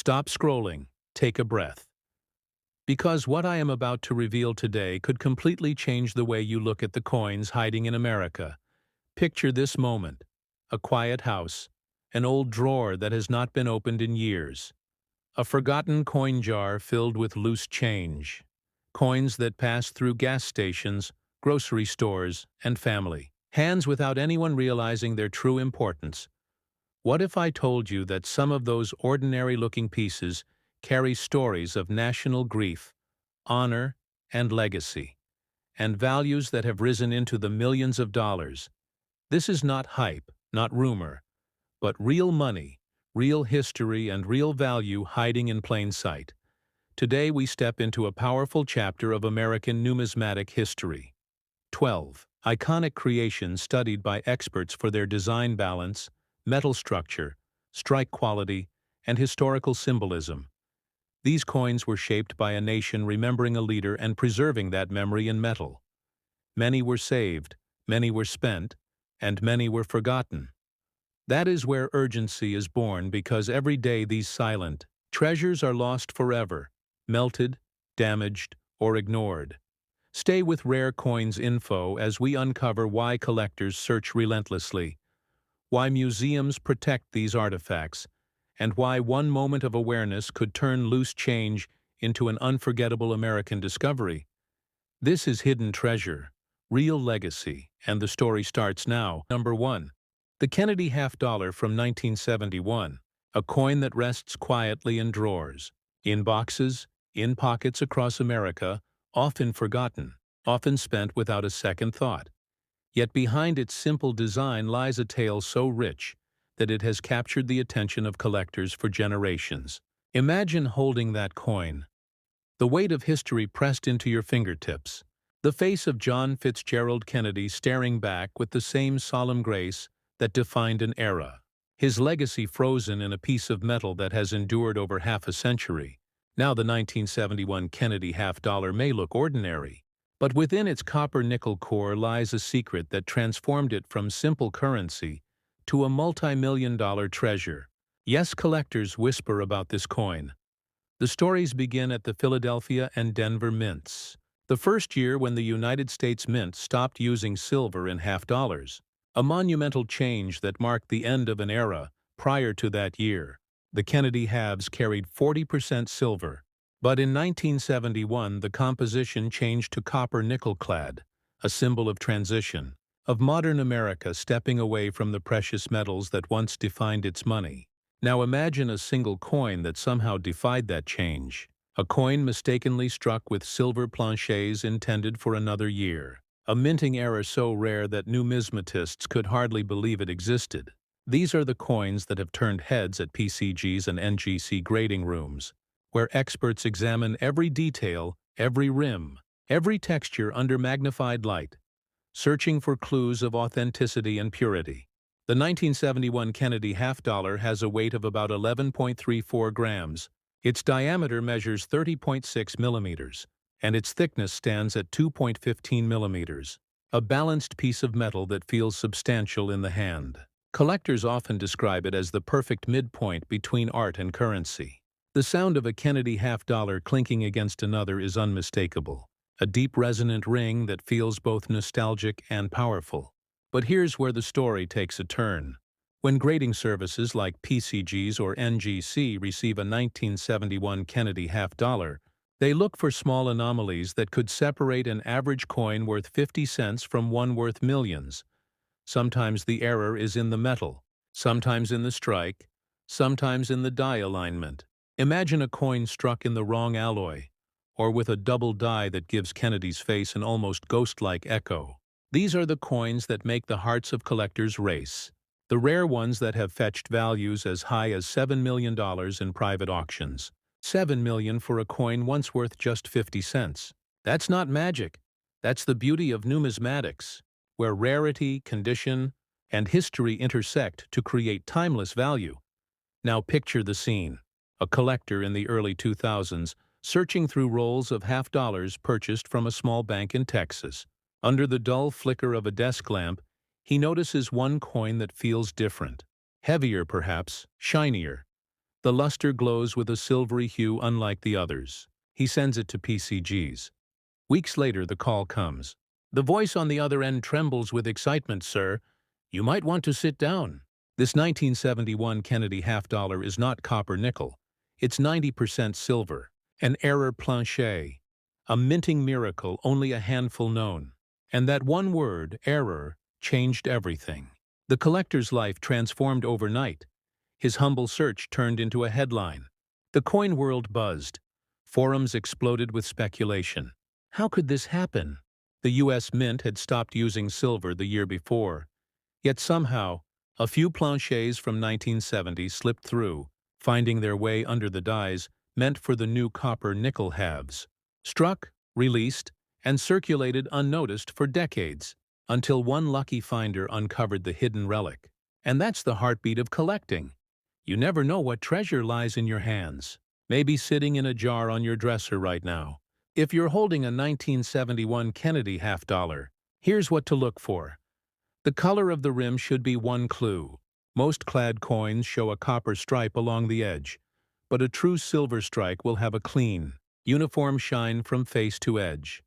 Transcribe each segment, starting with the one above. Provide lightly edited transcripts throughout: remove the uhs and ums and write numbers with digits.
Stop scrolling, take a breath. Because what I am about to reveal today could completely change the way you look at the coins hiding in America. Picture this moment: a quiet house, an old drawer that has not been opened in years, a forgotten coin jar filled with loose change, coins that pass through gas stations, grocery stores, and family hands without anyone realizing their true importance. What if I told you that some of those ordinary-looking pieces carry stories of national grief, honor, and legacy, and values that have risen into the millions of dollars? This is not hype, not rumor, but real money, real history, and real value hiding in plain sight. Today we step into a powerful chapter of American numismatic history. 12. Iconic creations studied by experts for their design balance, metal structure, strike quality, and historical symbolism. These coins were shaped by a nation remembering a leader and preserving that memory in metal. Many were saved, many were spent, and many were forgotten. That is where urgency is born, because every day these silent treasures are lost forever, melted, damaged, or ignored. Stay with Rare Coins Info as we uncover why collectors search relentlessly, why museums protect these artifacts, and why one moment of awareness could turn loose change into an unforgettable American discovery. This is Hidden Treasure, Real Legacy, and the story starts now. Number 1. The Kennedy half-dollar from 1971, a coin that rests quietly in drawers, in boxes, in pockets across America, often forgotten, often spent without a second thought. Yet behind its simple design lies a tale so rich that it has captured the attention of collectors for generations. Imagine holding that coin, the weight of history pressed into your fingertips, the face of John Fitzgerald Kennedy staring back with the same solemn grace that defined an era, his legacy frozen in a piece of metal that has endured over half a century. Now the 1971 Kennedy half-dollar may look ordinary, but within its copper-nickel core lies a secret that transformed it from simple currency to a multi-million-dollar treasure. Yes, collectors whisper about this coin. The stories begin at the Philadelphia and Denver mints, the first year when the United States Mint stopped using silver in half-dollars, a monumental change that marked the end of an era. Prior to that year, the Kennedy halves carried 40% silver. But in 1971, the composition changed to copper-nickel clad, a symbol of transition, of modern America stepping away from the precious metals that once defined its money. Now imagine a single coin that somehow defied that change, a coin mistakenly struck with silver planchets intended for another year, a minting error so rare that numismatists could hardly believe it existed. These are the coins that have turned heads at PCGs and NGC grading rooms, where experts examine every detail, every rim, every texture under magnified light, searching for clues of authenticity and purity. The 1971 Kennedy half-dollar has a weight of about 11.34 grams. Its diameter measures 30.6 millimeters, and its thickness stands at 2.15 millimeters, a balanced piece of metal that feels substantial in the hand. Collectors often describe it as the perfect midpoint between art and currency. The sound of a Kennedy half-dollar clinking against another is unmistakable, a deep resonant ring that feels both nostalgic and powerful. But here's where the story takes a turn. When grading services like PCGs or NGC receive a 1971 Kennedy half-dollar, they look for small anomalies that could separate an average coin worth 50 cents from one worth millions. Sometimes the error is in the metal, sometimes in the strike, sometimes in the die alignment. Imagine a coin struck in the wrong alloy, or with a double die that gives Kennedy's face an almost ghost-like echo. These are the coins that make the hearts of collectors race, the rare ones that have fetched values as high as $7 million in private auctions. $7 million for a coin once worth just 50 cents. That's not magic. That's the beauty of numismatics, where rarity, condition, and history intersect to create timeless value. Now picture the scene. A collector in the early 2000s, searching through rolls of half-dollars purchased from a small bank in Texas. Under the dull flicker of a desk lamp, he notices one coin that feels different. Heavier perhaps, shinier. The luster glows with a silvery hue unlike the others. He sends it to PCGs. Weeks later, the call comes. The voice on the other end trembles with excitement, sir. You might want to sit down. This 1971 Kennedy half-dollar is not copper-nickel. It's 90% silver, an error plancher, a minting miracle only a handful known. And that one word, error, changed everything. The collector's life transformed overnight. His humble search turned into a headline. The coin world buzzed. Forums exploded with speculation. How could this happen? The U.S. Mint had stopped using silver the year before. Yet somehow, a few planchers from 1970 slipped through, finding their way under the dies meant for the new copper-nickel halves. Struck, released, and circulated unnoticed for decades, until one lucky finder uncovered the hidden relic. And that's the heartbeat of collecting. You never know what treasure lies in your hands, maybe sitting in a jar on your dresser right now. If you're holding a 1971 Kennedy half-dollar, here's what to look for. The color of the rim should be one clue. Most clad coins show a copper stripe along the edge, but a true silver strike will have a clean, uniform shine from face to edge.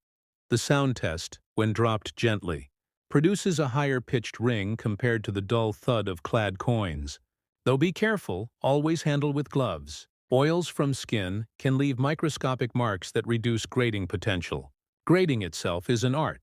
The sound test, when dropped gently, produces a higher-pitched ring compared to the dull thud of clad coins. Though be careful, always handle with gloves. Oils from skin can leave microscopic marks that reduce grading potential. Grading itself is an art.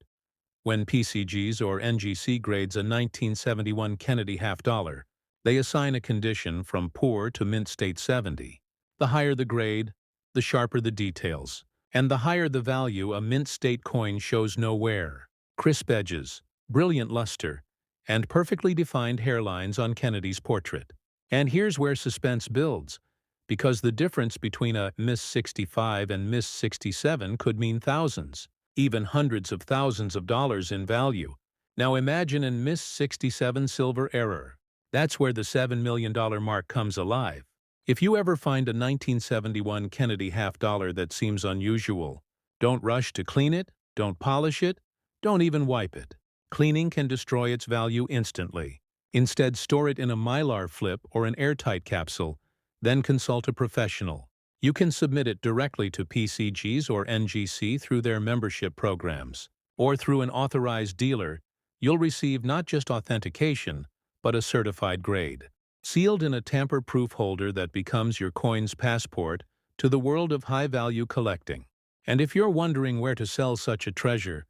When PCGs or NGC grades a 1971 Kennedy half-dollar, they assign a condition from poor to mint state 70. The higher the grade, the sharper the details. And the higher the value, a mint state coin shows no wear. Crisp edges, brilliant luster, and perfectly defined hairlines on Kennedy's portrait. And here's where suspense builds, because the difference between a Miss 65 and Miss 67 could mean thousands, even hundreds of thousands of dollars in value. Now imagine a Miss 67 silver error. That's where the $7 million mark comes alive. If you ever find a 1971 Kennedy half-dollar that seems unusual, don't rush to clean it, don't polish it, don't even wipe it. Cleaning can destroy its value instantly. Instead, store it in a Mylar flip or an airtight capsule, then consult a professional. You can submit it directly to PCGs or NGC through their membership programs, or through an authorized dealer. You'll receive not just authentication, but a certified grade, sealed in a tamper-proof holder that becomes your coin's passport to the world of high-value collecting. And if you're wondering where to sell such a treasure,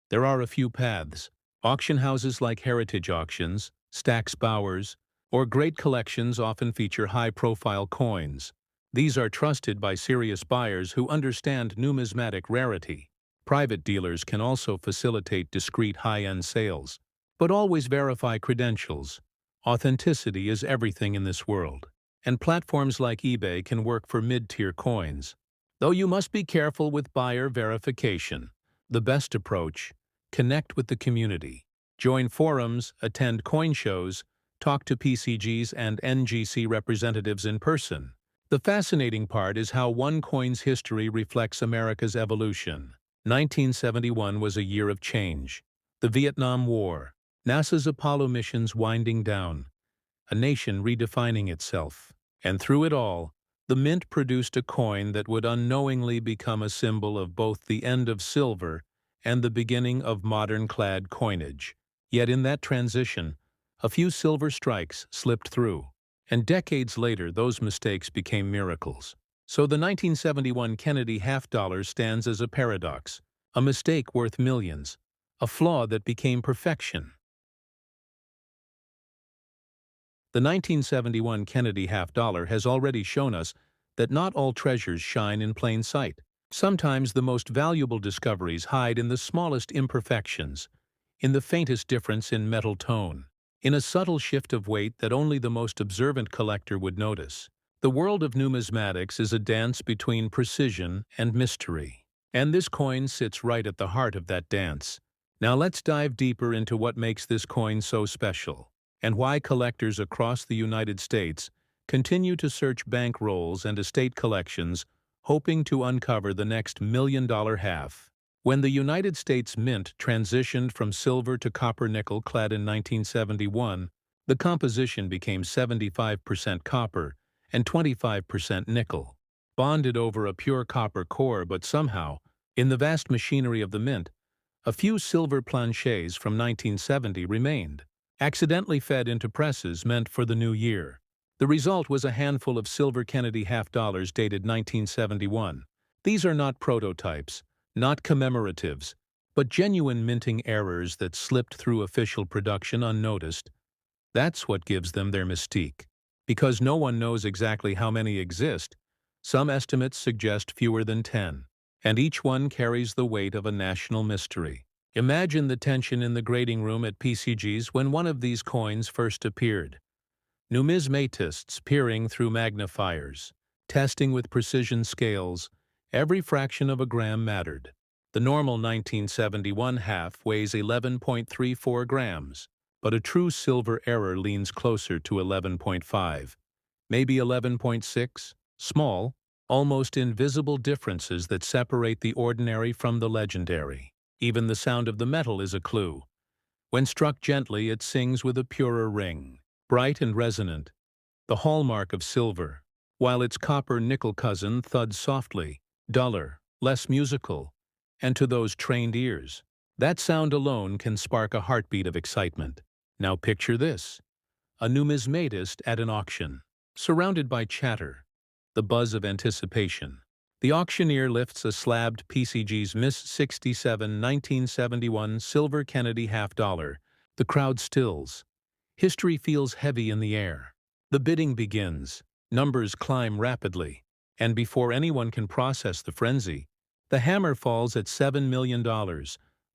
there are a few paths. Auction houses like Heritage Auctions, Stack's Bowers, or great collections often feature high-profile coins. These are trusted by serious buyers who understand numismatic rarity. Private dealers can also facilitate discreet high-end sales, but always verify credentials. Authenticity is everything in this world, and platforms like eBay can work for mid-tier coins. Though you must be careful with buyer verification. The best approach: connect with the community. Join forums, attend coin shows, talk to PCGs and NGC representatives in person. The fascinating part is how one coin's history reflects America's evolution. 1971 was a year of change. The Vietnam War, NASA's Apollo missions winding down, a nation redefining itself. And through it all, the Mint produced a coin that would unknowingly become a symbol of both the end of silver and the beginning of modern clad coinage. Yet in that transition, a few silver strikes slipped through, and decades later those mistakes became miracles. So the 1971 Kennedy half-dollar stands as a paradox, a mistake worth millions, a flaw that became perfection. The 1971 Kennedy half-dollar has already shown us that not all treasures shine in plain sight. Sometimes the most valuable discoveries hide in the smallest imperfections, in the faintest difference in metal tone, in a subtle shift of weight that only the most observant collector would notice. The world of numismatics is a dance between precision and mystery, and this coin sits right at the heart of that dance. Now let's dive deeper into what makes this coin so special, and why collectors across the United States continue to search bank rolls and estate collections, hoping to uncover the next million-dollar half. When the United States Mint transitioned from silver to copper-nickel clad in 1971, the composition became 75% copper and 25% nickel, bonded over a pure copper core. But somehow, in the vast machinery of the mint, a few silver planchets from 1970 remained, accidentally fed into presses meant for the new year. The result was a handful of silver Kennedy half-dollars dated 1971. These are not prototypes, not commemoratives, but genuine minting errors that slipped through official production unnoticed. That's what gives them their mystique. Because no one knows exactly how many exist, some estimates suggest fewer than 10, and each one carries the weight of a national mystery. Imagine the tension in the grading room at PCG's when one of these coins first appeared. Numismatists peering through magnifiers, testing with precision scales. Every fraction of a gram mattered. The normal 1971 half weighs 11.34 grams, but a true silver error leans closer to 11.5, maybe 11.6, small, almost invisible differences that separate the ordinary from the legendary. Even the sound of the metal is a clue. When struck gently, it sings with a purer ring, bright and resonant, the hallmark of silver, while its copper-nickel cousin thuds softly, duller, less musical, and to those trained ears, that sound alone can spark a heartbeat of excitement. Now picture this: a numismatist at an auction, surrounded by chatter, the buzz of anticipation. The auctioneer lifts a slabbed PCG's Miss 67 1971 silver Kennedy half-dollar. The crowd stills. History feels heavy in the air. The bidding begins. Numbers climb rapidly. And before anyone can process the frenzy, the hammer falls at $7 million,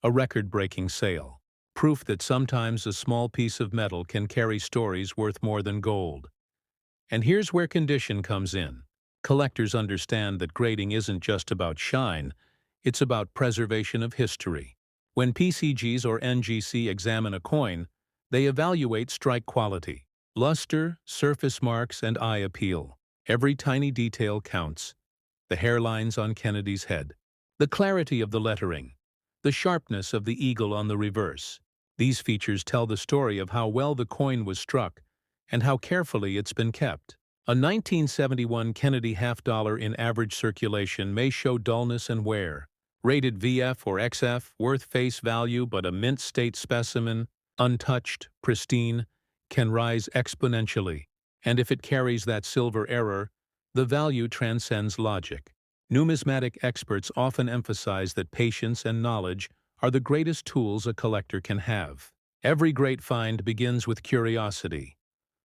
a record-breaking sale. Proof that sometimes a small piece of metal can carry stories worth more than gold. And here's where condition comes in. Collectors understand that grading isn't just about shine, it's about preservation of history. When PCGs or NGC examine a coin, they evaluate strike quality, luster, surface marks, and eye appeal. Every tiny detail counts. The hairlines on Kennedy's head, the clarity of the lettering, the sharpness of the eagle on the reverse. These features tell the story of how well the coin was struck and how carefully it's been kept. A 1971 Kennedy half-dollar in average circulation may show dullness and wear. Rated VF or XF, worth face value, but a mint state specimen, untouched, pristine, can rise exponentially. And if it carries that silver error, the value transcends logic. Numismatic experts often emphasize that patience and knowledge are the greatest tools a collector can have. Every great find begins with curiosity.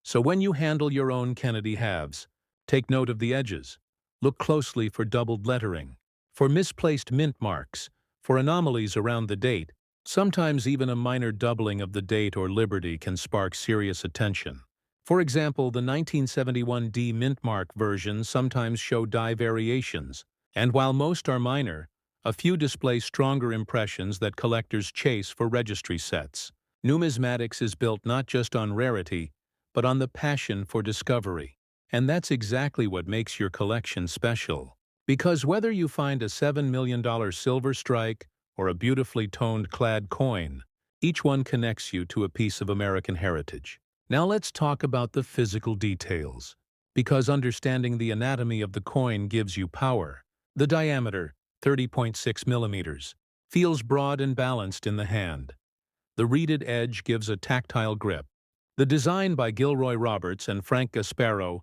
So when you handle your own Kennedy halves, take note of the edges. Look closely for doubled lettering, for misplaced mint marks, for anomalies around the date. Sometimes even a minor doubling of the date or liberty can spark serious attention. For example, the 1971 D mint mark versions sometimes show die variations, and while most are minor, a few display stronger impressions that collectors chase for registry sets. Numismatics is built not just on rarity, but on the passion for discovery. And that's exactly what makes your collection special. Because whether you find a $7 million silver strike or a beautifully toned clad coin, each one connects you to a piece of American heritage. Now let's talk about the physical details. Because understanding the anatomy of the coin gives you power. The diameter, 30.6 millimeters, feels broad and balanced in the hand. The reeded edge gives a tactile grip. The design by Gilroy Roberts and Frank Gasparo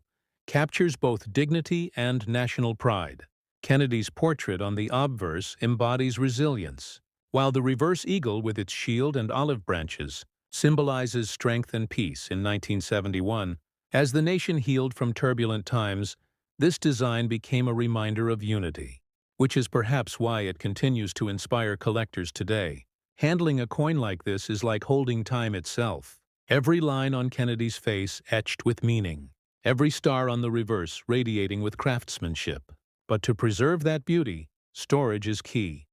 captures both dignity and national pride. Kennedy's portrait on the obverse embodies resilience, while the reverse eagle with its shield and olive branches symbolizes strength and peace. In 1971, as the nation healed from turbulent times, this design became a reminder of unity, which is perhaps why it continues to inspire collectors today. Handling a coin like this is like holding time itself. Every line on Kennedy's face etched with meaning, every star on the reverse radiating with craftsmanship. But to preserve that beauty, storage is key.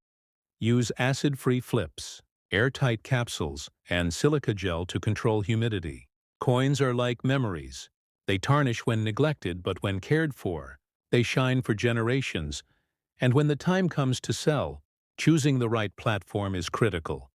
Use acid-free flips, airtight capsules, and silica gel to control humidity. Coins are like memories. They tarnish when neglected, but when cared for, they shine for generations. And when the time comes to sell, choosing the right platform is critical.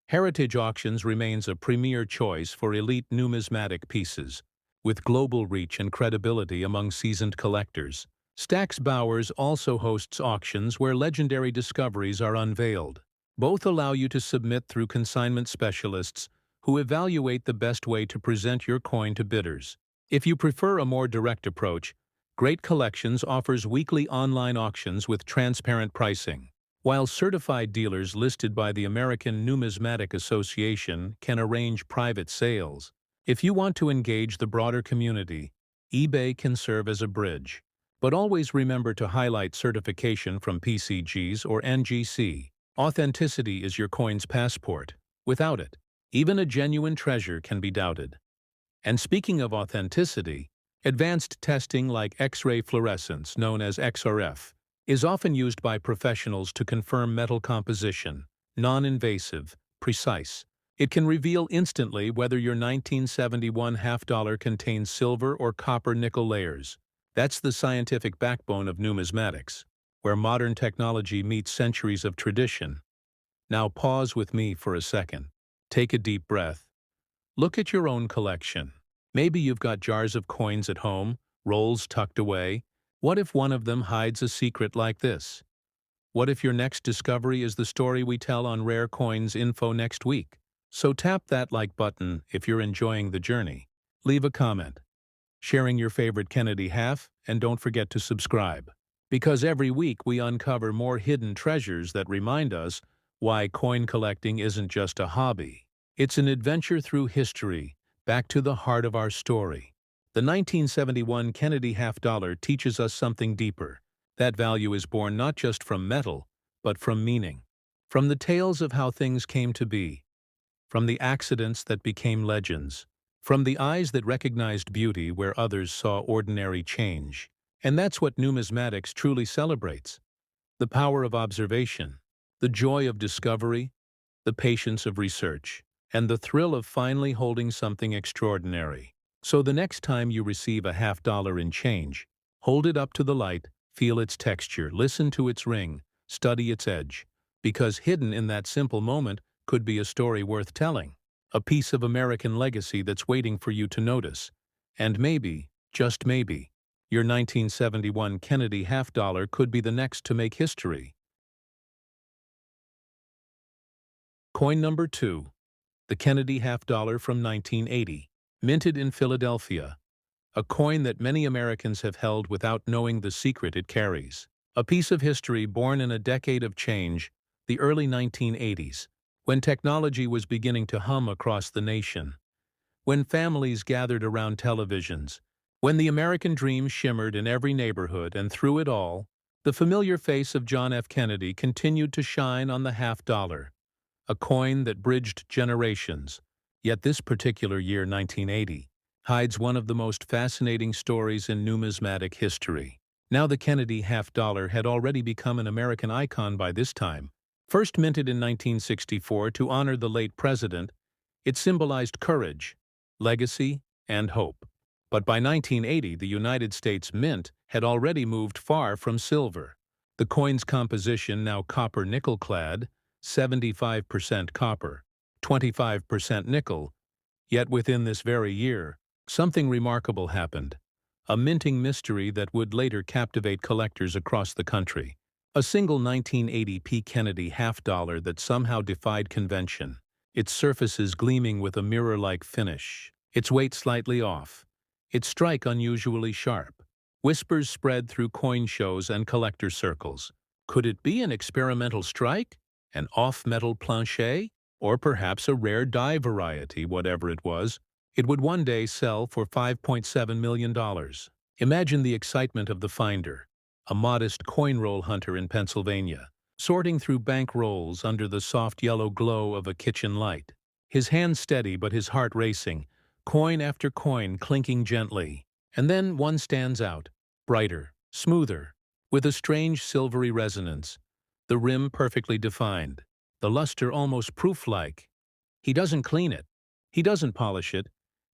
Heritage Auctions remains a premier choice for elite numismatic pieces. with global reach and credibility among seasoned collectors. Stack's Bowers also hosts auctions where legendary discoveries are unveiled. Both allow you to submit through consignment specialists who evaluate the best way to present your coin to bidders. If you prefer a more direct approach, Great Collections offers weekly online auctions with transparent pricing, while certified dealers listed by the American Numismatic Association can arrange private sales. If you want to engage the broader community, eBay can serve as a bridge. But always remember to highlight certification from PCGs or NGC. Authenticity is your coin's passport. Without it, even a genuine treasure can be doubted. And speaking of authenticity, advanced testing like X-ray fluorescence, known as XRF, is often used by professionals to confirm metal composition, non-invasive, precise. It can reveal instantly whether your 1971 half-dollar contains silver or copper nickel layers. That's the scientific backbone of numismatics, where modern technology meets centuries of tradition. Now pause with me for a second. Take a deep breath. Look at your own collection. Maybe you've got jars of coins at home, rolls tucked away. What if one of them hides a secret like this? What if your next discovery is the story we tell on Rare Coins Info next week? So tap that like button if you're enjoying the journey. Leave a comment, sharing your favorite Kennedy half, and don't forget to subscribe. Because every week we uncover more hidden treasures that remind us why coin collecting isn't just a hobby. It's an adventure through history, back to the heart of our story. The 1971 Kennedy half-dollar teaches us something deeper. That value is born not just from metal, but from meaning. From the tales of how things came to be. From the accidents that became legends. From the eyes that recognized beauty where others saw ordinary change. And that's what numismatics truly celebrates. The power of observation, the joy of discovery, the patience of research, and the thrill of finally holding something extraordinary. So the next time you receive a half-dollar in change, hold it up to the light, feel its texture, listen to its ring, study its edge. Because hidden in that simple moment could be a story worth telling. A piece of American legacy that's waiting for you to notice. And maybe, just maybe, your 1971 Kennedy half-dollar could be the next to make history. Coin number 2. The Kennedy half-dollar from 1980, minted in Philadelphia. A coin that many Americans have held without knowing the secret it carries. A piece of history born in a decade of change, the early 1980s, when technology was beginning to hum across the nation. When families gathered around televisions. When the American dream shimmered in every neighborhood, and through it all, the familiar face of John F. Kennedy continued to shine on the half-dollar. A coin that bridged generations. Yet this particular year, 1980, hides one of the most fascinating stories in numismatic history. Now the Kennedy half-dollar had already become an American icon by this time. First minted in 1964 to honor the late president, it symbolized courage, legacy, and hope. But by 1980, the United States Mint had already moved far from silver. The coin's composition, now copper-nickel-clad, 75% copper, 25% nickel. Yet within this very year, something remarkable happened. A minting mystery that would later captivate collectors across the country. A single 1980 P. Kennedy half-dollar that somehow defied convention. Its surfaces gleaming with a mirror-like finish. Its weight slightly off. Its strike unusually sharp. Whispers spread through coin shows and collector circles. Could it be an experimental strike? An off-metal planchet? Or perhaps a rare die variety, whatever it was. It would one day sell for $5.7 million. Imagine the excitement of the finder, a modest coin roll hunter in Pennsylvania, sorting through bank rolls under the soft yellow glow of a kitchen light. His hands steady but his heart racing, coin after coin clinking gently. And then one stands out, brighter, smoother, with a strange silvery resonance. The rim perfectly defined, the luster almost proof-like. He doesn't clean it. He doesn't polish it.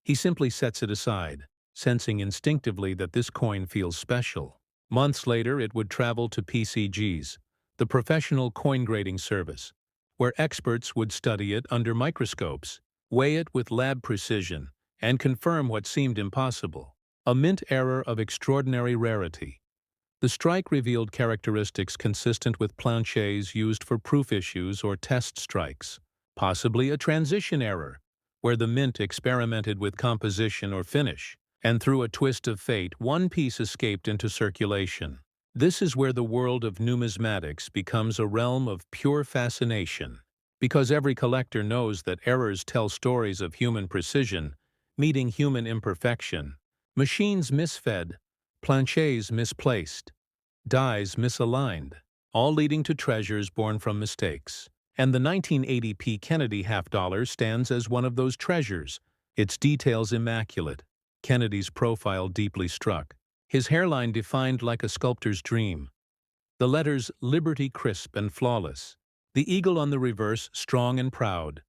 He simply sets it aside, sensing instinctively that this coin feels special. Months later, it would travel to PCGs, the professional coin grading service, where experts would study it under microscopes, weigh it with lab precision, and confirm what seemed impossible. A mint error of extraordinary rarity. The strike revealed characteristics consistent with planchets used for proof issues or test strikes, possibly a transition error, where the mint experimented with composition or finish, and through a twist of fate, one piece escaped into circulation. This is where the world of numismatics becomes a realm of pure fascination, because every collector knows that errors tell stories of human precision, meeting human imperfection, machines misfed, planchets misplaced, dies misaligned, all leading to treasures born from mistakes. And the 1980 P. Kennedy half-dollar stands as one of those treasures, its details immaculate, Kennedy's profile deeply struck, his hairline defined like a sculptor's dream, the letters Liberty crisp and flawless, the eagle on the reverse strong and proud,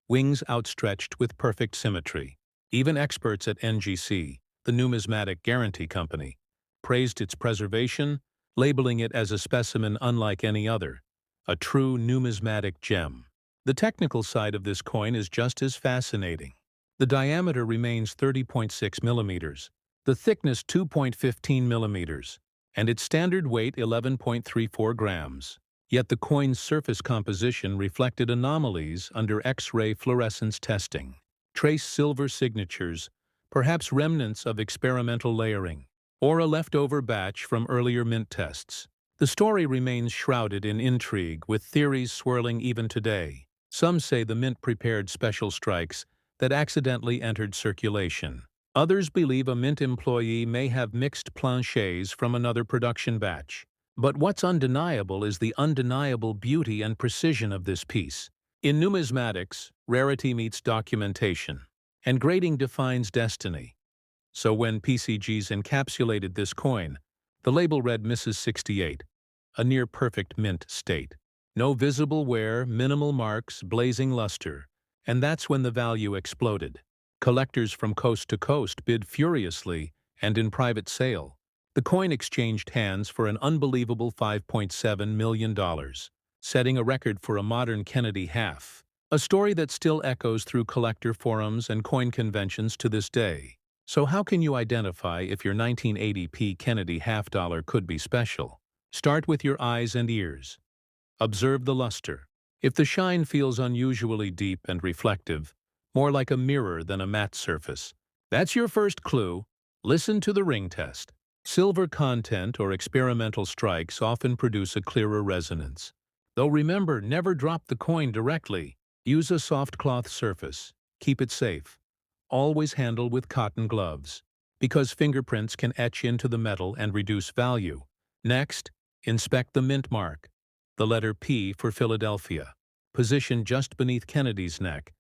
wings outstretched with perfect symmetry. Even experts at NGC, the Numismatic Guarantee Company, praised its preservation, labeling it as a specimen unlike any other, a true numismatic gem. The technical side of this coin is just as fascinating. The diameter remains 30.6 millimeters, the thickness 2.15 millimeters, and its standard weight 11.34 grams. Yet the coin's surface composition reflected anomalies under X-ray fluorescence testing. Trace silver signatures, perhaps remnants of experimental layering, or a leftover batch from earlier mint tests. The story remains shrouded in intrigue, with theories swirling even today. Some say the mint prepared special strikes that accidentally entered circulation. Others believe a mint employee may have mixed planchets from another production batch. But what's undeniable is the undeniable beauty and precision of this piece. In numismatics, rarity meets documentation, and grading defines destiny. So when PCGs encapsulated this coin, the label read Mrs. 68, a near-perfect mint state. No visible wear, minimal marks, blazing luster, and that's when the value exploded. Collectors from coast to coast bid furiously and in private sale. The coin exchanged hands for an unbelievable $5.7 million, setting a record for a modern Kennedy half. A story that still echoes through collector forums and coin conventions to this day. So how can you identify if your 1980 P. Kennedy half-dollar could be special? Start with your eyes and ears. Observe the luster. If the shine feels unusually deep and reflective, more like a mirror than a matte surface, that's your first clue. Listen to the ring test. Silver content or experimental strikes often produce a clearer resonance. Though remember, never drop the coin directly. Use a soft cloth surface. Keep it safe. Always handle with cotton gloves, because fingerprints can etch into the metal and reduce value. Next, inspect the mint mark, the letter P for Philadelphia, positioned just beneath Kennedy's neck.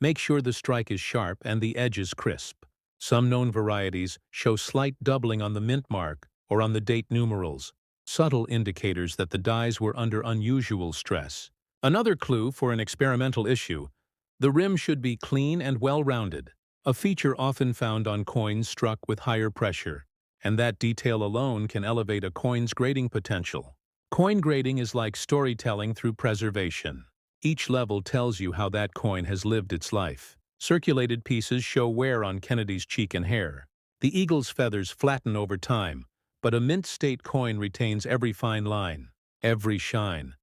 Make sure the strike is sharp and the edges crisp. Some known varieties show slight doubling on the mint mark or on the date numerals, subtle indicators that the dies were under unusual stress. Another clue for an experimental issue: the rim should be clean and well-rounded, a feature often found on coins struck with higher pressure, and that detail alone can elevate a coin's grading potential. Coin grading is like storytelling through preservation. Each level tells you how that coin has lived its life. Circulated pieces show wear on Kennedy's cheek and hair. The eagle's feathers flatten over time, but a mint state coin retains every fine line, every shine,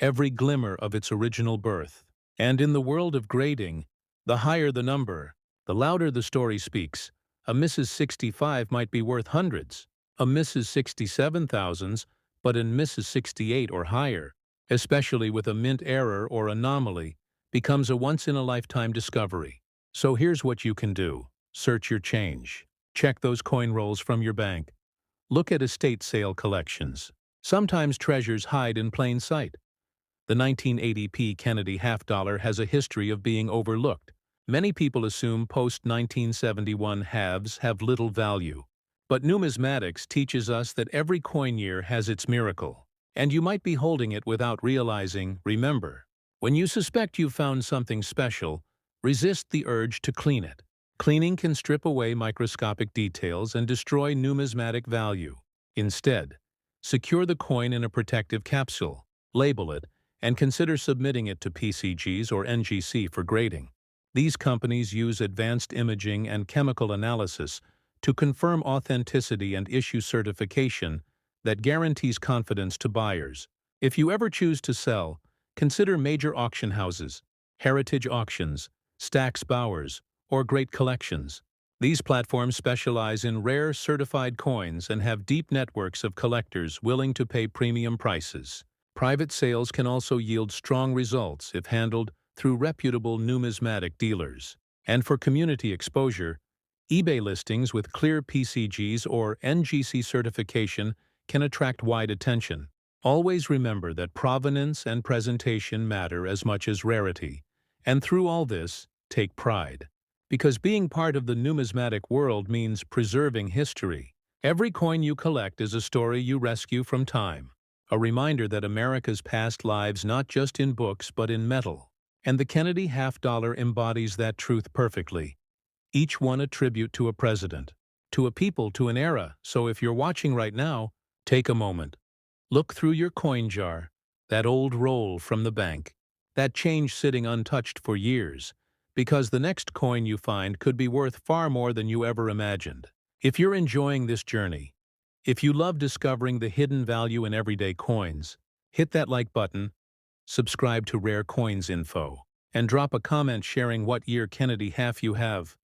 every glimmer of its original birth. And in the world of grading, the higher the number, the louder the story speaks. A Mrs. 65 might be worth hundreds, a Mrs. 67 thousands, but in Mrs. 68 or higher, especially with a mint error or anomaly, becomes a once-in-a-lifetime discovery. So here's what you can do. Search your change. Check those coin rolls from your bank. Look at estate sale collections. Sometimes treasures hide in plain sight. The 1980 P. Kennedy half-dollar has a history of being overlooked. Many people assume post-1971 halves have little value. But numismatics teaches us that every coin year has its miracle. And you might be holding it without realizing. Remember, when you suspect you've found something special, resist the urge to clean it. Cleaning can strip away microscopic details and destroy numismatic value. Instead, secure the coin in a protective capsule, label it, and consider submitting it to PCGs or NGC for grading. These companies use advanced imaging and chemical analysis to confirm authenticity and issue certification that guarantees confidence to buyers. If you ever choose to sell, consider major auction houses, heritage auctions, Stack's Bowers, or Great Collections. These platforms specialize in rare certified coins and have deep networks of collectors willing to pay premium prices. Private sales can also yield strong results if handled through reputable numismatic dealers. And for community exposure, eBay listings with clear PCGs or NGC certification can attract wide attention. Always remember that provenance and presentation matter as much as rarity. And through all this, take pride. Because being part of the numismatic world means preserving history. Every coin you collect is a story you rescue from time, a reminder that America's past lives not just in books but in metal. And the Kennedy half-dollar embodies that truth perfectly. Each one a tribute to a president, to a people, to an era. So if you're watching right now, take a moment. Look through your coin jar, that old roll from the bank, that change sitting untouched for years, because the next coin you find could be worth far more than you ever imagined. If you're enjoying this journey, if you love discovering the hidden value in everyday coins, hit that like button, subscribe to Rare Coins Info, and drop a comment sharing what year Kennedy half you have.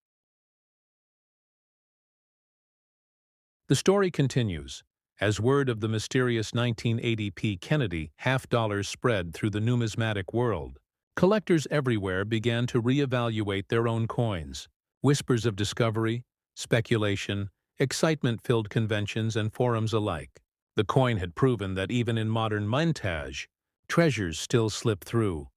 The story continues. As word of the mysterious 1980p Kennedy half-dollars spread through the numismatic world, collectors everywhere began to reevaluate their own coins. Whispers of discovery, speculation, excitement filled conventions and forums alike. The coin had proven that even in modern montage, treasures still slip through.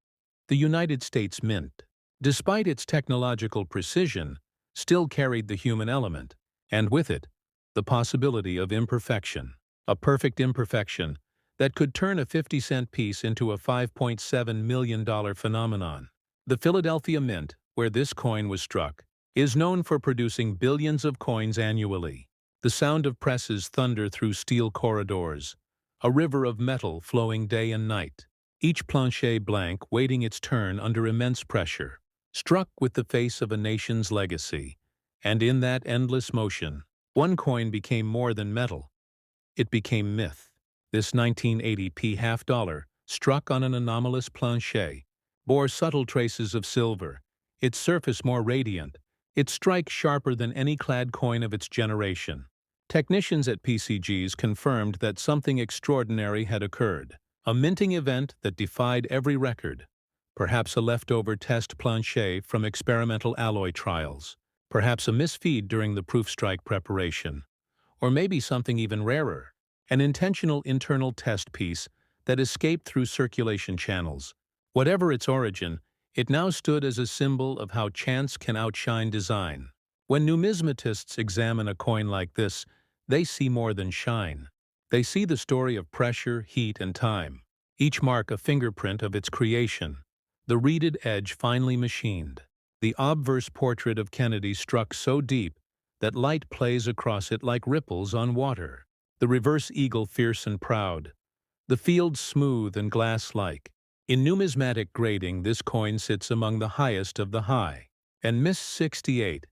The United States Mint, despite its technological precision, still carried the human element, and with it, the possibility of imperfection, a perfect imperfection that could turn a 50-cent piece into a $5.7 million phenomenon. The Philadelphia Mint, where this coin was struck, is known for producing billions of coins annually. The sound of presses thunder through steel corridors, a river of metal flowing day and night, each plancher blank waiting its turn under immense pressure, struck with the face of a nation's legacy. And in that endless motion, one coin became more than metal. It became myth. This 1980p half-dollar, struck on an anomalous plancher, bore subtle traces of silver, its surface more radiant, its strike sharper than any clad coin of its generation. Technicians at PCGs confirmed that something extraordinary had occurred, a minting event that defied every record. Perhaps a leftover test plancher from experimental alloy trials. Perhaps a misfeed during the proof strike preparation. Or maybe something even rarer, an intentional internal test piece that escaped through circulation channels. Whatever its origin, it now stood as a symbol of how chance can outshine design. When numismatists examine a coin like this, they see more than shine. They see the story of pressure, heat, and time, each mark a fingerprint of its creation, the reeded edge finely machined. The obverse portrait of Kennedy struck so deep that light plays across it like ripples on water. The reverse eagle fierce and proud. The field smooth and glass-like. In numismatic grading, this coin sits among the highest of the high. And Miss 68,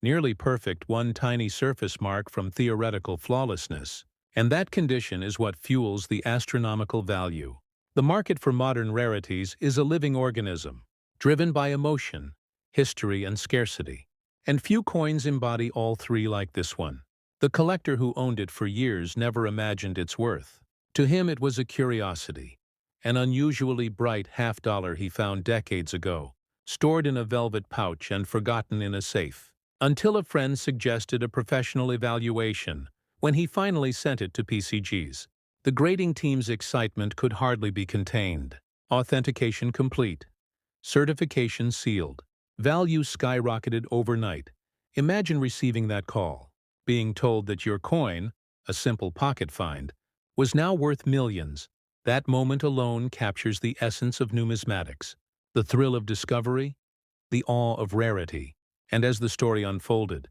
nearly perfect, one tiny surface mark from theoretical flawlessness. And that condition is what fuels the astronomical value. The market for modern rarities is a living organism, driven by emotion, history, and scarcity. And few coins embody all three like this one. The collector who owned it for years never imagined its worth. To him it was a curiosity, an unusually bright half-dollar he found decades ago, stored in a velvet pouch and forgotten in a safe, until a friend suggested a professional evaluation when he finally sent it to PCGs. The grading team's excitement could hardly be contained. Authentication complete. Certification sealed. Value skyrocketed overnight. Imagine receiving that call, being told that your coin, a simple pocket find, was now worth millions. That moment alone captures the essence of numismatics, the thrill of discovery, the awe of rarity. And as the story unfolded,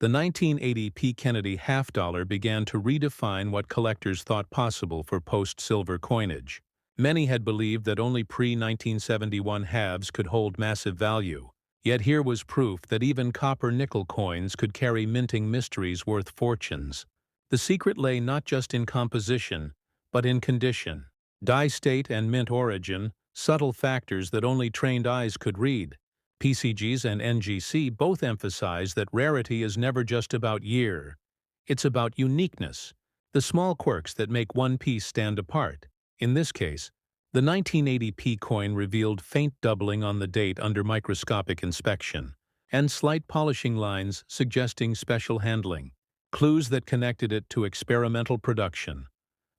the 1980p Kennedy half-dollar began to redefine what collectors thought possible for post-silver coinage. Many had believed that only pre-1971 halves could hold massive value. Yet here was proof that even copper-nickel coins could carry minting mysteries worth fortunes. The secret lay not just in composition, but in condition. Die state and mint origin, subtle factors that only trained eyes could read. PCGs and NGC both emphasize that rarity is never just about year. It's about uniqueness, the small quirks that make one piece stand apart. In this case, the 1980p coin revealed faint doubling on the date under microscopic inspection, and slight polishing lines suggesting special handling, clues that connected it to experimental production,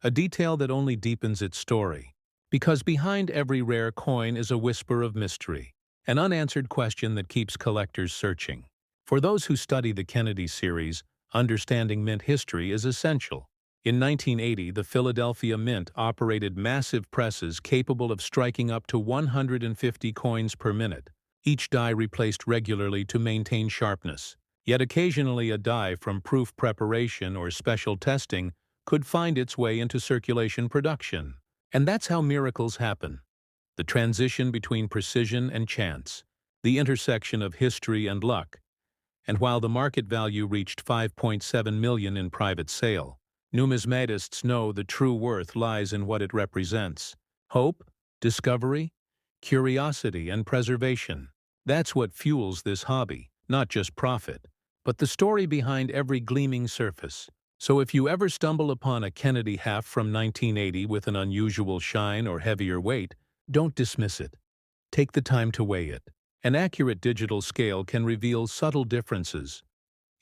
a detail that only deepens its story. Because behind every rare coin is a whisper of mystery, an unanswered question that keeps collectors searching. For those who study the Kennedy series, understanding mint history is essential. In 1980, the Philadelphia Mint operated massive presses capable of striking up to 150 coins per minute, each die replaced regularly to maintain sharpness. Yet occasionally a die from proof preparation or special testing could find its way into circulation production. And that's how miracles happen. The transition between precision and chance, the intersection of history and luck. And while the market value reached $5.7 million in private sale, numismatists know the true worth lies in what it represents: hope, discovery, curiosity, and preservation. That's what fuels this hobby, not just profit, but the story behind every gleaming surface. So if you ever stumble upon a Kennedy half from 1980 with an unusual shine or heavier weight, don't dismiss it. Take the time to weigh it. An accurate digital scale can reveal subtle differences.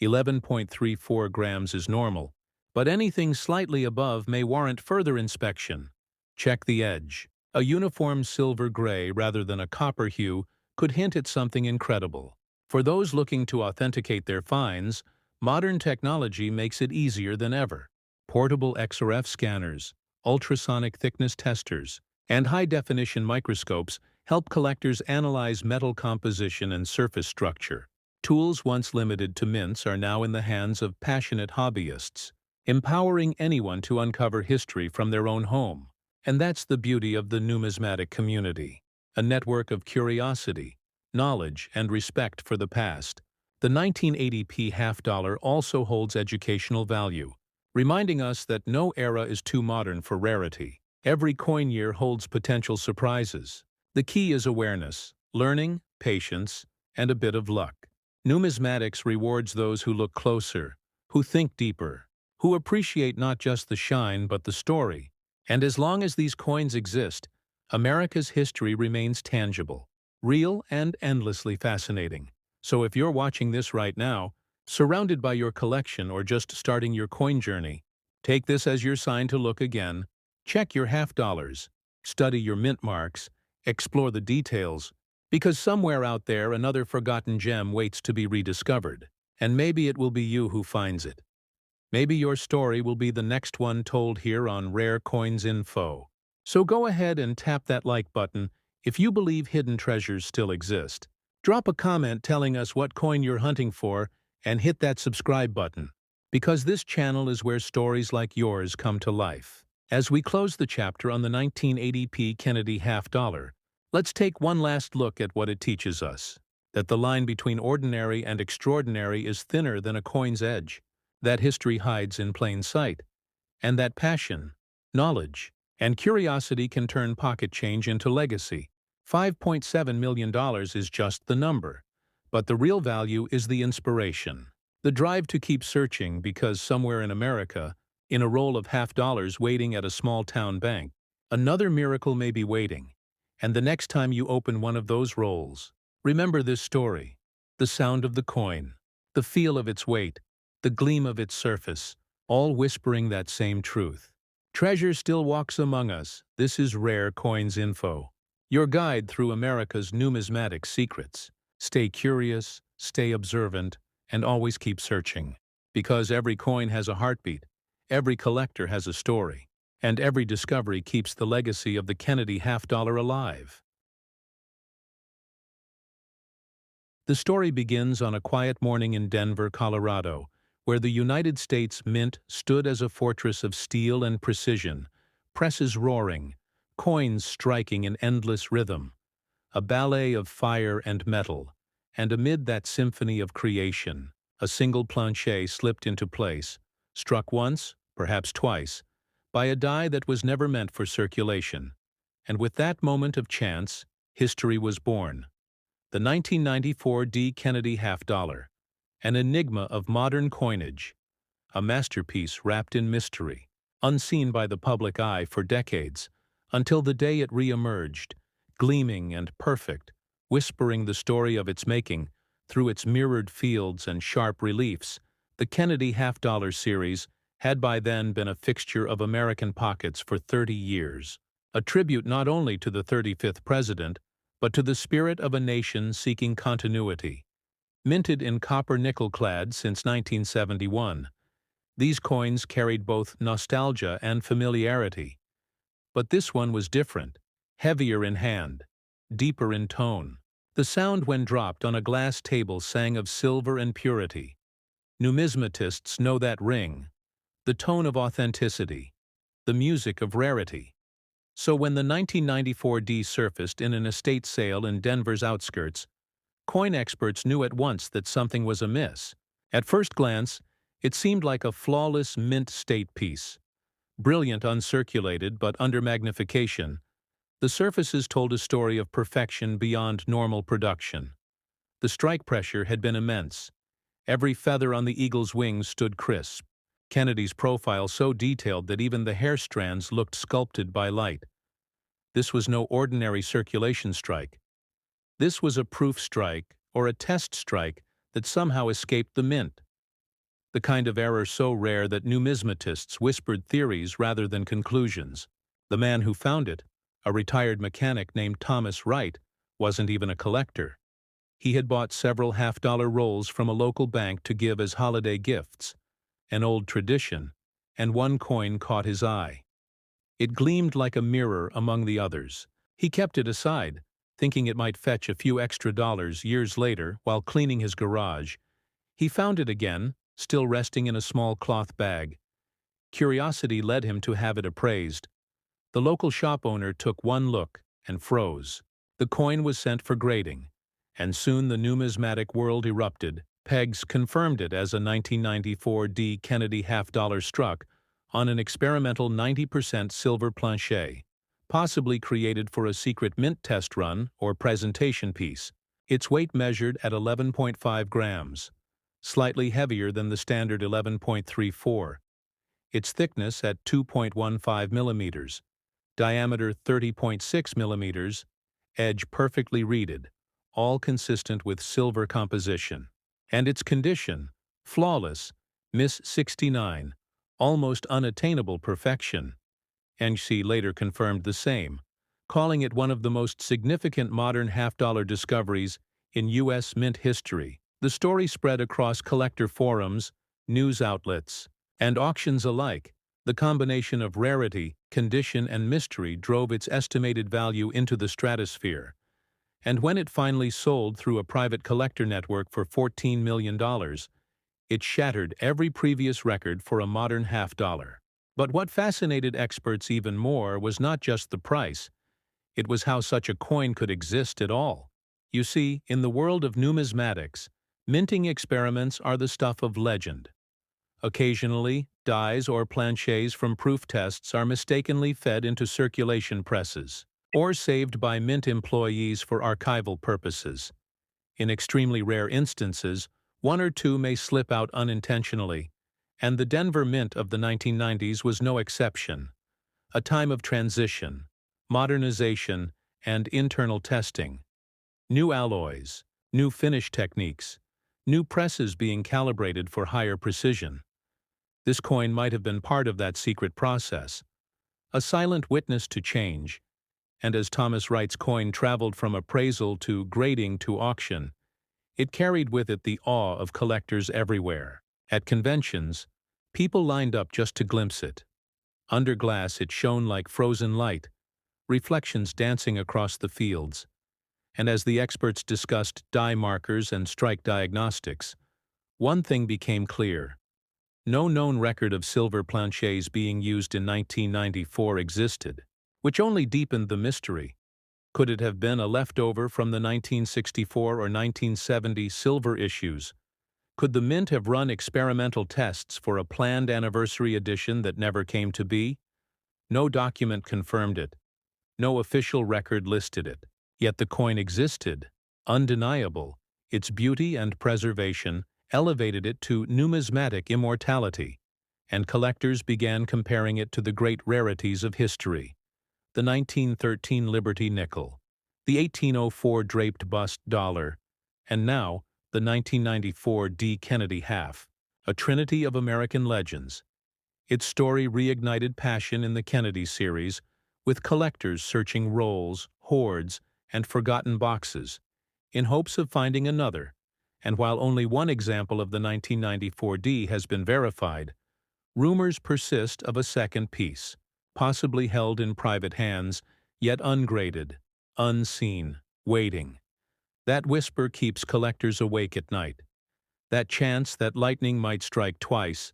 11.34 grams is normal, but anything slightly above may warrant further inspection. Check the edge. A uniform silver gray rather than a copper hue could hint at something incredible. For those looking to authenticate their finds, modern technology makes it easier than ever. Portable XRF scanners, ultrasonic thickness testers, and high-definition microscopes help collectors analyze metal composition and surface structure. Tools once limited to mints are now in the hands of passionate hobbyists, empowering anyone to uncover history from their own home. And that's the beauty of the numismatic community, a network of curiosity, knowledge, and respect for the past. The 1980p half-dollar also holds educational value, reminding us that no era is too modern for rarity. Every coin year holds potential surprises. The key is awareness, learning, patience, and a bit of luck. Numismatics rewards those who look closer, who think deeper, who appreciate not just the shine but the story. And as long as these coins exist, America's history remains tangible, real, and endlessly fascinating. So if you're watching this right now, surrounded by your collection or just starting your coin journey, take this as your sign to look again. Check your half-dollars, study your mint marks, explore the details, because somewhere out there another forgotten gem waits to be rediscovered, and maybe it will be you who finds it. Maybe your story will be the next one told here on Rare Coins Info. So go ahead and tap that like button if you believe hidden treasures still exist. Drop a comment telling us what coin you're hunting for and hit that subscribe button, because this channel is where stories like yours come to life. As we close the chapter on the 1980p Kennedy half-dollar, let's take one last look at what it teaches us: that the line between ordinary and extraordinary is thinner than a coin's edge, that history hides in plain sight, and that passion, knowledge, and curiosity can turn pocket change into legacy. $5.7 million is just the number, but the real value is the inspiration, the drive to keep searching, because somewhere in America, in a roll of half-dollars waiting at a small-town bank, another miracle may be waiting. And the next time you open one of those rolls, remember this story: the sound of the coin, the feel of its weight, the gleam of its surface, all whispering that same truth. Treasure still walks among us. This is Rare Coins Info, your guide through America's numismatic secrets. Stay curious, stay observant, and always keep searching. Because every coin has a heartbeat, every collector has a story, and every discovery keeps the legacy of the Kennedy half-dollar alive. The story begins on a quiet morning in Denver, Colorado, where the United States Mint stood as a fortress of steel and precision, presses roaring, coins striking in endless rhythm, a ballet of fire and metal. And amid that symphony of creation, a single planchet slipped into place, struck once, perhaps twice, by a die that was never meant for circulation. And with that moment of chance, history was born. The 1994 D. Kennedy half-dollar, an enigma of modern coinage, a masterpiece wrapped in mystery, unseen by the public eye for decades, until the day it re-emerged, gleaming and perfect, whispering the story of its making through its mirrored fields and sharp reliefs. The Kennedy half-dollar series had by then been a fixture of American pockets for 30 years, a tribute not only to the 35th president, but to the spirit of a nation seeking continuity. Minted in copper nickel-clad since 1971, these coins carried both nostalgia and familiarity. But this one was different, heavier in hand, deeper in tone. The sound when dropped on a glass table sang of silver and purity. Numismatists know that ring, the tone of authenticity, the music of rarity. So when the 1994 D surfaced in an estate sale in Denver's outskirts, coin experts knew at once that something was amiss. At first glance, it seemed like a flawless mint state piece. Brilliant uncirculated but under magnification, the surfaces told a story of perfection beyond normal production. The strike pressure had been immense. Every feather on the eagle's wings stood crisp. Kennedy's profile so detailed that even the hair strands looked sculpted by light. This was no ordinary circulation strike. This was a proof strike, or a test strike, that somehow escaped the mint. The kind of error so rare that numismatists whispered theories rather than conclusions. The man who found it, a retired mechanic named Thomas Wright, wasn't even a collector. He had bought several half-dollar rolls from a local bank to give as holiday gifts, an old tradition, and one coin caught his eye. It gleamed like a mirror among the others. He kept it aside, thinking it might fetch a few extra dollars years later while cleaning his garage. He found it again, still resting in a small cloth bag. Curiosity led him to have it appraised. The local shop owner took one look and froze. The coin was sent for grading, and soon the numismatic world erupted. Pegs confirmed it as a 1994 D. Kennedy half-dollar struck on an experimental 90% silver planchet, possibly created for a secret mint test run or presentation piece. Its weight measured at 11.5 grams, slightly heavier than the standard 11.34. Its thickness at 2.15 millimeters, diameter 30.6 millimeters, edge perfectly reeded, all consistent with silver composition. And its condition, flawless, Miss 69, almost unattainable perfection. NC later confirmed the same, calling it one of the most significant modern half-dollar discoveries in U.S. mint history. The story spread across collector forums, news outlets, and auctions alike. The combination of rarity, condition, and mystery drove its estimated value into the stratosphere. And when it finally sold through a private collector network for $14 million, it shattered every previous record for a modern half-dollar. But what fascinated experts even more was not just the price, it was how such a coin could exist at all. You see, in the world of numismatics, minting experiments are the stuff of legend. Occasionally, dies or planchets from proof tests are mistakenly fed into circulation presses, or saved by mint employees for archival purposes. In extremely rare instances, one or two may slip out unintentionally, and the Denver Mint of the 1990s was no exception. A time of transition, modernization, and internal testing. New alloys, new finish techniques, new presses being calibrated for higher precision. This coin might have been part of that secret process, a silent witness to change, and as Thomas Wright's coin traveled from appraisal to grading to auction, it carried with it the awe of collectors everywhere. At conventions, people lined up just to glimpse it. Under glass it shone like frozen light, reflections dancing across the fields. And as the experts discussed die markers and strike diagnostics, one thing became clear. No known record of silver planchets being used in 1994 existed, which only deepened the mystery. Could it have been a leftover from the 1964 or 1970 silver issues? Could the mint have run experimental tests for a planned anniversary edition that never came to be? No document confirmed it. No official record listed it. Yet the coin existed, undeniable. Its beauty and preservation elevated it to numismatic immortality, and collectors began comparing it to the great rarities of history: the 1913 Liberty nickel, the 1804 draped bust dollar, and now the 1994 D. Kennedy half, a trinity of American legends. Its story reignited passion in the Kennedy series, with collectors searching rolls, hoards, and forgotten boxes, in hopes of finding another. And while only one example of the 1994 D has been verified, rumors persist of a second piece, possibly held in private hands, yet ungraded, unseen, waiting. That whisper keeps collectors awake at night. That chance that lightning might strike twice.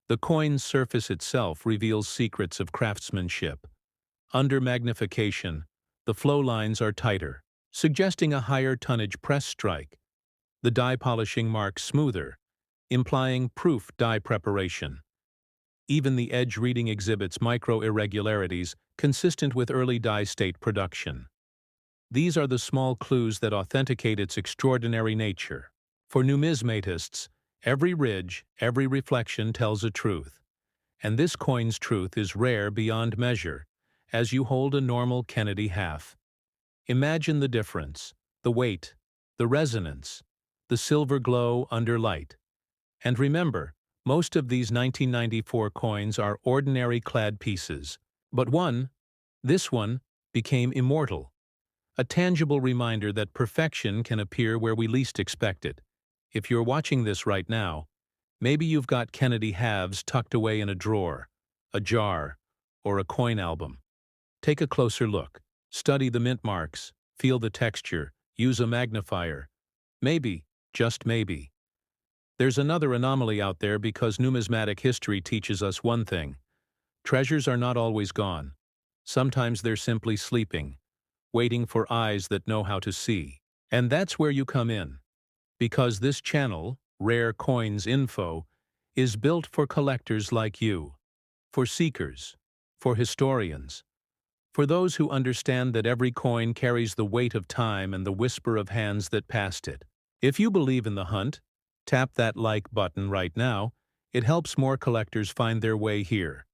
The coin's surface itself reveals secrets of craftsmanship. Under magnification, the flow lines are tighter, suggesting a higher tonnage press strike. The die polishing marks smoother, implying proof die preparation. Even the edge reading exhibits micro-irregularities consistent with early die state production. These are the small clues that authenticate its extraordinary nature. For numismatists, every ridge, every reflection tells a truth. And this coin's truth is rare beyond measure, as you hold a normal Kennedy half. Imagine the difference: the weight, the resonance, the silver glow under light. And remember, most of these 1994 coins are ordinary clad pieces. But this one, became immortal. A tangible reminder that perfection can appear where we least expect it. If you're watching this right now, maybe you've got Kennedy halves tucked away in a drawer, a jar, or a coin album. Take a closer look. Study the mint marks, feel the texture, use a magnifier. Maybe, just maybe, there's another anomaly out there, because numismatic history teaches us one thing: treasures are not always gone. Sometimes they're simply sleeping, waiting for eyes that know how to see. And that's where you come in. Because this channel, Rare Coins Info, is built for collectors like you, for seekers, for historians, for those who understand that every coin carries the weight of time and the whisper of hands that passed it. If you believe in the hunt, tap that like button right now. It helps more collectors find their way here.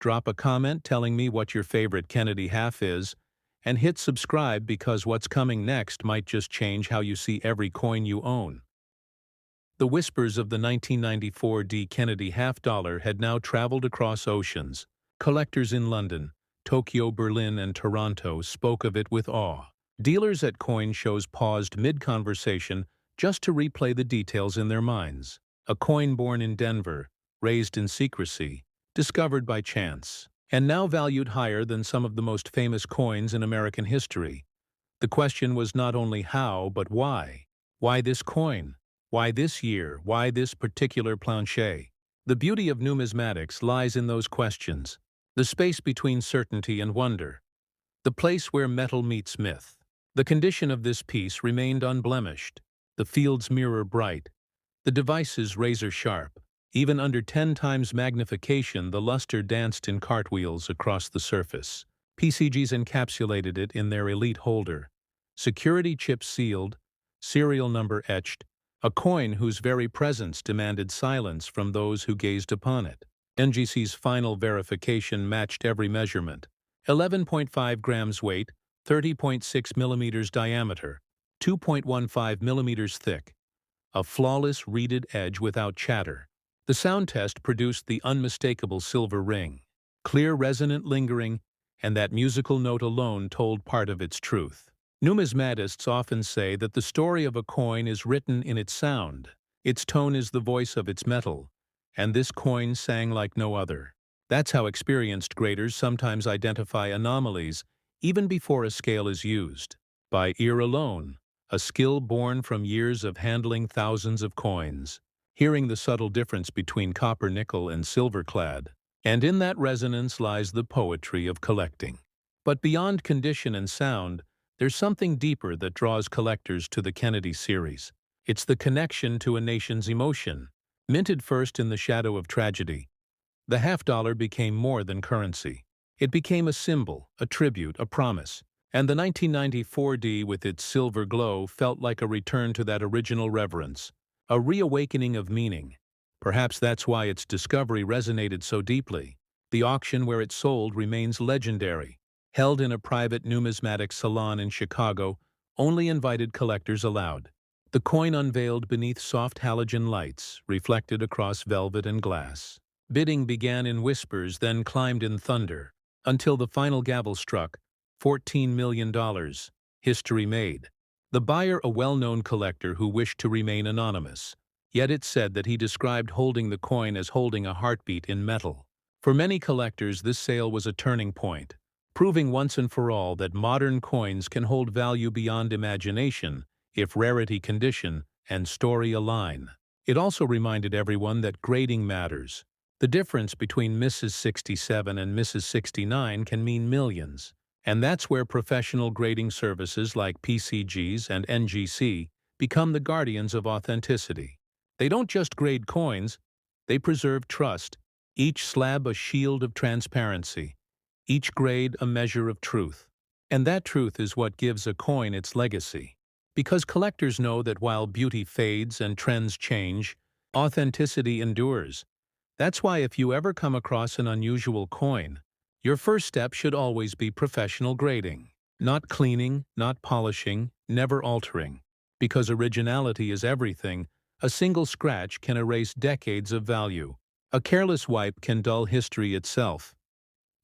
Drop a comment telling me what your favorite Kennedy half is, and hit subscribe, because what's coming next might just change how you see every coin you own. The whispers of the 1994 D. Kennedy half dollar had now traveled across oceans. Collectors in London, Tokyo, Berlin, and Toronto spoke of it with awe. Dealers at coin shows paused mid-conversation just to replay the details in their minds. A coin born in Denver, raised in secrecy, discovered by chance, and now valued higher than some of the most famous coins in American history. The question was not only how, but why. Why this coin? Why this year? Why this particular planche? The beauty of numismatics lies in those questions, the space between certainty and wonder, the place where metal meets myth. The condition of this piece remained unblemished, the field's mirror bright, the devices razor-sharp. Even under 10 times magnification, the luster danced in cartwheels across the surface. PCGs encapsulated it in their elite holder, security chip sealed, serial number etched, a coin whose very presence demanded silence from those who gazed upon it. NGC's final verification matched every measurement: 11.5 grams weight, 30.6 millimeters diameter, 2.15 millimeters thick, a flawless reeded edge without chatter. The sound test produced the unmistakable silver ring, clear, resonant, lingering, and that musical note alone told part of its truth. Numismatists often say that the story of a coin is written in its sound. Its tone is the voice of its metal, and this coin sang like no other. That's how experienced graders sometimes identify anomalies even before a scale is used. By ear alone, a skill born from years of handling thousands of coins, hearing the subtle difference between copper, nickel, and silver-clad. And in that resonance lies the poetry of collecting. But beyond condition and sound, There's something deeper that draws collectors to the Kennedy series. It's the connection to a nation's emotion. Minted first in the shadow of tragedy, the half-dollar became more than currency. It became a symbol, a tribute, a promise. And the 1994 D with its silver glow felt like a return to that original reverence, a reawakening of meaning. Perhaps that's why its discovery resonated so deeply. The auction where it sold remains legendary. Held in a private numismatic salon in Chicago, only invited collectors allowed. The coin unveiled beneath soft halogen lights, reflected across velvet and glass. Bidding began in whispers, then climbed in thunder, until the final gavel struck, $14 million. History made. The buyer a well-known collector who wished to remain anonymous. Yet it said that he described holding the coin as holding a heartbeat in metal. For many collectors, this sale was a turning point, proving once and for all that modern coins can hold value beyond imagination if rarity, condition, and story align. It also reminded everyone that grading matters. The difference between Mrs. 67 and Mrs. 69 can mean millions, and that's where professional grading services like PCGs and NGC become the guardians of authenticity. They don't just grade coins, they preserve trust, each slab a shield of transparency, each grade a measure of truth. And that truth is what gives a coin its legacy. Because collectors know that while beauty fades and trends change, authenticity endures. That's why if you ever come across an unusual coin, your first step should always be professional grading. Not cleaning, not polishing, never altering. Because originality is everything, a single scratch can erase decades of value. A careless wipe can dull history itself.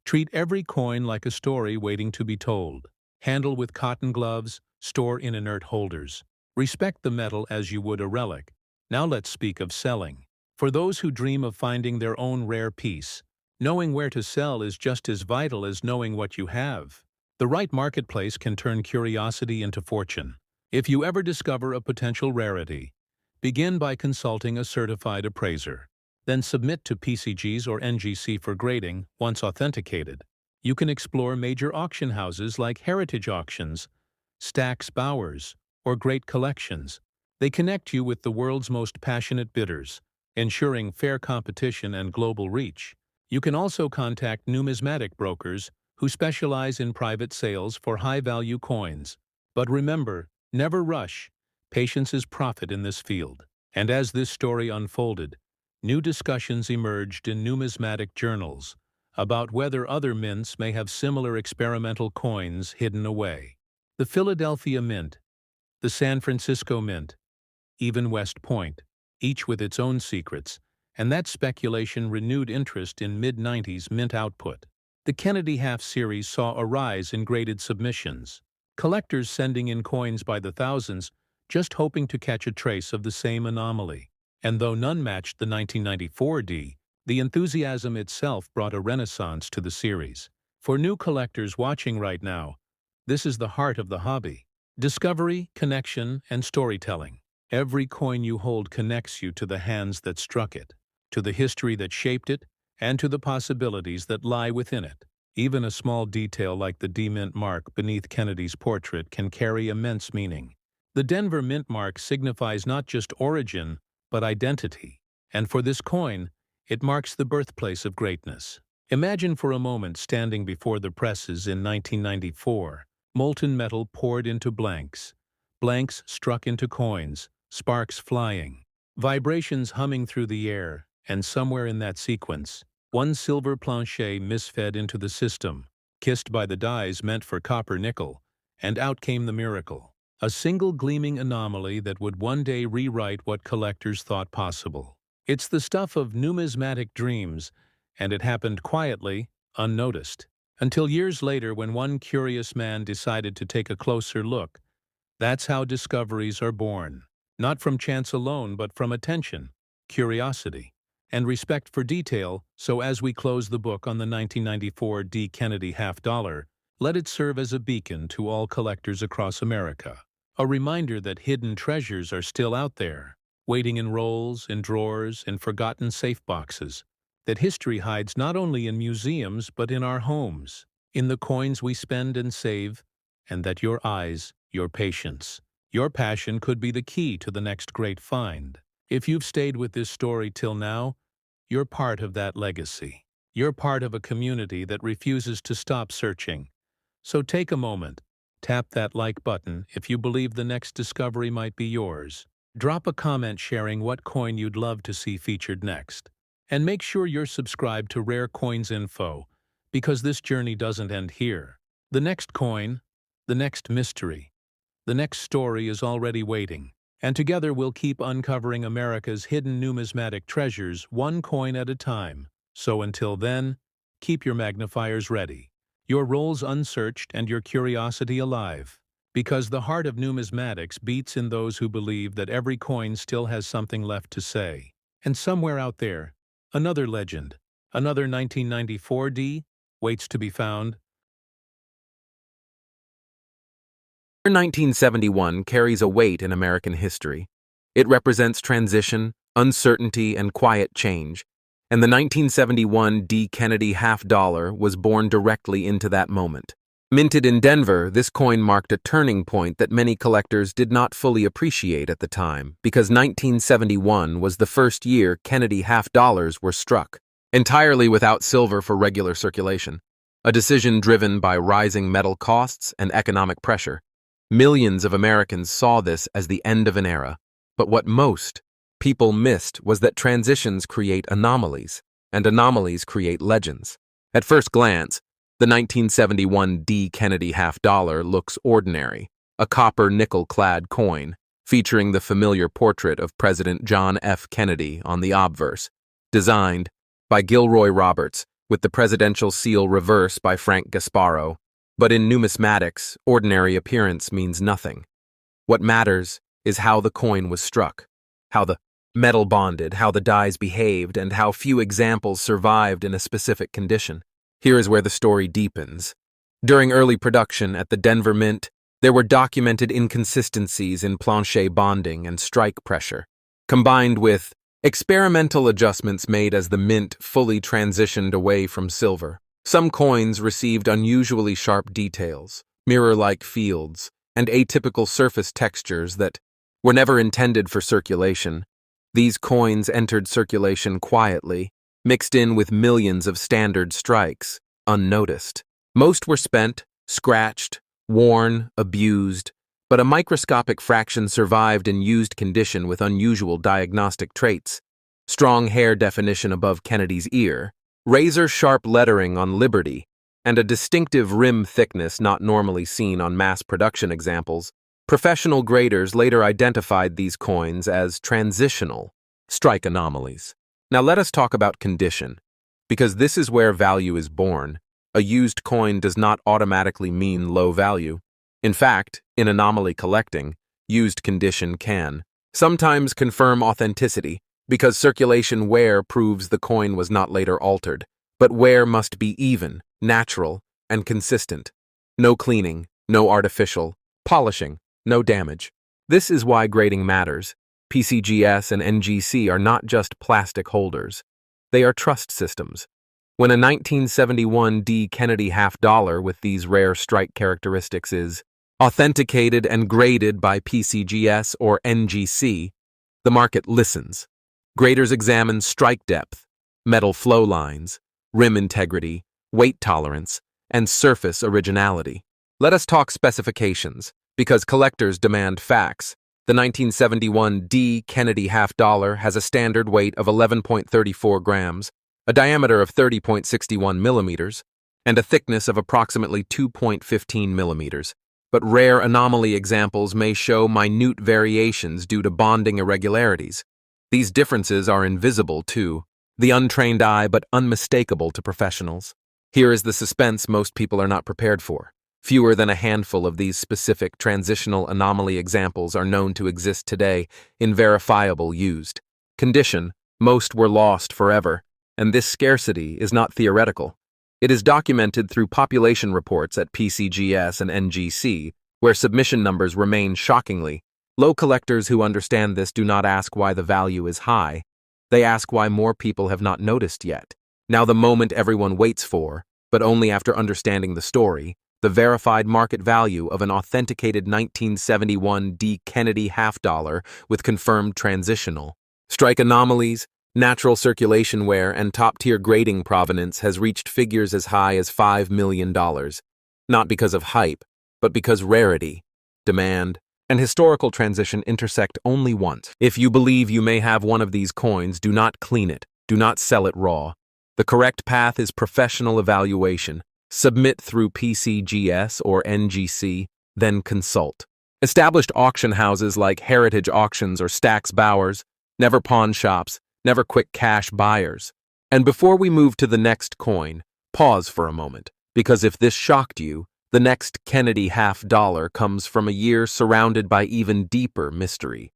Treat every coin like a story waiting to be told. Handle with cotton gloves, store in inert holders. Respect the metal as you would a relic. Now let's speak of selling. For those who dream of finding their own rare piece, knowing where to sell is just as vital as knowing what you have. The right marketplace can turn curiosity into fortune. If you ever discover a potential rarity, begin by consulting a certified appraiser. Then submit to PCGs or NGC for grading once authenticated. You can explore major auction houses like Heritage Auctions, Stack's Bowers, or Great Collections. They connect you with the world's most passionate bidders, ensuring fair competition and global reach. You can also contact numismatic brokers who specialize in private sales for high-value coins. But remember, never rush. Patience is profit in this field. And as this story unfolded, new discussions emerged in numismatic journals about whether other mints may have similar experimental coins hidden away. The Philadelphia Mint, the San Francisco Mint, even West Point, each with its own secrets, and that speculation renewed interest in mid-90s mint output. The Kennedy half-series saw a rise in graded submissions, collectors sending in coins by the thousands, just hoping to catch a trace of the same anomaly. And though none matched the 1994 D, the enthusiasm itself brought a renaissance to the series. For new collectors watching right now, this is the heart of the hobby. Discovery, connection, and storytelling. Every coin you hold connects you to the hands that struck it, to the history that shaped it, and to the possibilities that lie within it. Even a small detail like the D Mint mark beneath Kennedy's portrait can carry immense meaning. The Denver Mint mark signifies not just origin, but identity. And for this coin, it marks the birthplace of greatness. Imagine for a moment standing before the presses in 1994. Molten metal poured into blanks. Blanks struck into coins, sparks flying. Vibrations humming through the air, and somewhere in that sequence, one silver planchet misfed into the system, kissed by the dies meant for copper-nickel, and out came the miracle. A single gleaming anomaly that would one day rewrite what collectors thought possible. It's the stuff of numismatic dreams, and it happened quietly, unnoticed. Until years later when one curious man decided to take a closer look. That's how discoveries are born. Not from chance alone, but from attention, curiosity, and respect for detail. So as we close the book on the 1994 D. Kennedy half-dollar, let it serve as a beacon to all collectors across America. A reminder that hidden treasures are still out there, waiting in rolls, in drawers, in forgotten safe boxes. That history hides not only in museums but in our homes, in the coins we spend and save, and that your eyes, your patience, your passion could be the key to the next great find. If you've stayed with this story till now, you're part of that legacy. You're part of a community that refuses to stop searching. So take a moment, tap that like button if you believe the next discovery might be yours. Drop a comment sharing what coin you'd love to see featured next. And make sure you're subscribed to Rare Coins Info, because this journey doesn't end here. The next coin, the next mystery, the next story is already waiting. And together we'll keep uncovering America's hidden numismatic treasures one coin at a time. So until then, keep your magnifiers ready, your rolls unsearched and your curiosity alive. Because the heart of numismatics beats in those who believe that every coin still has something left to say. And somewhere out there, another legend, another 1994 D, waits to be found. Year 1971 carries a weight in American history. It represents transition, uncertainty, and quiet change, and the 1971 D. Kennedy half-dollar was born directly into that moment. Minted in Denver, this coin marked a turning point that many collectors did not fully appreciate at the time, because 1971 was the first year Kennedy half-dollars were struck, entirely without silver for regular circulation, a decision driven by rising metal costs and economic pressure. Millions of Americans saw this as the end of an era, but what most people missed was that transitions create anomalies, and anomalies create legends. At first glance, the 1971 D. Kennedy half-dollar looks ordinary, a copper nickel-clad coin, featuring the familiar portrait of President John F. Kennedy on the obverse, designed by Gilroy Roberts, with the presidential seal reverse by Frank Gasparo. But in numismatics, ordinary appearance means nothing. What matters is how the coin was struck, how the metal bonded, how the dies behaved, and how few examples survived in a specific condition. Here is where the story deepens. During early production at the Denver Mint, there were documented inconsistencies in plancher bonding and strike pressure, combined with experimental adjustments made as the mint fully transitioned away from silver. Some coins received unusually sharp details, mirror-like fields, and atypical surface textures that were never intended for circulation. These coins entered circulation quietly, mixed in with millions of standard strikes, unnoticed. Most were spent, scratched, worn, abused, but a microscopic fraction survived in used condition with unusual diagnostic traits: strong hair definition above Kennedy's ear, razor-sharp lettering on Liberty, and a distinctive rim thickness not normally seen on mass production examples. Professional graders later identified these coins as transitional strike anomalies. Now let us talk about condition, because this is where value is born. A used coin does not automatically mean low value. In fact, in anomaly collecting, used condition can sometimes confirm authenticity, because circulation wear proves the coin was not later altered. But wear must be even, natural, and consistent. No cleaning, no artificial polishing, no damage. This is why grading matters. PCGS and NGC are not just plastic holders. They are trust systems. When a 1971 D. Kennedy half-dollar with these rare strike characteristics is authenticated and graded by PCGS or NGC, the market listens. Graders examine strike depth, metal flow lines, rim integrity, weight tolerance, and surface originality. Let us talk specifications, because collectors demand facts. The 1971 D. Kennedy half-dollar has a standard weight of 11.34 grams, a diameter of 30.61 millimeters, and a thickness of approximately 2.15 millimeters. But rare anomaly examples may show minute variations due to bonding irregularities. These differences are invisible to the untrained eye but unmistakable to professionals. Here is the suspense most people are not prepared for. Fewer than a handful of these specific transitional anomaly examples are known to exist today in verifiable used condition. Most were lost forever, and this scarcity is not theoretical. It is documented through population reports at PCGS and NGC, where submission numbers remain shockingly low. Collectors who understand this do not ask why the value is high. They ask why more people have not noticed yet. Now the moment everyone waits for, but only after understanding the story, the verified market value of an authenticated 1971 D. Kennedy half-dollar with confirmed transitional. Strike anomalies, natural circulation wear, and top-tier grading provenance has reached figures as high as $5 million. Not because of hype, but because rarity, demand, and historical transition intersect only once. If you believe you may have one of these coins, do not clean it, do not sell it raw. The correct path is professional evaluation. Submit through PCGS or NGC, then consult. Established auction houses like Heritage Auctions or Stack's Bowers, never pawn shops, never quick cash buyers. And before we move to the next coin, pause for a moment, because if this shocked you, the next Kennedy half-dollar comes from a year surrounded by even deeper mystery.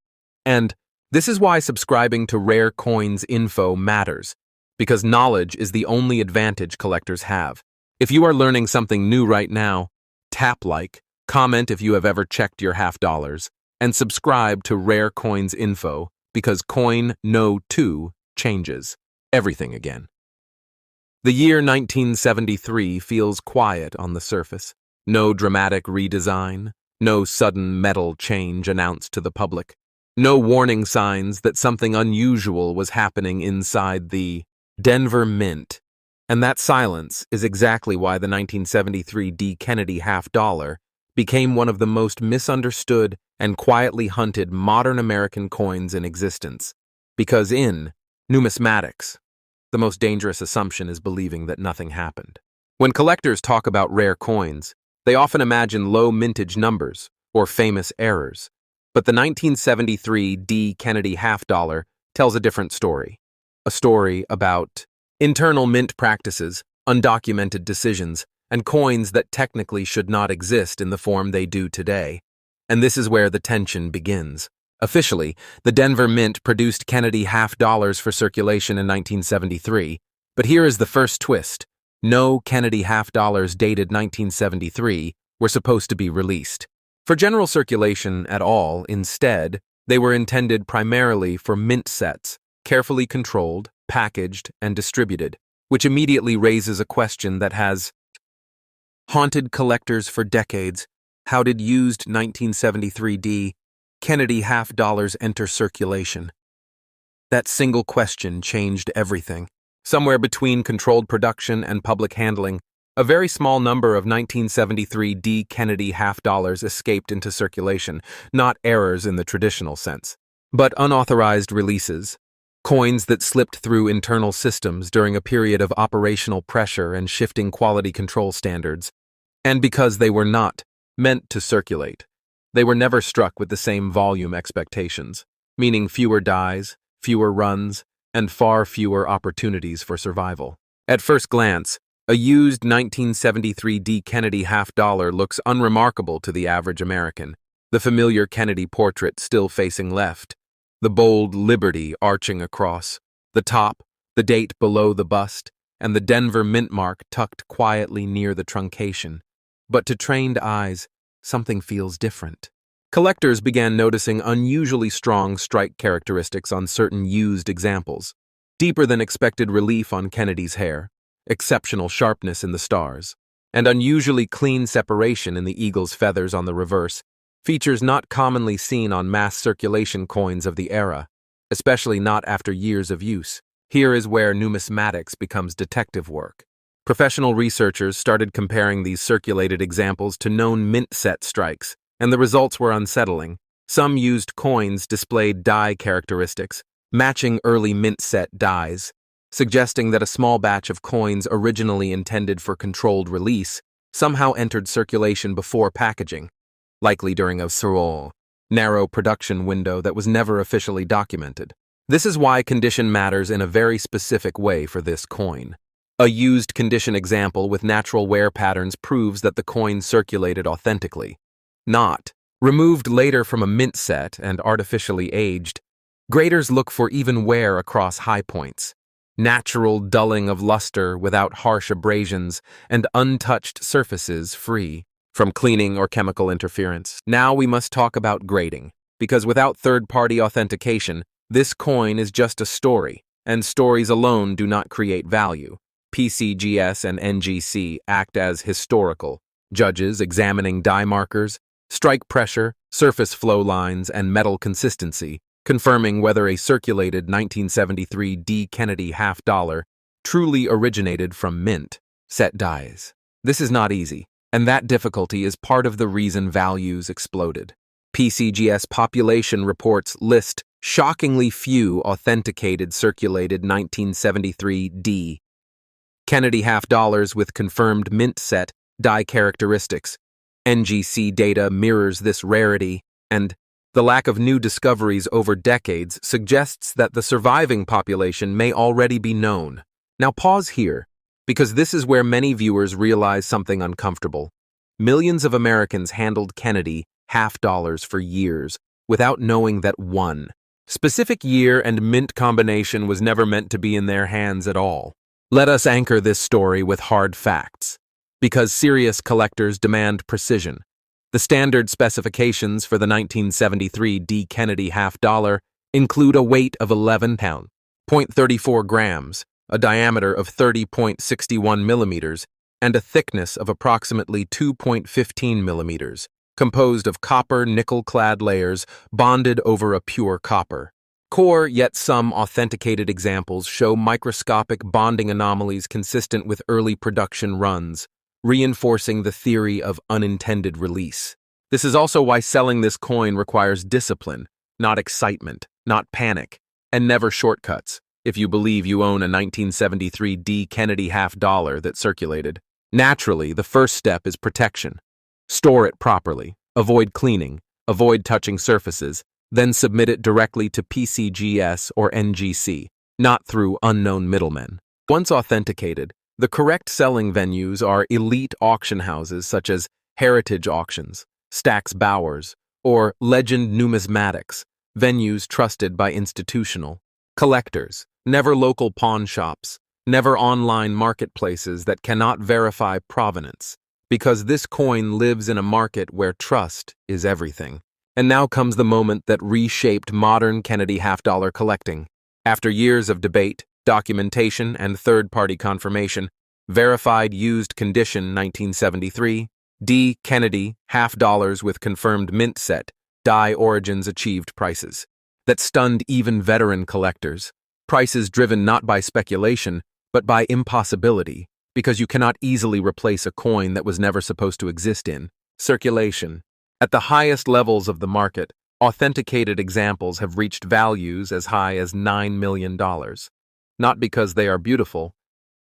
And this is why subscribing to Rare Coins Info matters, because knowledge is the only advantage collectors have. If you are learning something new right now, tap like, comment if you have ever checked your half-dollars, and subscribe to Rare Coins Info, because Coin No 2 changes everything again. The year 1973 feels quiet on the surface. No dramatic redesign, no sudden metal change announced to the public, no warning signs that something unusual was happening inside the Denver Mint. And that silence is exactly why the 1973 D. Kennedy half-dollar became one of the most misunderstood and quietly hunted modern American coins in existence. Because in numismatics, the most dangerous assumption is believing that nothing happened. When collectors talk about rare coins, they often imagine low mintage numbers or famous errors. But the 1973 D. Kennedy half-dollar tells a different story. A story about internal mint practices, undocumented decisions, and coins that technically should not exist in the form they do today. And this is where the tension begins. Officially, the Denver Mint produced Kennedy half-dollars for circulation in 1973. But here is the first twist. No Kennedy half-dollars dated 1973 were supposed to be released for general circulation at all. Instead, they were intended primarily for mint sets, carefully controlled, packaged, and distributed, which immediately raises a question that has haunted collectors for decades. How did used 1973 D. Kennedy half-dollars enter circulation? That single question changed everything. Somewhere between controlled production and public handling, a very small number of 1973 D. Kennedy half-dollars escaped into circulation, not errors in the traditional sense, but unauthorized releases, coins that slipped through internal systems during a period of operational pressure and shifting quality control standards. And because they were not meant to circulate, they were never struck with the same volume expectations, meaning fewer dies, fewer runs, and far fewer opportunities for survival. At first glance, a used 1973 D. Kennedy half-dollar looks unremarkable to the average American. The familiar Kennedy portrait still facing left, the bold Liberty arching across, the top, the date below the bust, and the Denver mint mark tucked quietly near the truncation. But to trained eyes, something feels different. Collectors began noticing unusually strong strike characteristics on certain used examples, deeper than expected relief on Kennedy's hair, exceptional sharpness in the stars, and unusually clean separation in the eagle's feathers on the reverse, features not commonly seen on mass circulation coins of the era, especially not after years of use. Here is where numismatics becomes detective work. Professional researchers started comparing these circulated examples to known mint set strikes, and the results were unsettling. Some used coins displayed die characteristics, matching early mint set dies, suggesting that a small batch of coins originally intended for controlled release somehow entered circulation before packaging, likely during a narrow production window that was never officially documented. This is why condition matters in a very specific way for this coin. A used condition example with natural wear patterns proves that the coin circulated authentically. Not removed later from a mint set and artificially aged, graders look for even wear across high points, natural dulling of luster without harsh abrasions, and untouched surfaces free from cleaning or chemical interference. Now we must talk about grading, because without third-party authentication, this coin is just a story, and stories alone do not create value. PCGS and NGC act as historical, Judges examining die markers, strike pressure, surface flow lines, and metal consistency, confirming whether a circulated 1973 D. Kennedy half-dollar truly originated from mint set dies. This is not easy, and that difficulty is part of the reason values exploded. PCGS population reports list shockingly few authenticated circulated 1973 D. Kennedy half-dollars with confirmed mint set die characteristics. NGC data mirrors this rarity, and the lack of new discoveries over decades suggests that the surviving population may already be known. Now pause here, because this is where many viewers realize something uncomfortable. Millions of Americans handled Kennedy half-dollars for years without knowing that one specific year and mint combination was never meant to be in their hands at all. Let us anchor this story with hard facts, because serious collectors demand precision. The standard specifications for the 1973 D. Kennedy half-dollar include a weight of 11 pounds, 0.34 grams, a diameter of 30.61 millimeters, and a thickness of approximately 2.15 millimeters, composed of copper nickel-clad layers bonded over a pure copper core, yet some authenticated examples show microscopic bonding anomalies consistent with early production runs, reinforcing the theory of unintended release. This is also why selling this coin requires discipline, not excitement, not panic, and never shortcuts. If you believe you own a 1973 D. Kennedy half-dollar that circulated, naturally, the first step is protection. Store it properly, avoid cleaning, avoid touching surfaces, then submit it directly to PCGS or NGC, not through unknown middlemen. Once authenticated, the correct selling venues are elite auction houses such as Heritage Auctions, Stack's Bowers, or Legend Numismatics, venues trusted by institutional collectors, never local pawn shops, never online marketplaces that cannot verify provenance, because this coin lives in a market where trust is everything. And now comes the moment that reshaped modern Kennedy half-dollar collecting. After years of debate, documentation, and third-party confirmation, verified used condition 1973, D. Kennedy half-dollars with confirmed mint set, die origins achieved prices that stunned even veteran collectors. Prices driven not by speculation, but by impossibility, because you cannot easily replace a coin that was never supposed to exist in circulation. At the highest levels of the market, authenticated examples have reached values as high as $9 million. Not because they are beautiful,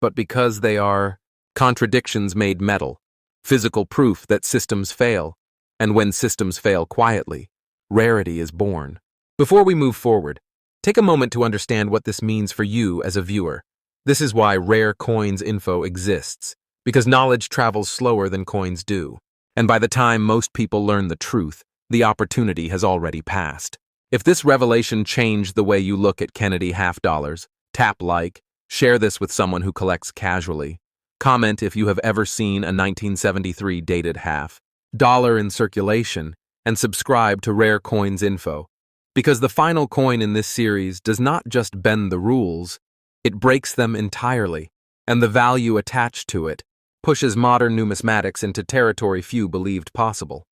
but because they are contradictions made metal, physical proof that systems fail, and when systems fail quietly, rarity is born. Before we move forward, take a moment to understand what this means for you as a viewer. This is why Rare Coins Info exists, because knowledge travels slower than coins do. And by the time most people learn the truth, the opportunity has already passed. If this revelation changed the way you look at Kennedy half-dollars, tap like, share this with someone who collects casually. Comment if you have ever seen a 1973 dated half-dollar in circulation, and subscribe to Rare Coins Info. Because the final coin in this series does not just bend the rules, it breaks them entirely, and the value attached to it pushes modern numismatics into territory few believed possible.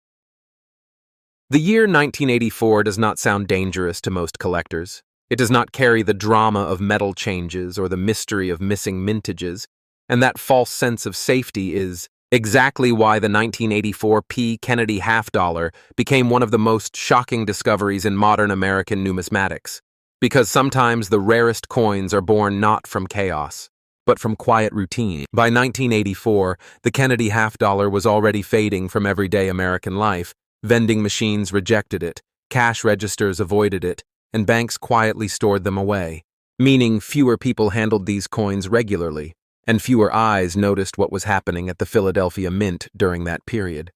The year 1984 does not sound dangerous to most collectors. It does not carry the drama of metal changes or the mystery of missing mintages, and that false sense of safety is exactly why the 1984 P. Kennedy half-dollar became one of the most shocking discoveries in modern American numismatics. Because sometimes the rarest coins are born not from chaos, but from quiet routine. By 1984, the Kennedy half-dollar was already fading from everyday American life. Vending machines rejected it, cash registers avoided it, and banks quietly stored them away, meaning fewer people handled these coins regularly, and fewer eyes noticed what was happening at the Philadelphia Mint during that period.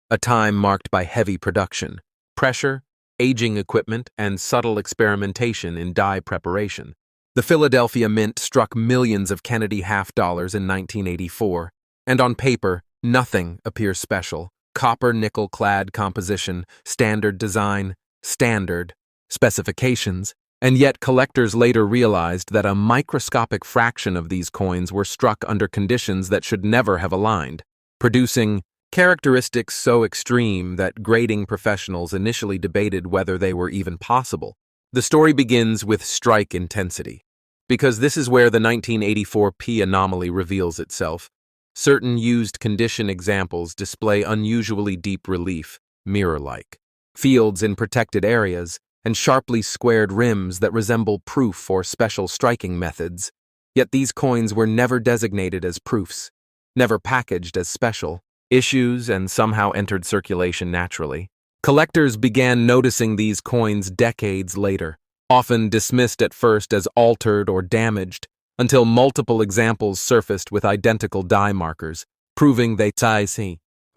A time marked by heavy production, pressure, aging equipment, and subtle experimentation in die preparation. The Philadelphia Mint struck millions of Kennedy half-dollars in 1984, and on paper, nothing appears special. Copper nickel-clad composition, standard design, standard specifications, and yet collectors later realized that a microscopic fraction of these coins were struck under conditions that should never have aligned, producing Characteristics so extreme that grading professionals initially debated whether they were even possible. The story begins with strike intensity, because this is where the 1984 P anomaly reveals itself. Certain used condition examples display unusually deep relief, mirror-like, fields in protected areas, and sharply squared rims that resemble proof or special striking methods. Yet these coins were never designated as proofs, never packaged as special issues, and somehow entered circulation naturally. Collectors began noticing these coins decades later, often dismissed at first as altered or damaged, until multiple examples surfaced with identical die markers, proving they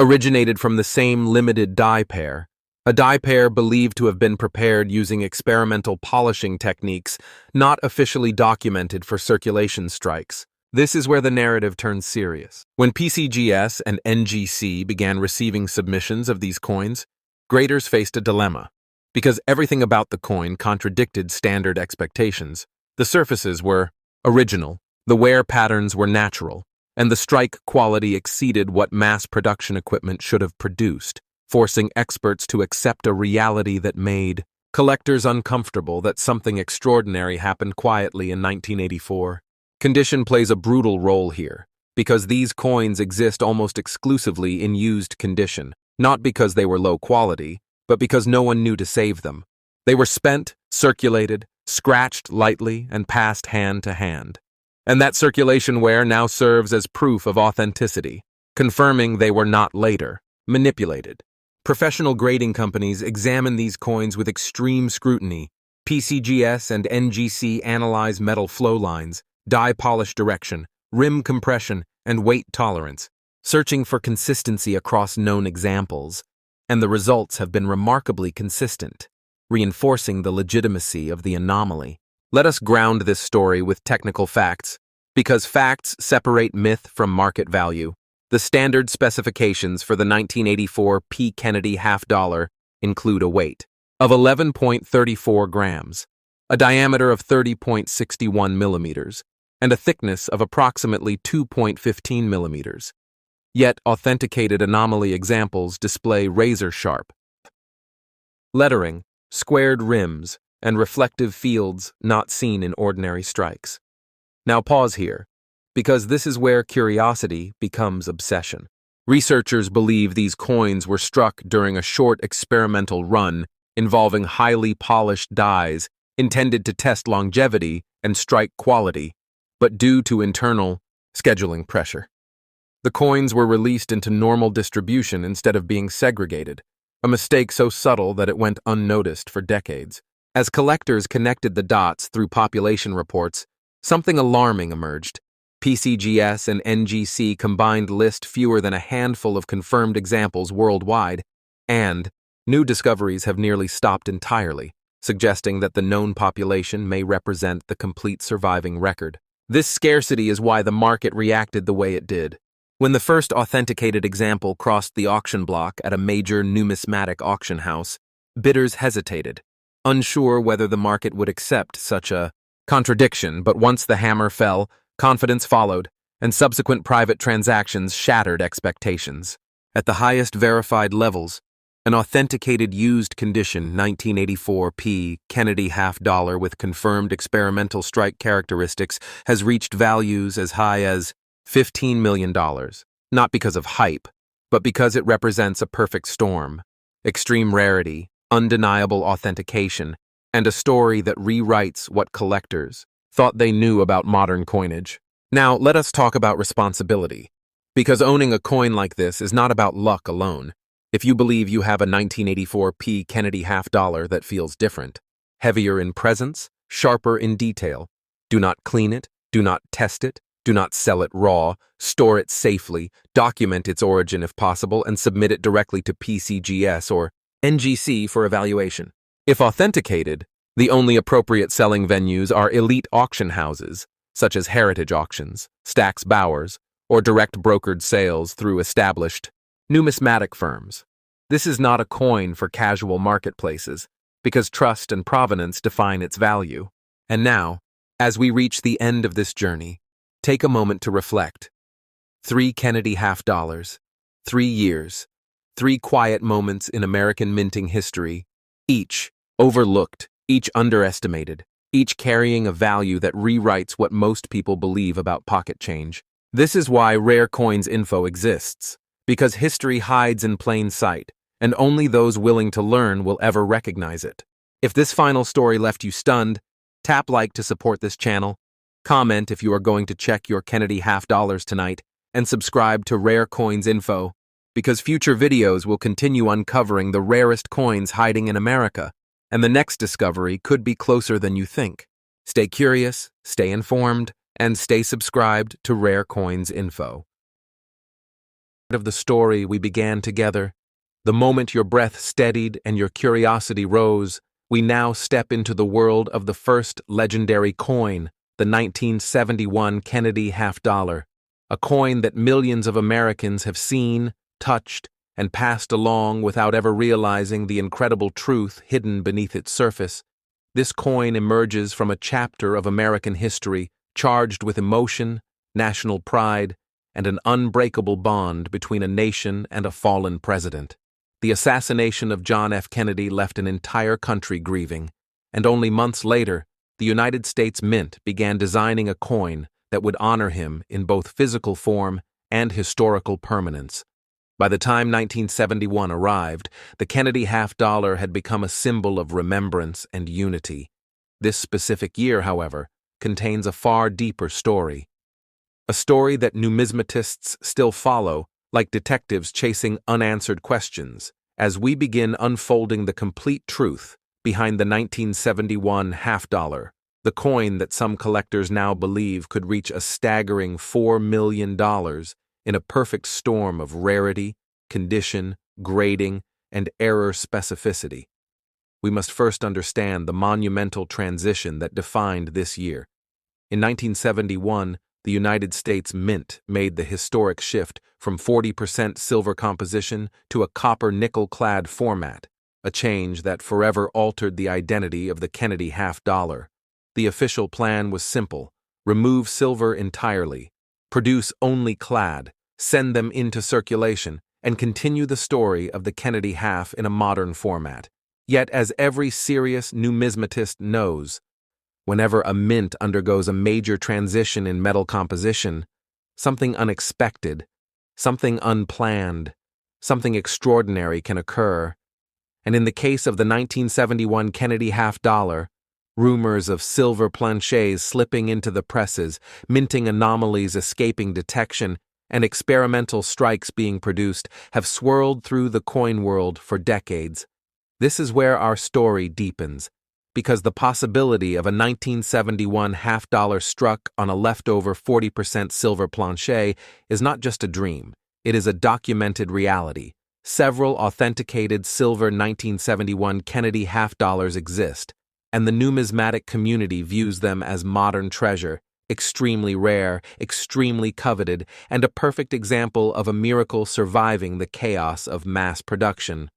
originated from the same limited die pair, a die pair believed to have been prepared using experimental polishing techniques not officially documented for circulation strikes. This is where the narrative turns serious. When PCGS and NGC began receiving submissions of these coins, graders faced a dilemma. Because everything about the coin contradicted standard expectations, the surfaces were original, the wear patterns were natural, and the strike quality exceeded what mass production equipment should have produced, forcing experts to accept a reality that made collectors uncomfortable that something extraordinary happened quietly in 1984. Condition plays a brutal role here, because these coins exist almost exclusively in used condition, not because they were low quality, but because no one knew to save them. They were spent, circulated, scratched lightly, and passed hand to hand. And that circulation wear now serves as proof of authenticity, confirming they were not later manipulated. Professional grading companies examine these coins with extreme scrutiny. PCGS and NGC analyze metal flow lines, die polish direction, rim compression, and weight tolerance, searching for consistency across known examples, and the results have been remarkably consistent, reinforcing the legitimacy of the anomaly. Let us ground this story with technical facts, because facts separate myth from market value. The standard specifications for the 1984 P. Kennedy half-dollar include a weight of 11.34 grams, a diameter of 30.61 millimeters, and a thickness of approximately 2.15 millimeters. Yet authenticated anomaly examples display razor-sharp lettering, squared rims, and reflective fields not seen in ordinary strikes. Now pause here, because this is where curiosity becomes obsession. Researchers believe these coins were struck during a short experimental run involving highly polished dies intended to test longevity and strike quality, but due to internal scheduling pressure. The coins were released into normal distribution instead of being segregated, a mistake so subtle that it went unnoticed for decades. As collectors connected the dots through population reports, something alarming emerged. PCGS and NGC combined list fewer than a handful of confirmed examples worldwide, and new discoveries have nearly stopped entirely, suggesting that the known population may represent the complete surviving record. This scarcity is why the market reacted the way it did. When the first authenticated example crossed the auction block at a major numismatic auction house, bidders hesitated, unsure whether the market would accept such a contradiction, but once the hammer fell, confidence followed, and subsequent private transactions shattered expectations. At the highest verified levels, an authenticated used condition 1984 P. Kennedy half-dollar with confirmed experimental strike characteristics has reached values as high as $15 million, not because of hype, but because it represents a perfect storm, extreme rarity, undeniable authentication, and a story that rewrites what collectors thought they knew about modern coinage. Now, let us talk about responsibility, because owning a coin like this is not about luck alone. If you believe you have a 1984 P. Kennedy half-dollar that feels different, heavier in presence, sharper in detail, do not clean it, do not test it, do not sell it raw, store it safely, document its origin if possible, and submit it directly to PCGS or NGC for evaluation. If authenticated, the only appropriate selling venues are elite auction houses, such as heritage auctions, Stack's Bowers, or direct brokered sales through established numismatic firms. This is not a coin for casual marketplaces, because trust and provenance define its value. And now, as we reach the end of this journey, take a moment to reflect. 3 Kennedy half-dollars, 3 years. 3 quiet moments in American minting history, each overlooked, each underestimated, each carrying a value that rewrites what most people believe about pocket change. This is why Rare Coins Info exists, because history hides in plain sight, and only those willing to learn will ever recognize it. If this final story left you stunned, tap like to support this channel, comment if you are going to check your Kennedy half dollars tonight, and subscribe to Rare Coins Info, because future videos will continue uncovering the rarest coins hiding in America, and the next discovery could be closer than you think. Stay curious, stay informed, and stay subscribed to Rare Coins Info. Of the story we began together, the moment your breath steadied and your curiosity rose, we now step into the world of the first legendary coin, the 1971 Kennedy half dollar, a coin that millions of Americans have seen, touched, and passed along without ever realizing the incredible truth hidden beneath its surface. This coin emerges from a chapter of American history charged with emotion, national pride, and an unbreakable bond between a nation and a fallen president. The assassination of John F. Kennedy left an entire country grieving, and only months later, the United States Mint began designing a coin that would honor him in both physical form and historical permanence. By the time 1971 arrived, the Kennedy half dollar had become a symbol of remembrance and unity. This specific year, however, contains a far deeper story. A story that numismatists still follow, like detectives chasing unanswered questions, as we begin unfolding the complete truth behind the 1971 half dollar, the coin that some collectors now believe could reach a staggering $4 million in a perfect storm of rarity, condition, grading, and error specificity. We must first understand the monumental transition that defined this year. In 1971, the United States Mint made the historic shift from 40% silver composition to a copper-nickel-clad format, a change that forever altered the identity of the Kennedy half dollar. The official plan was simple: remove silver entirely, produce only clad, send them into circulation, and continue the story of the Kennedy half in a modern format. Yet, as every serious numismatist knows, whenever a mint undergoes a major transition in metal composition, something unexpected, something unplanned, something extraordinary can occur. And in the case of the 1971 Kennedy half dollar, rumors of silver planchets slipping into the presses, minting anomalies escaping detection, and experimental strikes being produced have swirled through the coin world for decades. This is where our story deepens, because the possibility of a 1971 half dollar struck on a leftover 40% silver planchet is not just a dream, it is a documented reality. Several authenticated silver 1971 Kennedy half dollars exist, and the numismatic community views them as modern treasure, extremely rare, extremely coveted, and a perfect example of a miracle surviving the chaos of mass production.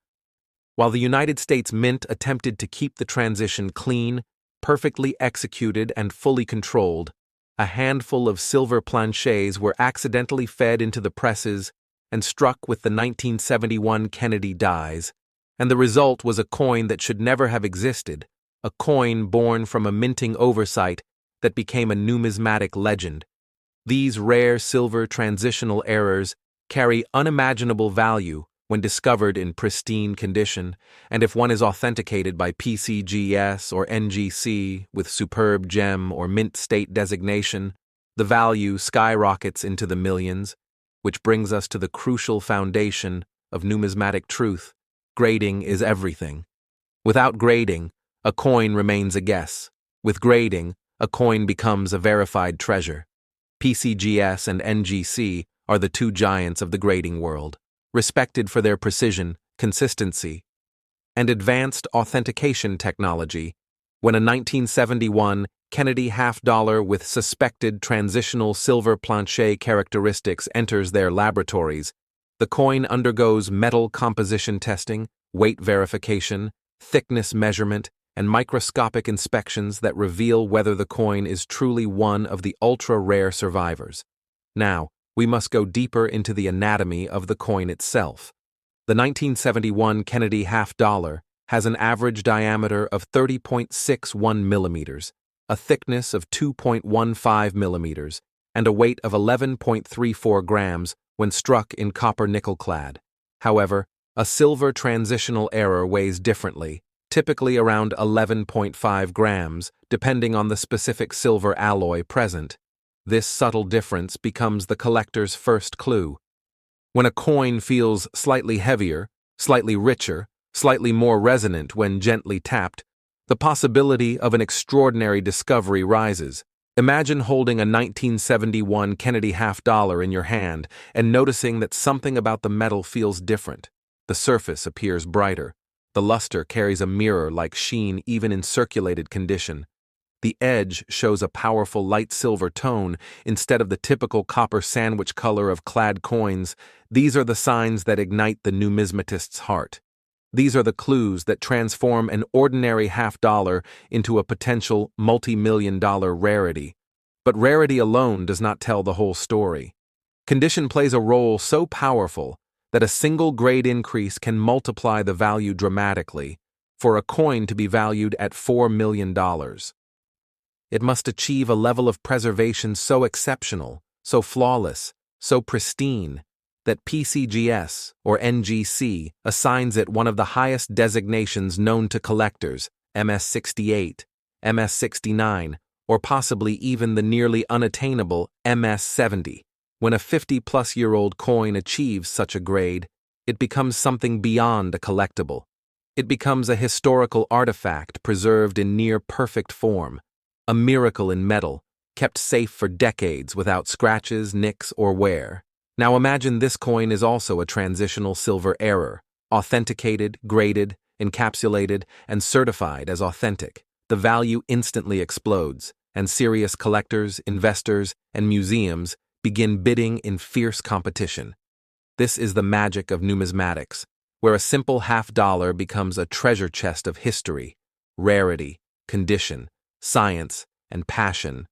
While the United States Mint attempted to keep the transition clean, perfectly executed, and fully controlled, a handful of silver planchets were accidentally fed into the presses and struck with the 1971 Kennedy dies, and the result was a coin that should never have existed, a coin born from a minting oversight that became a numismatic legend. These rare silver transitional errors carry unimaginable value when discovered in pristine condition, and if one is authenticated by PCGS or NGC with superb gem or mint state designation, the value skyrockets into the millions, which brings us to the crucial foundation of numismatic truth. Grading is everything. Without grading, a coin remains a guess. With grading, a coin becomes a verified treasure. PCGS and NGC are the two giants of the grading world, respected for their precision, consistency, and advanced authentication technology. When a 1971 Kennedy half dollar with suspected transitional silver planchet characteristics enters their laboratories, the coin undergoes metal composition testing, weight verification, thickness measurement, and microscopic inspections that reveal whether the coin is truly one of the ultra-rare survivors. Now, we must go deeper into the anatomy of the coin itself. The 1971 Kennedy half-dollar has an average diameter of 30.61 millimeters, a thickness of 2.15 millimeters, and a weight of 11.34 grams when struck in copper nickel clad. However, a silver transitional error weighs differently, typically around 11.5 grams, depending on the specific silver alloy present. This subtle difference becomes the collector's first clue. When a coin feels slightly heavier, slightly richer, slightly more resonant when gently tapped, the possibility of an extraordinary discovery rises. Imagine holding a 1971 Kennedy half-dollar in your hand and noticing that something about the metal feels different. The surface appears brighter. The luster carries a mirror-like sheen even in circulated condition. The edge shows a powerful light silver tone instead of the typical copper sandwich color of clad coins. These are the signs that ignite the numismatist's heart. These are the clues that transform an ordinary half-dollar into a potential multi-million-dollar rarity. But rarity alone does not tell the whole story. Condition plays a role so powerful that a single grade increase can multiply the value dramatically, for a coin to be valued at $4 million. It must achieve a level of preservation so exceptional, so flawless, so pristine, that PCGS, or NGC, assigns it one of the highest designations known to collectors, MS-68, MS-69, or possibly even the nearly unattainable MS-70. When a 50-plus-year-old coin achieves such a grade, it becomes something beyond a collectible. It becomes a historical artifact preserved in near-perfect form, a miracle in metal, kept safe for decades without scratches, nicks, or wear. Now imagine this coin is also a transitional silver error, authenticated, graded, encapsulated, and certified as authentic. The value instantly explodes, and serious collectors, investors, and museums begin bidding in fierce competition. This is the magic of numismatics, where a simple half-dollar becomes a treasure chest of history, rarity, condition, science, and passion.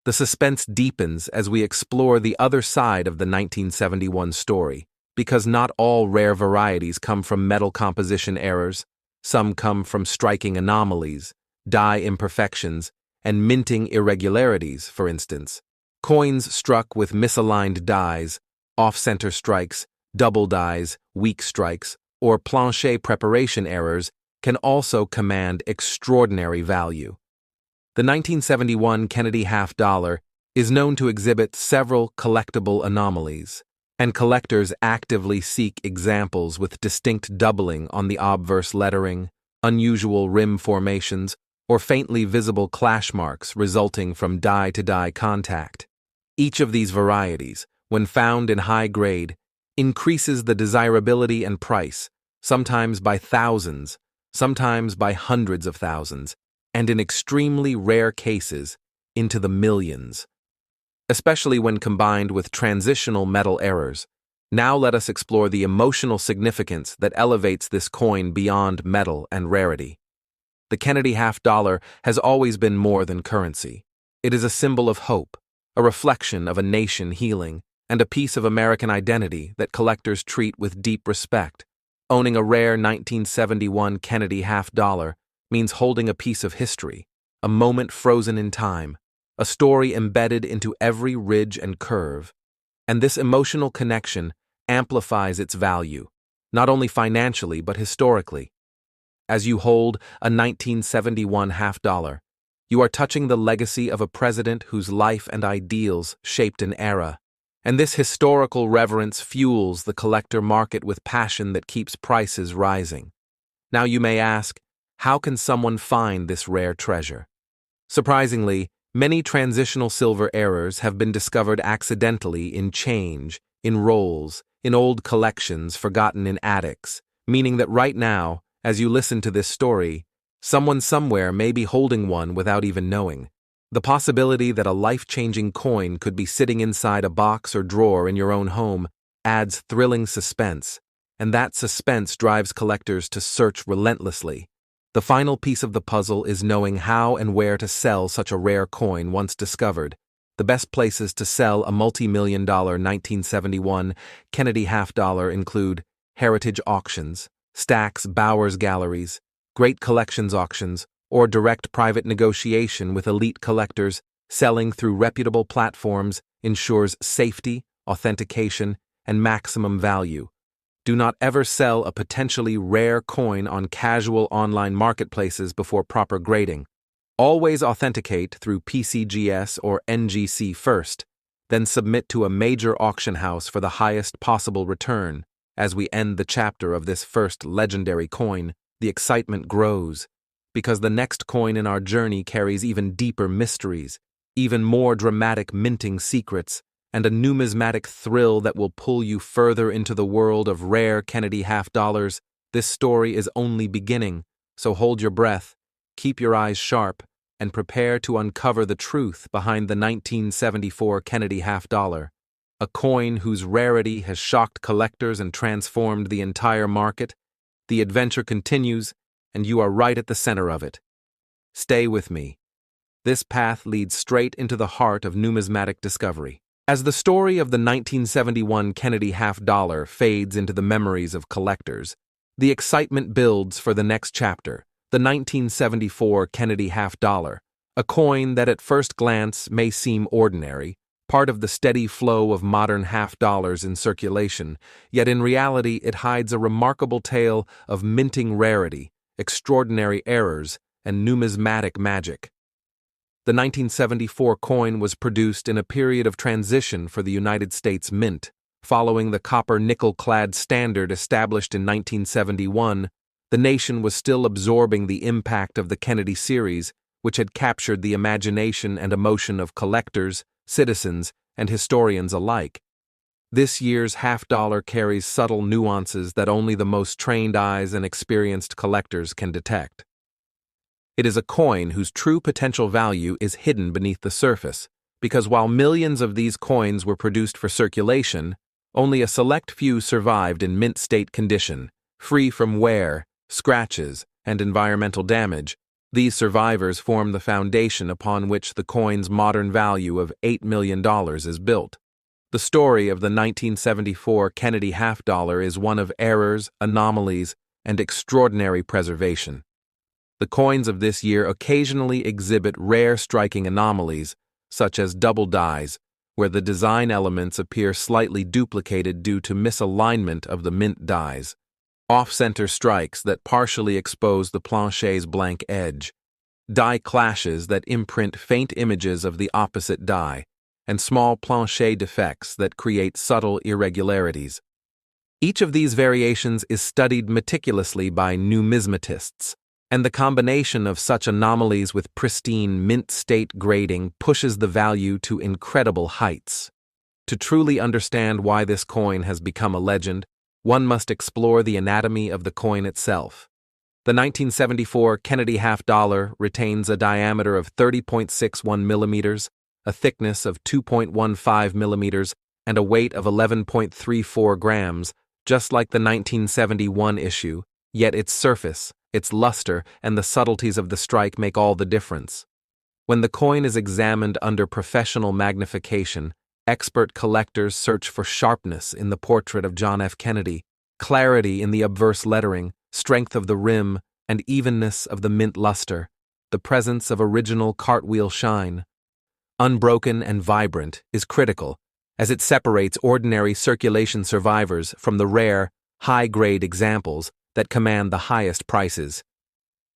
The suspense deepens as we explore the other side of the 1971 story, because not all rare varieties come from metal composition errors. Some come from striking anomalies, die imperfections, and minting irregularities, for instance. Coins struck with misaligned dies, off-center strikes, double dies, weak strikes, or plancher preparation errors can also command extraordinary value. The 1971 Kennedy half-dollar is known to exhibit several collectible anomalies, and collectors actively seek examples with distinct doubling on the obverse lettering, unusual rim formations, or faintly visible clash marks resulting from die-to-die contact. Each of these varieties, when found in high grade, increases the desirability and price, sometimes by thousands, sometimes by hundreds of thousands, and in extremely rare cases, into the millions. Especially when combined with transitional metal errors. Now let us explore the emotional significance that elevates this coin beyond metal and rarity. The Kennedy half-dollar has always been more than currency. It is a symbol of hope, a reflection of a nation healing, and a piece of American identity that collectors treat with deep respect. Owning a rare 1971 Kennedy half-dollar means holding a piece of history, a moment frozen in time, a story embedded into every ridge and curve. And this emotional connection amplifies its value, not only financially but historically. As you hold a 1971 half-dollar, you are touching the legacy of a president whose life and ideals shaped an era. And this historical reverence fuels the collector market with passion that keeps prices rising. Now you may ask, how can someone find this rare treasure? Surprisingly, many transitional silver errors have been discovered accidentally in change, in rolls, in old collections forgotten in attics, meaning that right now, as you listen to this story, someone somewhere may be holding one without even knowing. The possibility that a life-changing coin could be sitting inside a box or drawer in your own home adds thrilling suspense, and that suspense drives collectors to search relentlessly. The final piece of the puzzle is knowing how and where to sell such a rare coin once discovered. The The best places to sell a multi-million-dollar 1971 Kennedy half-dollar include heritage auctions, Stack's Bowers galleries, great collections auctions, or direct private negotiation with elite collectors. Selling through reputable platforms ensures safety, authentication, and maximum value. Do not ever sell a potentially rare coin on casual online marketplaces before proper grading. Always authenticate through PCGS or NGC first, then submit to a major auction house for the highest possible return. As we end the chapter of this first legendary coin, the excitement grows, because the next coin in our journey carries even deeper mysteries, even more dramatic minting secrets, and a numismatic thrill that will pull you further into the world of rare Kennedy half-dollars. This story is only beginning, so hold your breath, keep your eyes sharp, and prepare to uncover the truth behind the 1974 Kennedy half-dollar, a coin whose rarity has shocked collectors and transformed the entire market. The adventure continues, and you are right at the center of it. Stay with me. This path leads straight into the heart of numismatic discovery. As the story of the 1971 Kennedy half-dollar fades into the memories of collectors, the excitement builds for the next chapter, the 1974 Kennedy half-dollar, a coin that at first glance may seem ordinary, part of the steady flow of modern half-dollars in circulation, yet in reality it hides a remarkable tale of minting rarity, extraordinary errors, and numismatic magic. The 1974 coin was produced in a period of transition for the United States Mint. Following the copper-nickel-clad standard established in 1971, the nation was still absorbing the impact of the Kennedy series, which had captured the imagination and emotion of collectors, citizens, and historians alike. This year's half-dollar carries subtle nuances that only the most trained eyes and experienced collectors can detect. It is a coin whose true potential value is hidden beneath the surface, because while millions of these coins were produced for circulation, only a select few survived in mint state condition, free from wear, scratches, and environmental damage. These survivors form the foundation upon which the coin's modern value of $8 million is built. The story of the 1974 Kennedy half-dollar is one of errors, anomalies, and extraordinary preservation. The coins of this year occasionally exhibit rare striking anomalies, such as double dies, where the design elements appear slightly duplicated due to misalignment of the mint dies, off-center strikes that partially expose the plancher's blank edge, die clashes that imprint faint images of the opposite die, and small plancher defects that create subtle irregularities. Each of these variations is studied meticulously by numismatists, and the combination of such anomalies with pristine mint-state grading pushes the value to incredible heights. To truly understand why this coin has become a legend, one must explore the anatomy of the coin itself. The 1974 Kennedy half-dollar retains a diameter of 30.61 millimeters, a thickness of 2.15 millimeters, and a weight of 11.34 grams, just like the 1971 issue, yet its surface, its luster, and the subtleties of the strike make all the difference. When the coin is examined under professional magnification, expert collectors search for sharpness in the portrait of John F. Kennedy, clarity in the obverse lettering, strength of the rim, and evenness of the mint luster, the presence of original cartwheel shine. Unbroken and vibrant is critical, as it separates ordinary circulation survivors from the rare, high-grade examples that command the highest prices.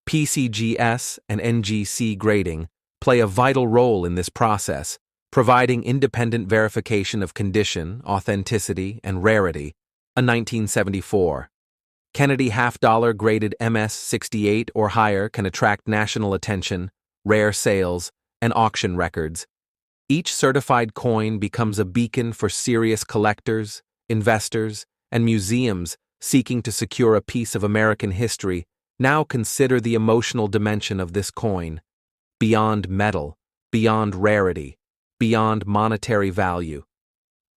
PCGS and NGC grading play a vital role in this process, providing independent verification of condition, authenticity, and rarity. A 1974 Kennedy half-dollar graded MS-68 or higher can attract national attention, rare sales, and auction records. Each certified coin becomes a beacon for serious collectors, investors, and museums seeking to secure a piece of American history. Now consider the emotional dimension of this coin. Beyond metal, beyond rarity, beyond monetary value.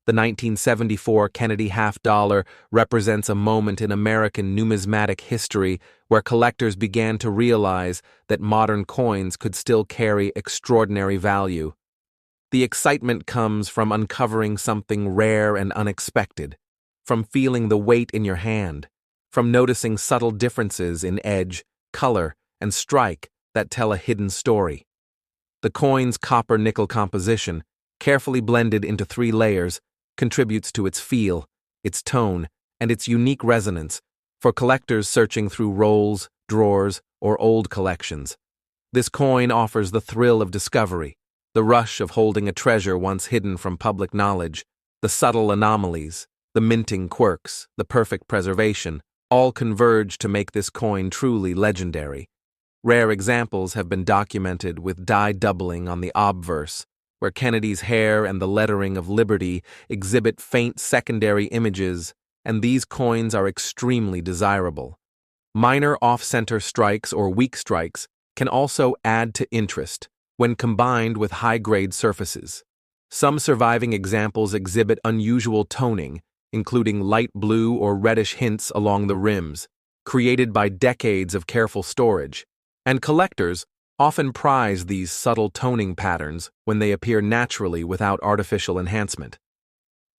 The 1974 Kennedy half-dollar represents a moment in American numismatic history where collectors began to realize that modern coins could still carry extraordinary value. The excitement comes from uncovering something rare and unexpected, from feeling the weight in your hand, from noticing subtle differences in edge, color, and strike that tell a hidden story. The coin's copper-nickel composition, carefully blended into 3 layers, contributes to its feel, its tone, and its unique resonance for collectors searching through rolls, drawers, or old collections. This coin offers the thrill of discovery, the rush of holding a treasure once hidden from public knowledge, the subtle anomalies, the minting quirks, the perfect preservation, all converge to make this coin truly legendary. Rare examples have been documented with die doubling on the obverse, where Kennedy's hair and the lettering of Liberty exhibit faint secondary images, and these coins are extremely desirable. Minor off-center strikes or weak strikes can also add to interest when combined with high-grade surfaces. Some surviving examples exhibit unusual toning, including light blue or reddish hints along the rims, created by decades of careful storage, and collectors often prize these subtle toning patterns when they appear naturally without artificial enhancement.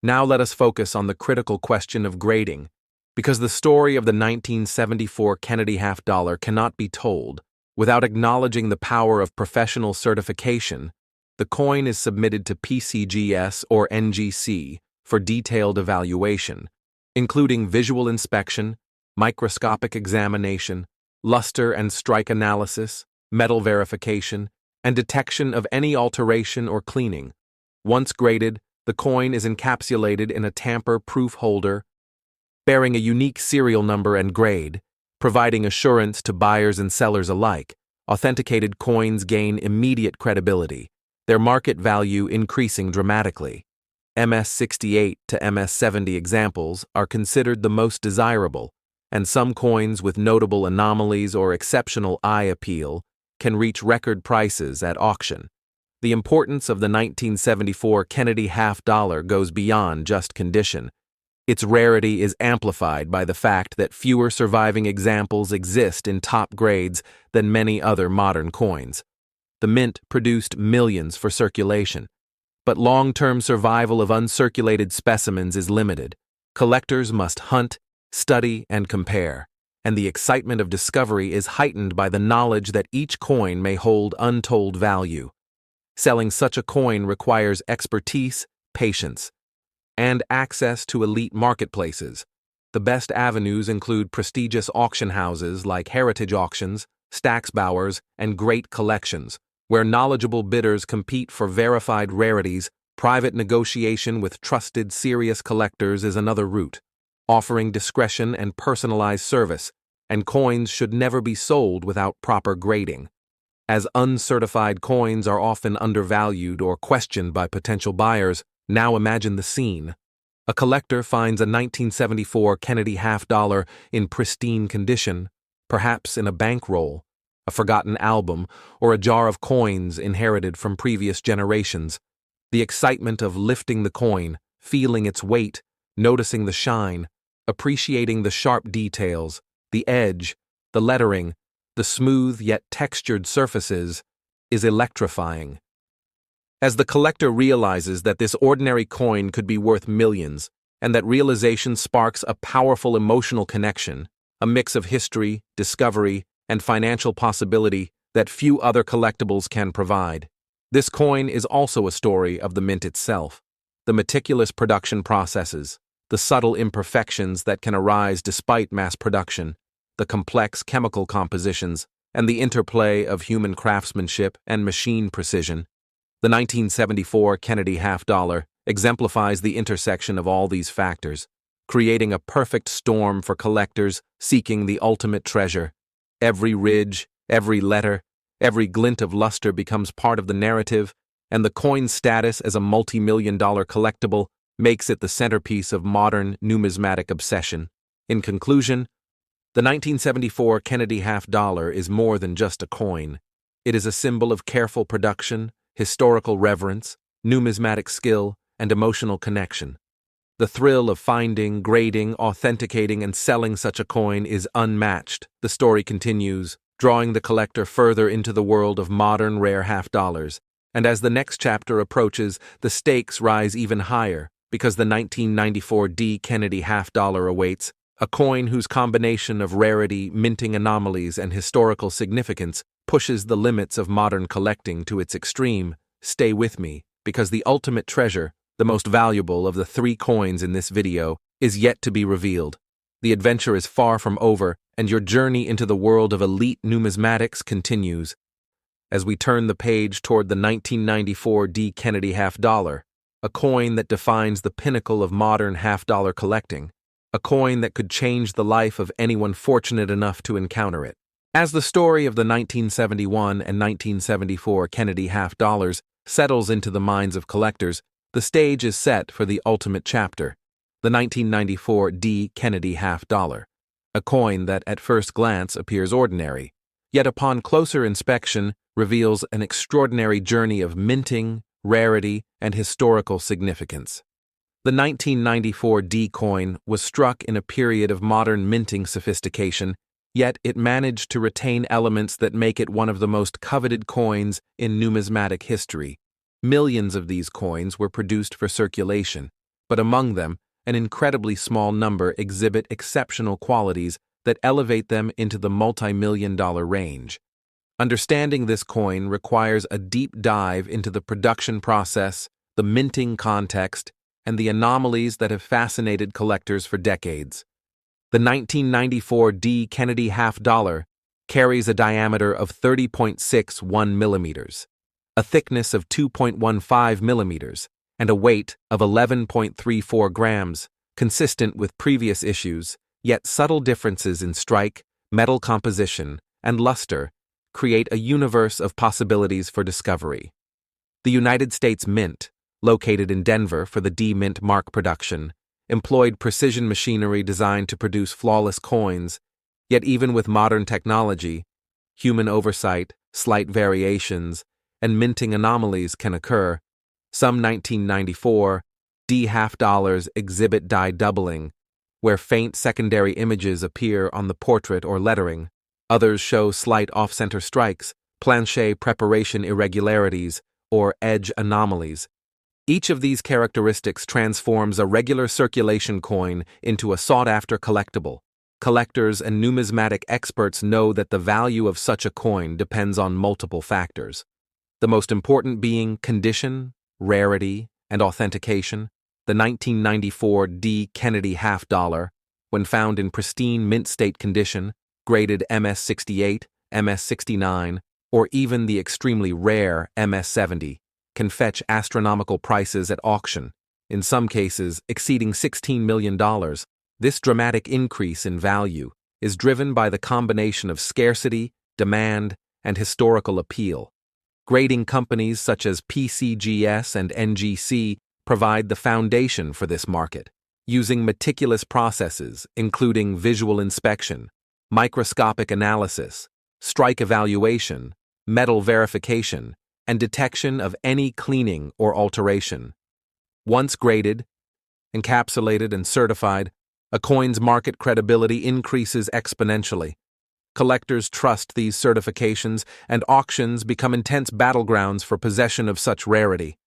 Now let us focus on the critical question of grading, because the story of the 1974 Kennedy half-dollar cannot be told without acknowledging the power of professional certification. The coin is submitted to PCGS or NGC for detailed evaluation, including visual inspection, microscopic examination, luster and strike analysis, metal verification, and detection of any alteration or cleaning. Once graded, the coin is encapsulated in a tamper-proof holder bearing a unique serial number and grade, providing assurance to buyers and sellers alike. Authenticated coins gain immediate credibility, their market value increasing dramatically. MS-68 to MS-70 examples are considered the most desirable, and some coins with notable anomalies or exceptional eye appeal can reach record prices at auction. The importance of the 1974 Kennedy half-dollar goes beyond just condition. Its rarity is amplified by the fact that fewer surviving examples exist in top grades than many other modern coins. The mint produced millions for circulation, but long-term survival of uncirculated specimens is limited. Collectors must hunt, study, and compare, and the excitement of discovery is heightened by the knowledge that each coin may hold untold value. Selling such a coin requires expertise, patience, and access to elite marketplaces. The best avenues include prestigious auction houses like heritage auctions, Stacksbauers, and great collections, where knowledgeable bidders compete for verified rarities. Private negotiation with trusted, serious collectors is another route, offering discretion and personalized service, and coins should never be sold without proper grading, as uncertified coins are often undervalued or questioned by potential buyers. Now imagine the scene. A collector finds a 1974 Kennedy half-dollar in pristine condition, perhaps in a bankroll, a forgotten album, or a jar of coins inherited from previous generations. The excitement of lifting the coin, feeling its weight, noticing the shine, appreciating the sharp details, the edge, the lettering, the smooth yet textured surfaces, is electrifying. As the collector realizes that this ordinary coin could be worth millions, and that realization sparks a powerful emotional connection, a mix of history, discovery, and financial possibility that few other collectibles can provide. This coin is also a story of the mint itself, the meticulous production processes, the subtle imperfections that can arise despite mass production, the complex chemical compositions, and the interplay of human craftsmanship and machine precision. The 1974 Kennedy half-dollar exemplifies the intersection of all these factors, creating a perfect storm for collectors seeking the ultimate treasure. Every ridge, every letter, every glint of luster becomes part of the narrative, and the coin's status as a multi-million-dollar collectible makes it the centerpiece of modern numismatic obsession. In conclusion, the 1974 Kennedy half-dollar is more than just a coin. It is a symbol of careful production, historical reverence, numismatic skill, and emotional connection. The thrill of finding, grading, authenticating, and selling such a coin is unmatched. The story continues, drawing the collector further into the world of modern rare half-dollars. And as the next chapter approaches, the stakes rise even higher because the 1994 D. Kennedy half-dollar awaits, a coin whose combination of rarity, minting anomalies, and historical significance pushes the limits of modern collecting to its extreme. Stay with me, because the ultimate treasure, the most valuable of the 3 coins in this video, is yet to be revealed. The adventure is far from over, and your journey into the world of elite numismatics continues. As we turn the page toward the 1994 D. Kennedy half-dollar, a coin that defines the pinnacle of modern half-dollar collecting, a coin that could change the life of anyone fortunate enough to encounter it. As the story of the 1971 and 1974 Kennedy half-dollars settles into the minds of collectors, the stage is set for the ultimate chapter, the 1994 D. Kennedy half-dollar, a coin that at first glance appears ordinary, yet upon closer inspection reveals an extraordinary journey of minting, rarity, and historical significance. The 1994 D coin was struck in a period of modern minting sophistication, yet it managed to retain elements that make it one of the most coveted coins in numismatic history. Millions of these coins were produced for circulation, but among them, an incredibly small number exhibit exceptional qualities that elevate them into the multi-million-dollar range. Understanding this coin requires a deep dive into the production process, the minting context, and the anomalies that have fascinated collectors for decades. The 1994 D. Kennedy half-dollar carries a diameter of 30.61 millimeters, a thickness of 2.15 millimeters, and a weight of 11.34 grams, consistent with previous issues, yet subtle differences in strike, metal composition, and luster create a universe of possibilities for discovery. The United States Mint, located in Denver for the D Mint mark production, employed precision machinery designed to produce flawless coins, yet even with modern technology, human oversight, slight variations, and minting anomalies can occur. Some 1994 D half-dollars exhibit die doubling, where faint secondary images appear on the portrait or lettering. Others show slight off-center strikes, planchet preparation irregularities, or edge anomalies. Each of these characteristics transforms a regular circulation coin into a sought-after collectible. Collectors and numismatic experts know that the value of such a coin depends on multiple factors, the most important being condition, rarity, and authentication. The 1994 D. Kennedy half-dollar, when found in pristine mint state condition, graded MS-68, MS-69, or even the extremely rare MS-70, can fetch astronomical prices at auction, in some cases exceeding $16 million. This dramatic increase in value is driven by the combination of scarcity, demand, and historical appeal. Grading companies such as PCGS and NGC provide the foundation for this market, using meticulous processes including visual inspection, microscopic analysis, strike evaluation, metal verification, and detection of any cleaning or alteration. Once graded, encapsulated, and certified, a coin's market credibility increases exponentially. Collectors trust these certifications, and auctions become intense battlegrounds for possession of such rarity.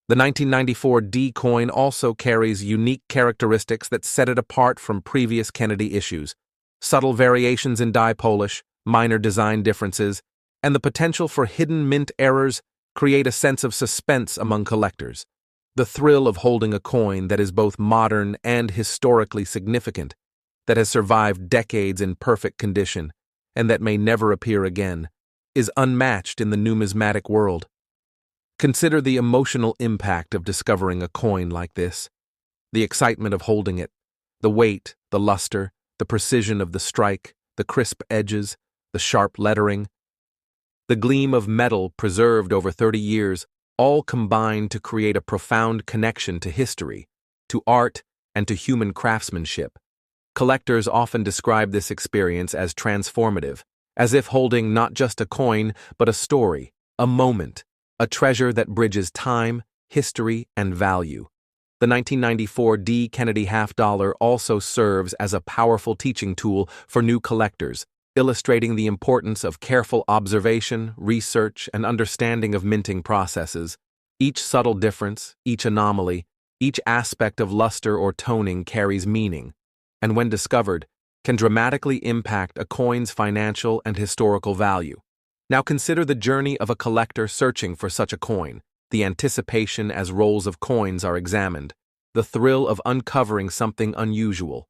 The 1994 D coin also carries unique characteristics that set it apart from previous Kennedy issues. Subtle variations in die polish, minor design differences, and the potential for hidden mint errors create a sense of suspense among collectors. The thrill of holding a coin that is both modern and historically significant, that has survived decades in perfect condition, and that may never appear again, is unmatched in the numismatic world. Consider the emotional impact of discovering a coin like this. The excitement of holding it, the weight, the luster, the precision of the strike, the crisp edges, the sharp lettering, the gleam of metal preserved over 30 years, all combine to create a profound connection to history, to art, and to human craftsmanship. Collectors often describe this experience as transformative, as if holding not just a coin, but a story, a moment, a treasure that bridges time, history, and value. The 1994 D. Kennedy half-dollar also serves as a powerful teaching tool for new collectors, illustrating the importance of careful observation, research, and understanding of minting processes. Each subtle difference, each anomaly, each aspect of luster or toning carries meaning, and when discovered, can dramatically impact a coin's financial and historical value. Now consider the journey of a collector searching for such a coin, the anticipation as rolls of coins are examined, the thrill of uncovering something unusual,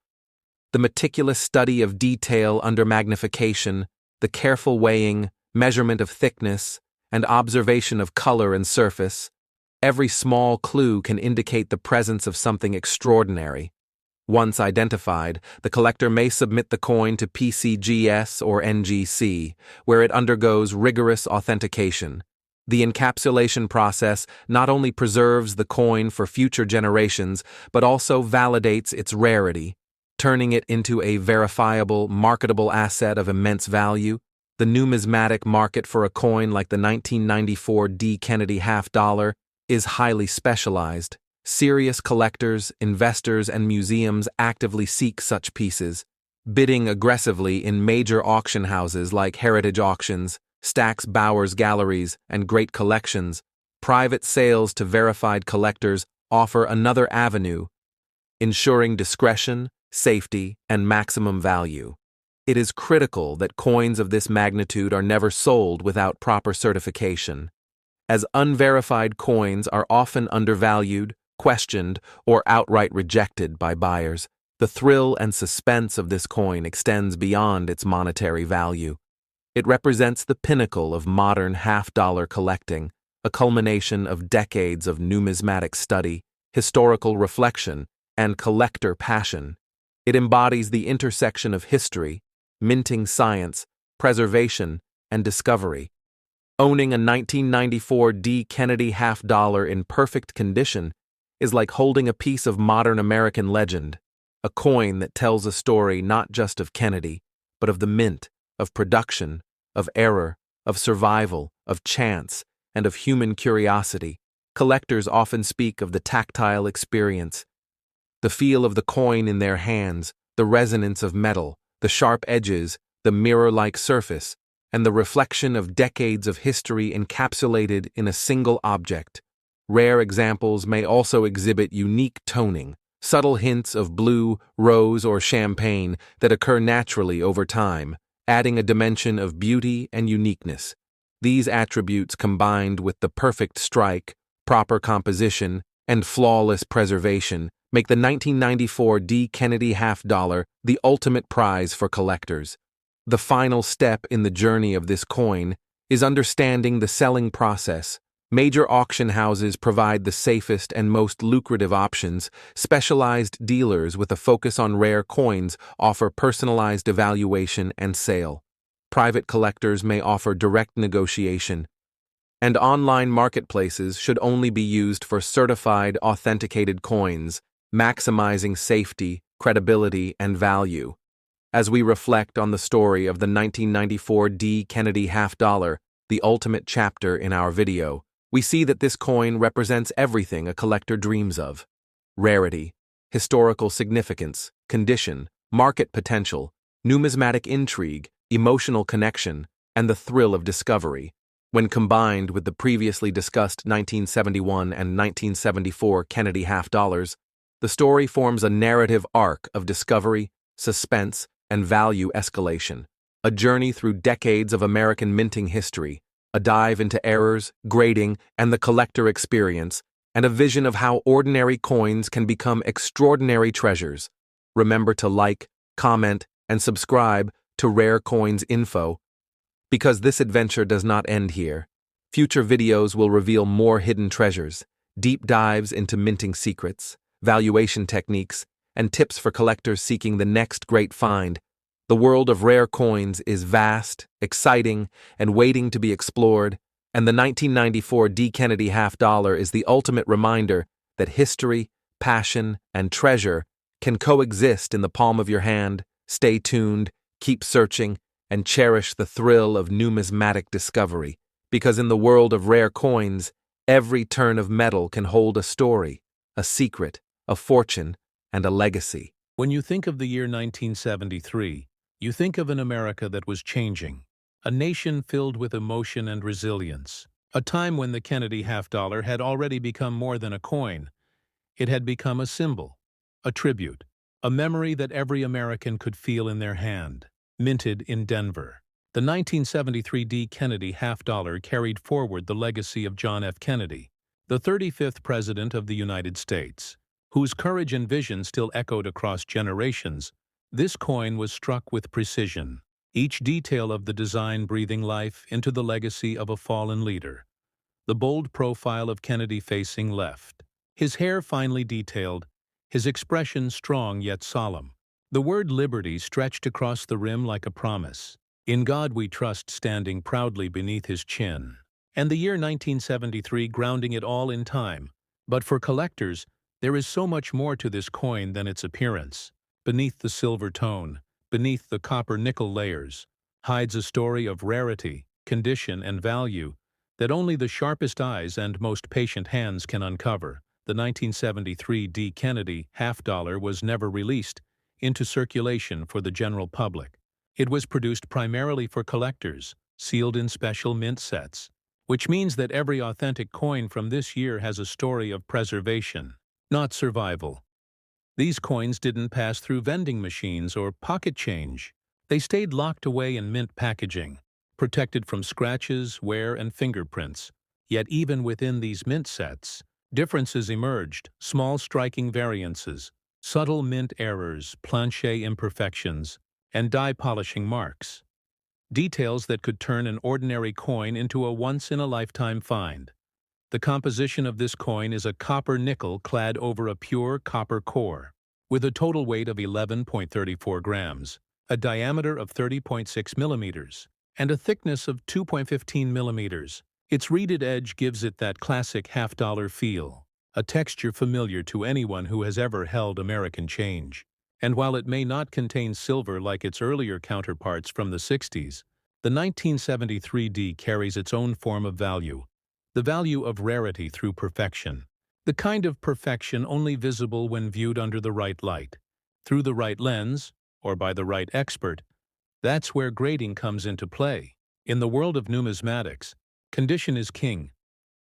the meticulous study of detail under magnification, the careful weighing, measurement of thickness, and observation of color and surface. Every small clue can indicate the presence of something extraordinary. Once identified, the collector may submit the coin to PCGS or NGC, where it undergoes rigorous authentication. The encapsulation process not only preserves the coin for future generations, but also validates its rarity, turning it into a verifiable, marketable asset of immense value. The numismatic market for a coin like the 1994 D. Kennedy half-dollar is highly specialized. Serious collectors, investors, and museums actively seek such pieces, bidding aggressively in major auction houses like Heritage Auctions, Stack's Bowers Galleries, and Great Collections. Private sales to verified collectors offer another avenue, ensuring discretion, safety, and maximum value. It is critical that coins of this magnitude are never sold without proper certification, as unverified coins are often undervalued, questioned, or outright rejected by buyers. The thrill and suspense of this coin extends beyond its monetary value. It represents the pinnacle of modern half-dollar collecting, a culmination of decades of numismatic study, historical reflection, and collector passion. It embodies the intersection of history, minting science, preservation, and discovery. Owning a 1994 D. Kennedy half-dollar in perfect condition is like holding a piece of modern American legend, a coin that tells a story not just of Kennedy, but of the mint, of production, of error, of survival, of chance, and of human curiosity. Collectors often speak of the tactile experience, the feel of the coin in their hands, the resonance of metal, the sharp edges, the mirror-like surface, and the reflection of decades of history encapsulated in a single object. Rare examples may also exhibit unique toning, subtle hints of blue, rose, or champagne that occur naturally over time, adding a dimension of beauty and uniqueness. These attributes, combined with the perfect strike, proper composition, and flawless preservation, make the 1994 D. Kennedy half-dollar the ultimate prize for collectors. The final step in the journey of this coin is understanding the selling process. Major auction houses provide the safest and most lucrative options. Specialized dealers with a focus on rare coins offer personalized evaluation and sale. Private collectors may offer direct negotiation, and online marketplaces should only be used for certified, authenticated coins, maximizing safety, credibility, and value. As we reflect on the story of the 1994 D. Kennedy half-dollar, the ultimate chapter in our video, we see that this coin represents everything a collector dreams of: rarity, historical significance, condition, market potential, numismatic intrigue, emotional connection, and the thrill of discovery. When combined with the previously discussed 1971 and 1974 Kennedy half-dollars, the story forms a narrative arc of discovery, suspense, and value escalation, a journey through decades of American minting history, a dive into errors, grading, and the collector experience, and a vision of how ordinary coins can become extraordinary treasures. Remember to like, comment, and subscribe to Rare Coins Info, because this adventure does not end here. Future videos will reveal more hidden treasures, deep dives into minting secrets, valuation techniques, and tips for collectors seeking the next great find. The world of rare coins is vast, exciting, and waiting to be explored, and the 1994 D. Kennedy half-dollar is the ultimate reminder that history, passion, and treasure can coexist in the palm of your hand. Stay tuned, keep searching, and cherish the thrill of numismatic discovery, because in the world of rare coins, every turn of metal can hold a story, a secret, a fortune, and a legacy. When you think of the year 1973, You think of an America that was changing, a nation filled with emotion and resilience, a time when the Kennedy half-dollar had already become more than a coin. It had become a symbol, a tribute, a memory that every American could feel in their hand. Minted in Denver, the 1973 D. Kennedy half-dollar carried forward the legacy of John F. Kennedy, the 35th President of the United States, whose courage and vision still echoed across generations. This coin was struck with precision, each detail of the design breathing life into the legacy of a fallen leader. The bold profile of Kennedy facing left, his hair finely detailed, his expression strong yet solemn. The word liberty stretched across the rim like a promise. In God we trust standing proudly beneath his chin. And the year 1973 grounding it all in time. But for collectors, there is so much more to this coin than its appearance. Beneath the silver tone, beneath the copper-nickel layers, hides a story of rarity, condition, and value that only the sharpest eyes and most patient hands can uncover. The 1973 D. Kennedy half-dollar was never released into circulation for the general public. It was produced primarily for collectors, sealed in special mint sets, which means that every authentic coin from this year has a story of preservation, not survival. These coins didn't pass through vending machines or pocket change. They stayed locked away in mint packaging, protected from scratches, wear, and fingerprints. Yet even within these mint sets, differences emerged, small striking variances, subtle mint errors, planche imperfections, and die polishing marks. Details that could turn an ordinary coin into a once-in-a-lifetime find. The composition of this coin is a copper nickel clad over a pure copper core, with a total weight of 11.34 grams, a diameter of 30.6 millimeters, and a thickness of 2.15 millimeters. Its reeded edge gives it that classic half-dollar feel, a texture familiar to anyone who has ever held American change. And while it may not contain silver like its earlier counterparts from the 60s, the 1973 D carries its own form of value, the value of rarity through perfection, the kind of perfection only visible when viewed under the right light, through the right lens, or by the right expert. That's where grading comes into play. In the world of numismatics, condition is king.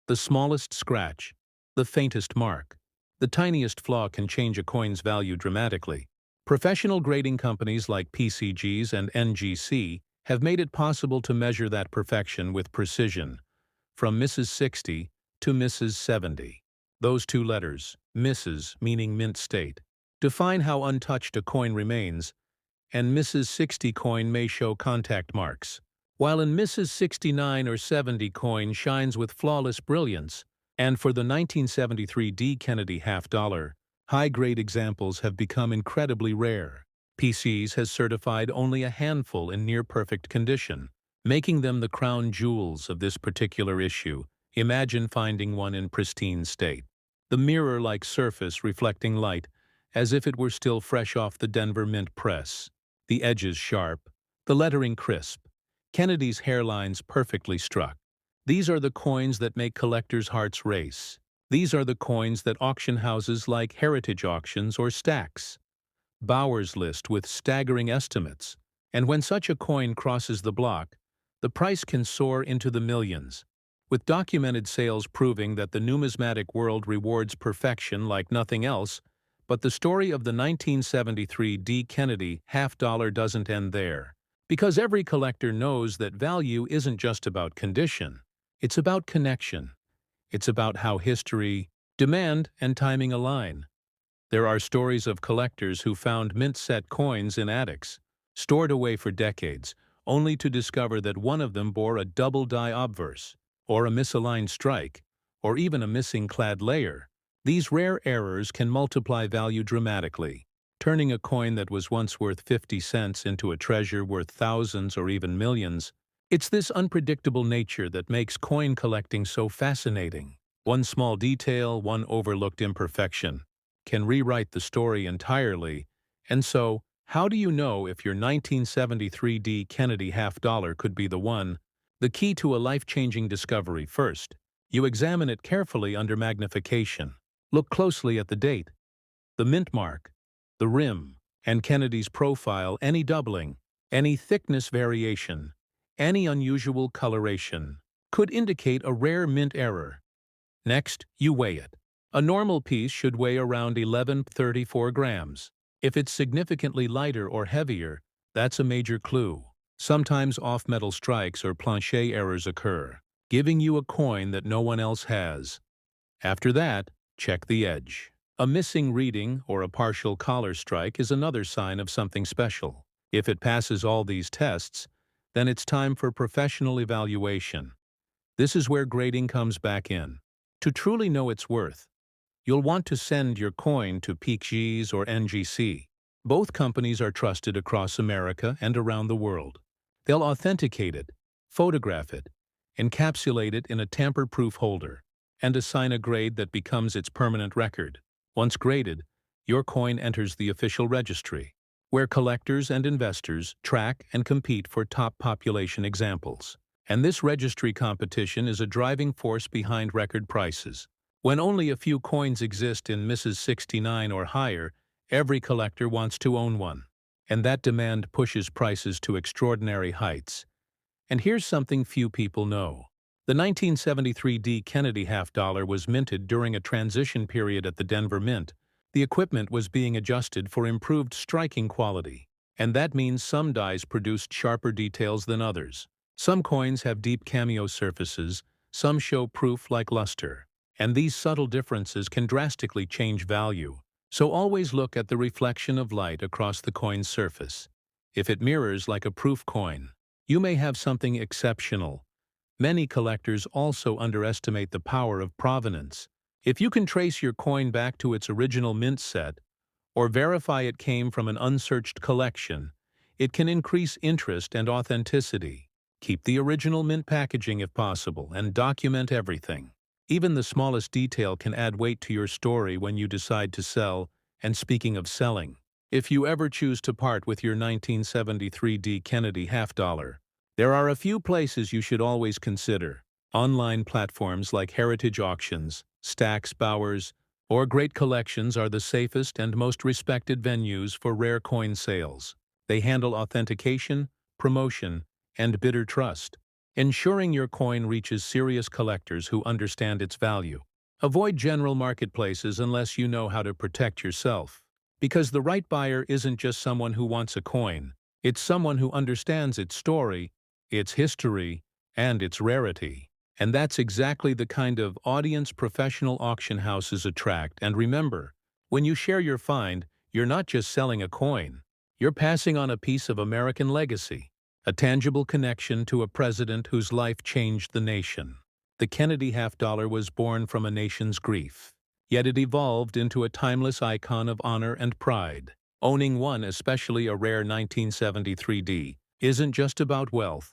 The smallest scratch, the faintest mark, the tiniest flaw can change a coin's value dramatically. Professional grading companies like PCGs and NGC have made it possible to measure that perfection with precision, from Mrs. 60 to Mrs. 70. Those two letters, Mrs. meaning mint state, define how untouched a coin remains, and Mrs. 60 coin may show contact marks, while in Mrs. 69 or 70 coin shines with flawless brilliance. And for the 1973 D. Kennedy half-dollar, high-grade examples have become incredibly rare. PCs has certified only a handful in near-perfect condition, making them the crown jewels of this particular issue. Imagine finding one in pristine state. The mirror-like surface reflecting light as if it were still fresh off the Denver Mint press. The edges sharp, the lettering crisp, Kennedy's hairlines perfectly struck. These are the coins that make collectors' hearts race. These are the coins that auction houses like Heritage Auctions or Stacks Bowers list with staggering estimates. And when such a coin crosses the block, the price can soar into the millions, with documented sales proving that the numismatic world rewards perfection like nothing else. But the story of the 1973 D. Kennedy half-dollar doesn't end there, because every collector knows that value isn't just about condition, it's about connection. It's about how history, demand, and timing align. There are stories of collectors who found mint-set coins in attics, stored away for decades, only to discover that one of them bore a double die obverse, or a misaligned strike, or even a missing clad layer. These rare errors can multiply value dramatically, turning a coin that was once worth 50 cents into a treasure worth thousands or even millions. It's this unpredictable nature that makes coin collecting so fascinating. One small detail, one overlooked imperfection, can rewrite the story entirely. And so, how do you know if your 1973 D. Kennedy half-dollar could be the one? The key to a life-changing discovery. First, you examine it carefully under magnification. Look closely at the date, the mint mark, the rim, and Kennedy's profile. Any doubling, Any thickness variation, any unusual coloration, could indicate a rare mint error. Next, you weigh it. A normal piece should weigh around 1134 grams. If it's significantly lighter or heavier, that's a major clue. Sometimes off-metal strikes or plancher errors occur, giving you a coin that no one else has. After that, check the edge. A missing reading or a partial collar strike is another sign of something special. If it passes all these tests, then it's time for professional evaluation. This is where grading comes back in. To truly know its worth, you'll want to send your coin to PeakG's or NGC. Both companies are trusted across America and around the world. They'll authenticate it, photograph it, encapsulate it in a tamper-proof holder, and assign a grade that becomes its permanent record. Once graded, your coin enters the official registry, where collectors and investors track and compete for top population examples. And this registry competition is a driving force behind record prices. When only a few coins exist in Mrs. 69 or higher, every collector wants to own one. And that demand pushes prices to extraordinary heights. And here's something few people know. The 1973 D. Kennedy half-dollar was minted during a transition period at the Denver Mint. The equipment was being adjusted for improved striking quality. And that means some dies produced sharper details than others. Some coins have deep cameo surfaces, some show proof like luster. And these subtle differences can drastically change value. So always look at the reflection of light across the coin's surface. If it mirrors like a proof coin, you may have something exceptional. Many collectors also underestimate the power of provenance. If you can trace your coin back to its original mint set, or verify it came from an unsearched collection, it can increase interest and authenticity. Keep the original mint packaging if possible, and document everything. Even the smallest detail can add weight to your story when you decide to sell. And speaking of selling, if you ever choose to part with your 1973 D. Kennedy half-dollar, there are a few places you should always consider. Online platforms like heritage auctions, Stacks, Bowers, or Great Collections are the safest and most respected venues for rare coin sales. They handle authentication, promotion, and bidder trust, ensuring your coin reaches serious collectors who understand its value. Avoid general marketplaces unless you know how to protect yourself. Because the right buyer isn't just someone who wants a coin, it's someone who understands its story, its history, and its rarity. And that's exactly the kind of audience professional auction houses attract. And remember, when you share your find, you're not just selling a coin, you're passing on a piece of American legacy, a tangible connection to a president whose life changed the nation. The Kennedy half-dollar was born from a nation's grief, yet it evolved into a timeless icon of honor and pride. Owning one, especially a rare 1973 D, isn't just about wealth.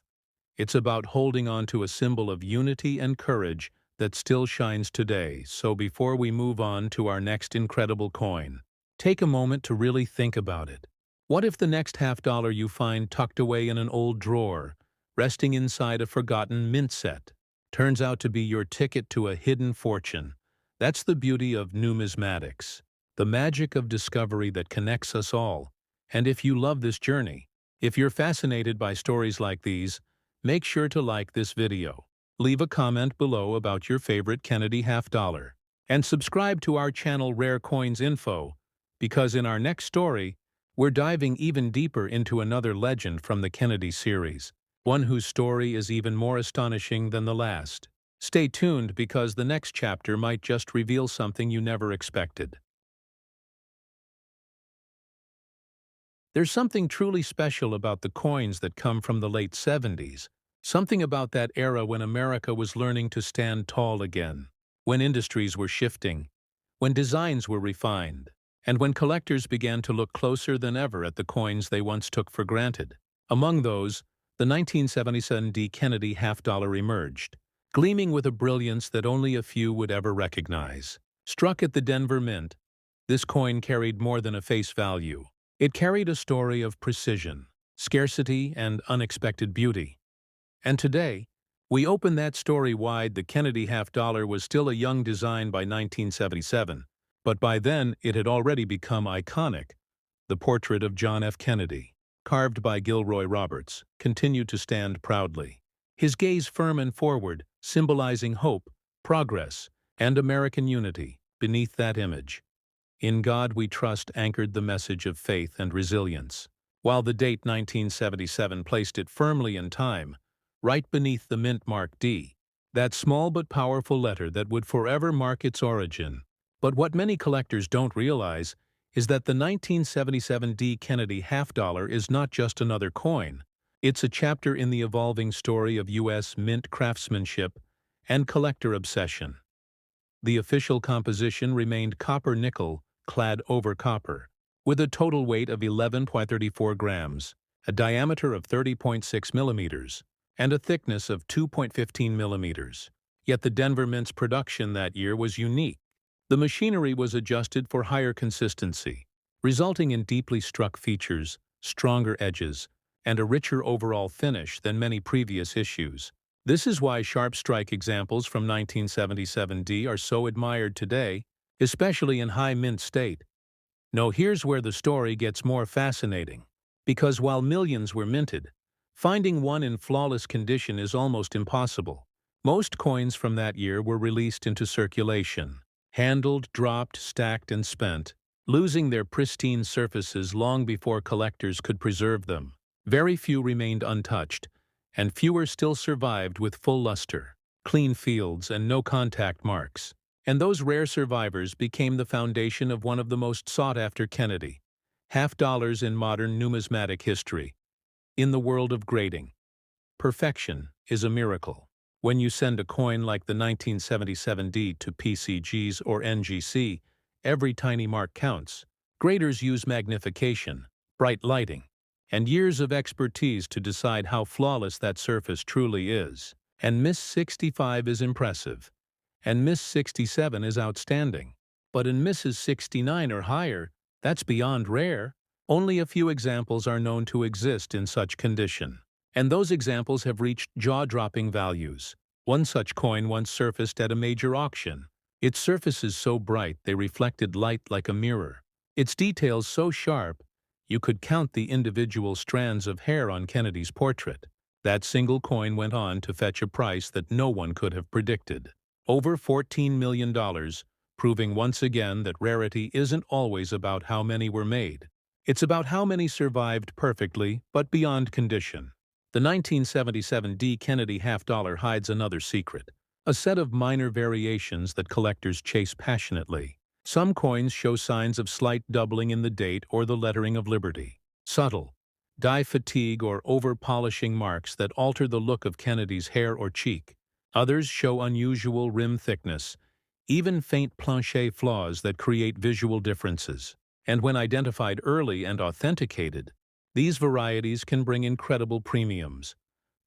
It's about holding on to a symbol of unity and courage that still shines today. So before we move on to our next incredible coin, take a moment to really think about it. What if the next half-dollar you find tucked away in an old drawer, resting inside a forgotten mint set, turns out to be your ticket to a hidden fortune? That's the beauty of numismatics, the magic of discovery that connects us all. And if you love this journey, if you're fascinated by stories like these, make sure to like this video, leave a comment below about your favorite Kennedy half-dollar, and subscribe to our channel Rare Coins Info, because in our next story, we're diving even deeper into another legend from the Kennedy series, one whose story is even more astonishing than the last. Stay tuned because the next chapter might just reveal something you never expected. There's something truly special about the coins that come from the late 70s, something about that era when America was learning to stand tall again, when industries were shifting, when designs were refined, and when collectors began to look closer than ever at the coins they once took for granted. Among those, the 1977 D. Kennedy half-dollar emerged, gleaming with a brilliance that only a few would ever recognize. Struck at the Denver Mint, this coin carried more than a face value. It carried a story of precision, scarcity, and unexpected beauty. And today, we open that story wide. The Kennedy half-dollar was still a young design by 1977, but by then it had already become iconic, the portrait of John F. Kennedy. carved by Gilroy Roberts, continued to stand proudly, his gaze firm and forward, symbolizing hope, progress, and American unity beneath that image. "In God We Trust" anchored the message of faith and resilience, while the date 1977 placed it firmly in time, right beneath the mint mark D, that small but powerful letter that would forever mark its origin. But what many collectors don't realize is that the 1977 D. Kennedy half dollar is not just another coin. It's a chapter in the evolving story of U.S. mint craftsmanship and collector obsession. The official composition remained copper-nickel, clad over copper, with a total weight of 11.34 grams, a diameter of 30.6 millimeters, and a thickness of 2.15 millimeters. Yet the Denver Mint's production that year was unique. The machinery was adjusted for higher consistency, resulting in deeply struck features, stronger edges, and a richer overall finish than many previous issues. This is why sharp strike examples from 1977D are so admired today, especially in high mint state. No, here's where the story gets more fascinating. Because while millions were minted, finding one in flawless condition is almost impossible. Most coins from that year were released into circulation, handled, dropped, stacked, and spent, losing their pristine surfaces long before collectors could preserve them. Very few remained untouched, and fewer still survived with full luster, clean fields, and no contact marks. And those rare survivors became the foundation of one of the most sought-after Kennedy half dollars in modern numismatic history. In the world of grading, perfection is a miracle. When you send a coin like the 1977D to PCGs or NGC, every tiny mark counts. Graders use magnification, bright lighting, and years of expertise to decide how flawless that surface truly is. And Miss 65 is impressive, and Miss 67 is outstanding. But in Mrs. 69 or higher, that's beyond rare. Only a few examples are known to exist in such condition, and those examples have reached jaw-dropping values. One such coin once surfaced at a major auction. Its surfaces so bright they reflected light like a mirror. Its details so sharp you could count the individual strands of hair on Kennedy's portrait. That single coin went on to fetch a price that no one could have predicted. Over $14 million, proving once again that rarity isn't always about how many were made. It's about how many survived perfectly, but beyond condition. The 1977 D. Kennedy half dollar hides another secret, a set of minor variations that collectors chase passionately. Some coins show signs of slight doubling in the date or the lettering of Liberty. Subtle, dye fatigue or over-polishing marks that alter the look of Kennedy's hair or cheek. Others show unusual rim thickness, even faint planchet flaws that create visual differences. And when identified early and authenticated, these varieties can bring incredible premiums.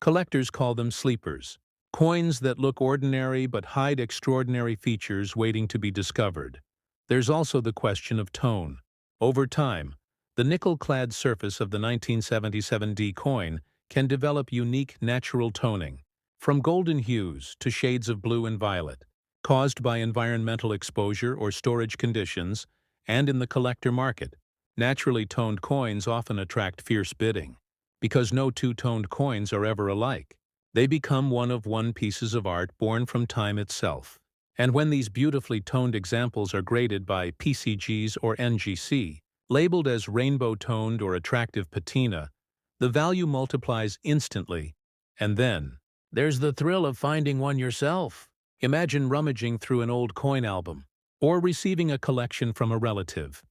Collectors call them sleepers, coins that look ordinary but hide extraordinary features waiting to be discovered. There's also the question of tone. Over time, the nickel-clad surface of the 1977 D coin can develop unique natural toning, from golden hues to shades of blue and violet, caused by environmental exposure or storage conditions. And in the collector market, naturally toned coins often attract fierce bidding. Because no two-toned coins are ever alike, they become one-of-one pieces of art born from time itself. And when these beautifully toned examples are graded by PCGs or NGC, labeled as rainbow-toned or attractive patina, the value multiplies instantly. And then, there's the thrill of finding one yourself. Imagine rummaging through an old coin album, or receiving a collection from a relative.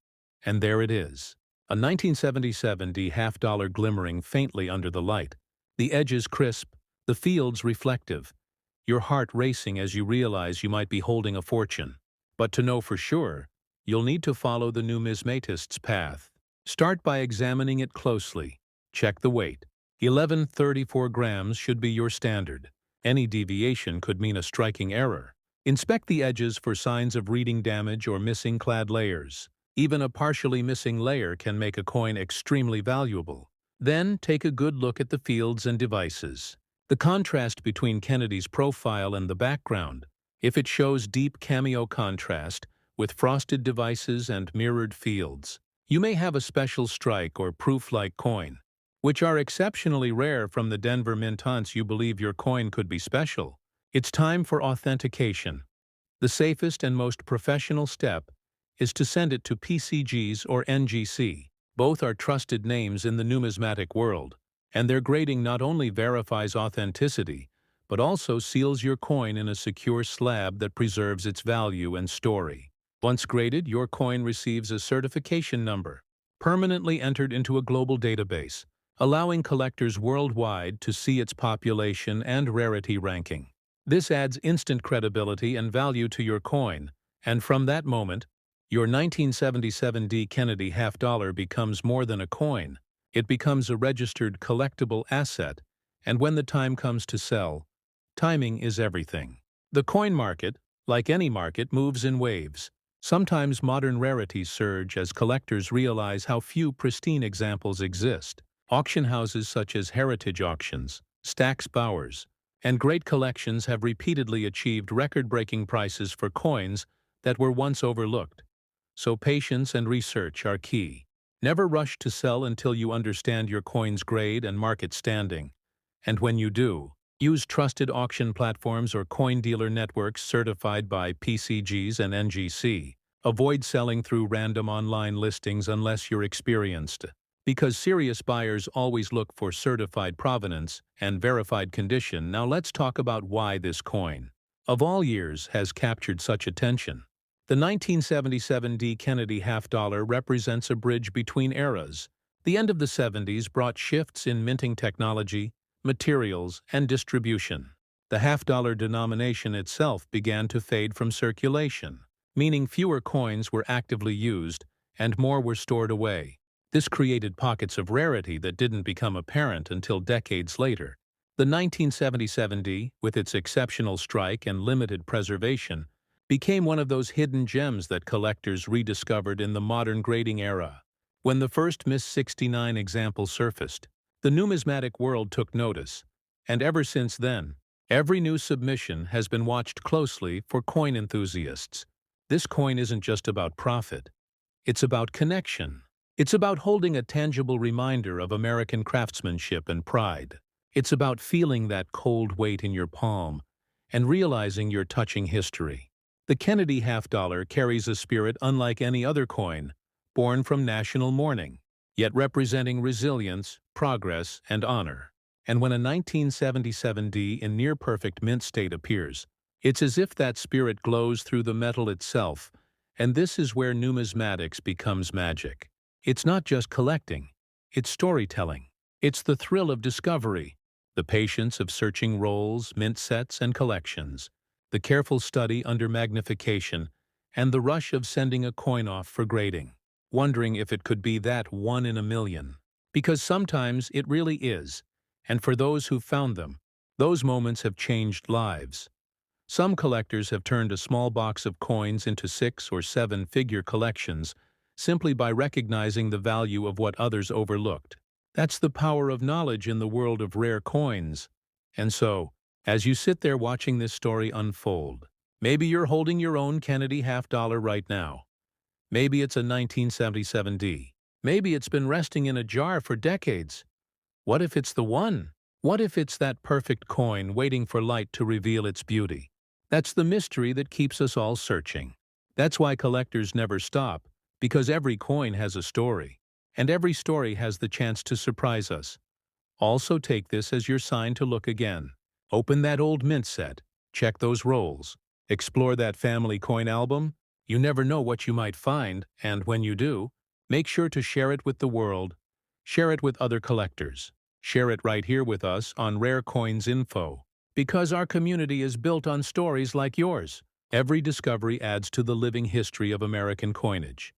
And there it is, a 1977 D half dollar glimmering faintly under the light, the edges crisp, the fields reflective, your heart racing as you realize you might be holding a fortune. But to know for sure, you'll need to follow the numismatist's path. Start by examining it closely. Check the weight. 1134 grams should be your standard. Any deviation could mean a striking error. Inspect the edges for signs of reading damage or missing clad layers. Even a partially missing layer can make a coin extremely valuable. Then take a good look at the fields and devices. The contrast between Kennedy's profile and the background. If it shows deep cameo contrast, with frosted devices and mirrored fields, you may have a special strike or proof-like coin. which are exceptionally rare from the Denver Mint hunts you believe your coin could be special. It's time for authentication. The safest and most professional step is to send it to PCGs or NGC. Both are trusted names in the numismatic world, and their grading not only verifies authenticity, but also seals your coin in a secure slab that preserves its value and story. Once graded, your coin receives a certification number, permanently entered into a global database, allowing collectors worldwide to see its population and rarity ranking. This adds instant credibility and value to your coin, and from that moment, your 1977 D. Kennedy half-dollar becomes more than a coin. It becomes a registered collectible asset, and when the time comes to sell, timing is everything. The coin market, like any market, moves in waves. Sometimes modern rarities surge as collectors realize how few pristine examples exist. Auction houses such as Heritage Auctions, Stack's Bowers, and Great Collections have repeatedly achieved record-breaking prices for coins that were once overlooked. So patience and research are key. Never rush to sell until you understand your coin's grade and market standing. And when you do, use trusted auction platforms or coin dealer networks certified by PCGs and NGC. Avoid selling through random online listings unless you're experienced, because serious buyers always look for certified provenance and verified condition. Now let's talk about why this coin, of all years, has captured such attention. The 1977 D. Kennedy half-dollar represents a bridge between eras. The end of the 70s brought shifts in minting technology, materials, and distribution. The half-dollar denomination itself began to fade from circulation, meaning fewer coins were actively used and more were stored away. This created pockets of rarity that didn't become apparent until decades later. The 1977 D, with its exceptional strike and limited preservation, became one of those hidden gems that collectors rediscovered in the modern grading era. When the first Miss 69 example surfaced, the numismatic world took notice, and ever since then, every new submission has been watched closely for coin enthusiasts. This coin isn't just about profit. It's about connection. It's about holding a tangible reminder of American craftsmanship and pride. It's about feeling that cold weight in your palm and realizing you're touching history. The Kennedy half-dollar carries a spirit unlike any other coin, born from national mourning, yet representing resilience, progress, and honor. And when a 1977 D in near-perfect mint state appears, it's as if that spirit glows through the metal itself, and this is where numismatics becomes magic. It's not just collecting, it's storytelling. It's the thrill of discovery, the patience of searching rolls, mint sets, and collections, the careful study under magnification, and the rush of sending a coin off for grading, wondering if it could be that one in a million. Because sometimes it really is, and for those who found them, those moments have changed lives. Some collectors have turned a small box of coins into 6- or 7-figure collections simply by recognizing the value of what others overlooked. That's the power of knowledge in the world of rare coins. And so, as you sit there watching this story unfold, maybe you're holding your own Kennedy half-dollar right now. Maybe it's a 1977 D. Maybe it's been resting in a jar for decades. What if it's the one? What if it's that perfect coin waiting for light to reveal its beauty? That's the mystery that keeps us all searching. That's why collectors never stop, because every coin has a story, and every story has the chance to surprise us. Also take this as your sign to look again. Open that old mint set, check those rolls, explore that family coin album. You never know what you might find, and when you do, make sure to share it with the world. Share it with other collectors. Share it right here with us on Rare Coins Info. Because our community is built on stories like yours. Every discovery adds to the living history of American coinage.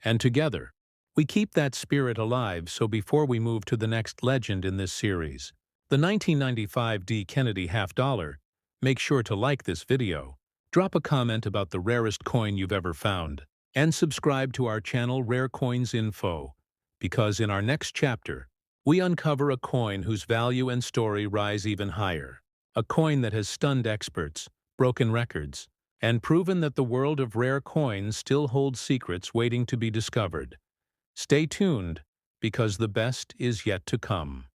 And together, we keep that spirit alive. So before we move to the next legend in this series, the 1995 D. Kennedy half-dollar, make sure to like this video, drop a comment about the rarest coin you've ever found, and subscribe to our channel Rare Coins Info, because in our next chapter, we uncover a coin whose value and story rise even higher. A coin that has stunned experts, broken records, and proven that the world of rare coins still holds secrets waiting to be discovered. Stay tuned, because the best is yet to come.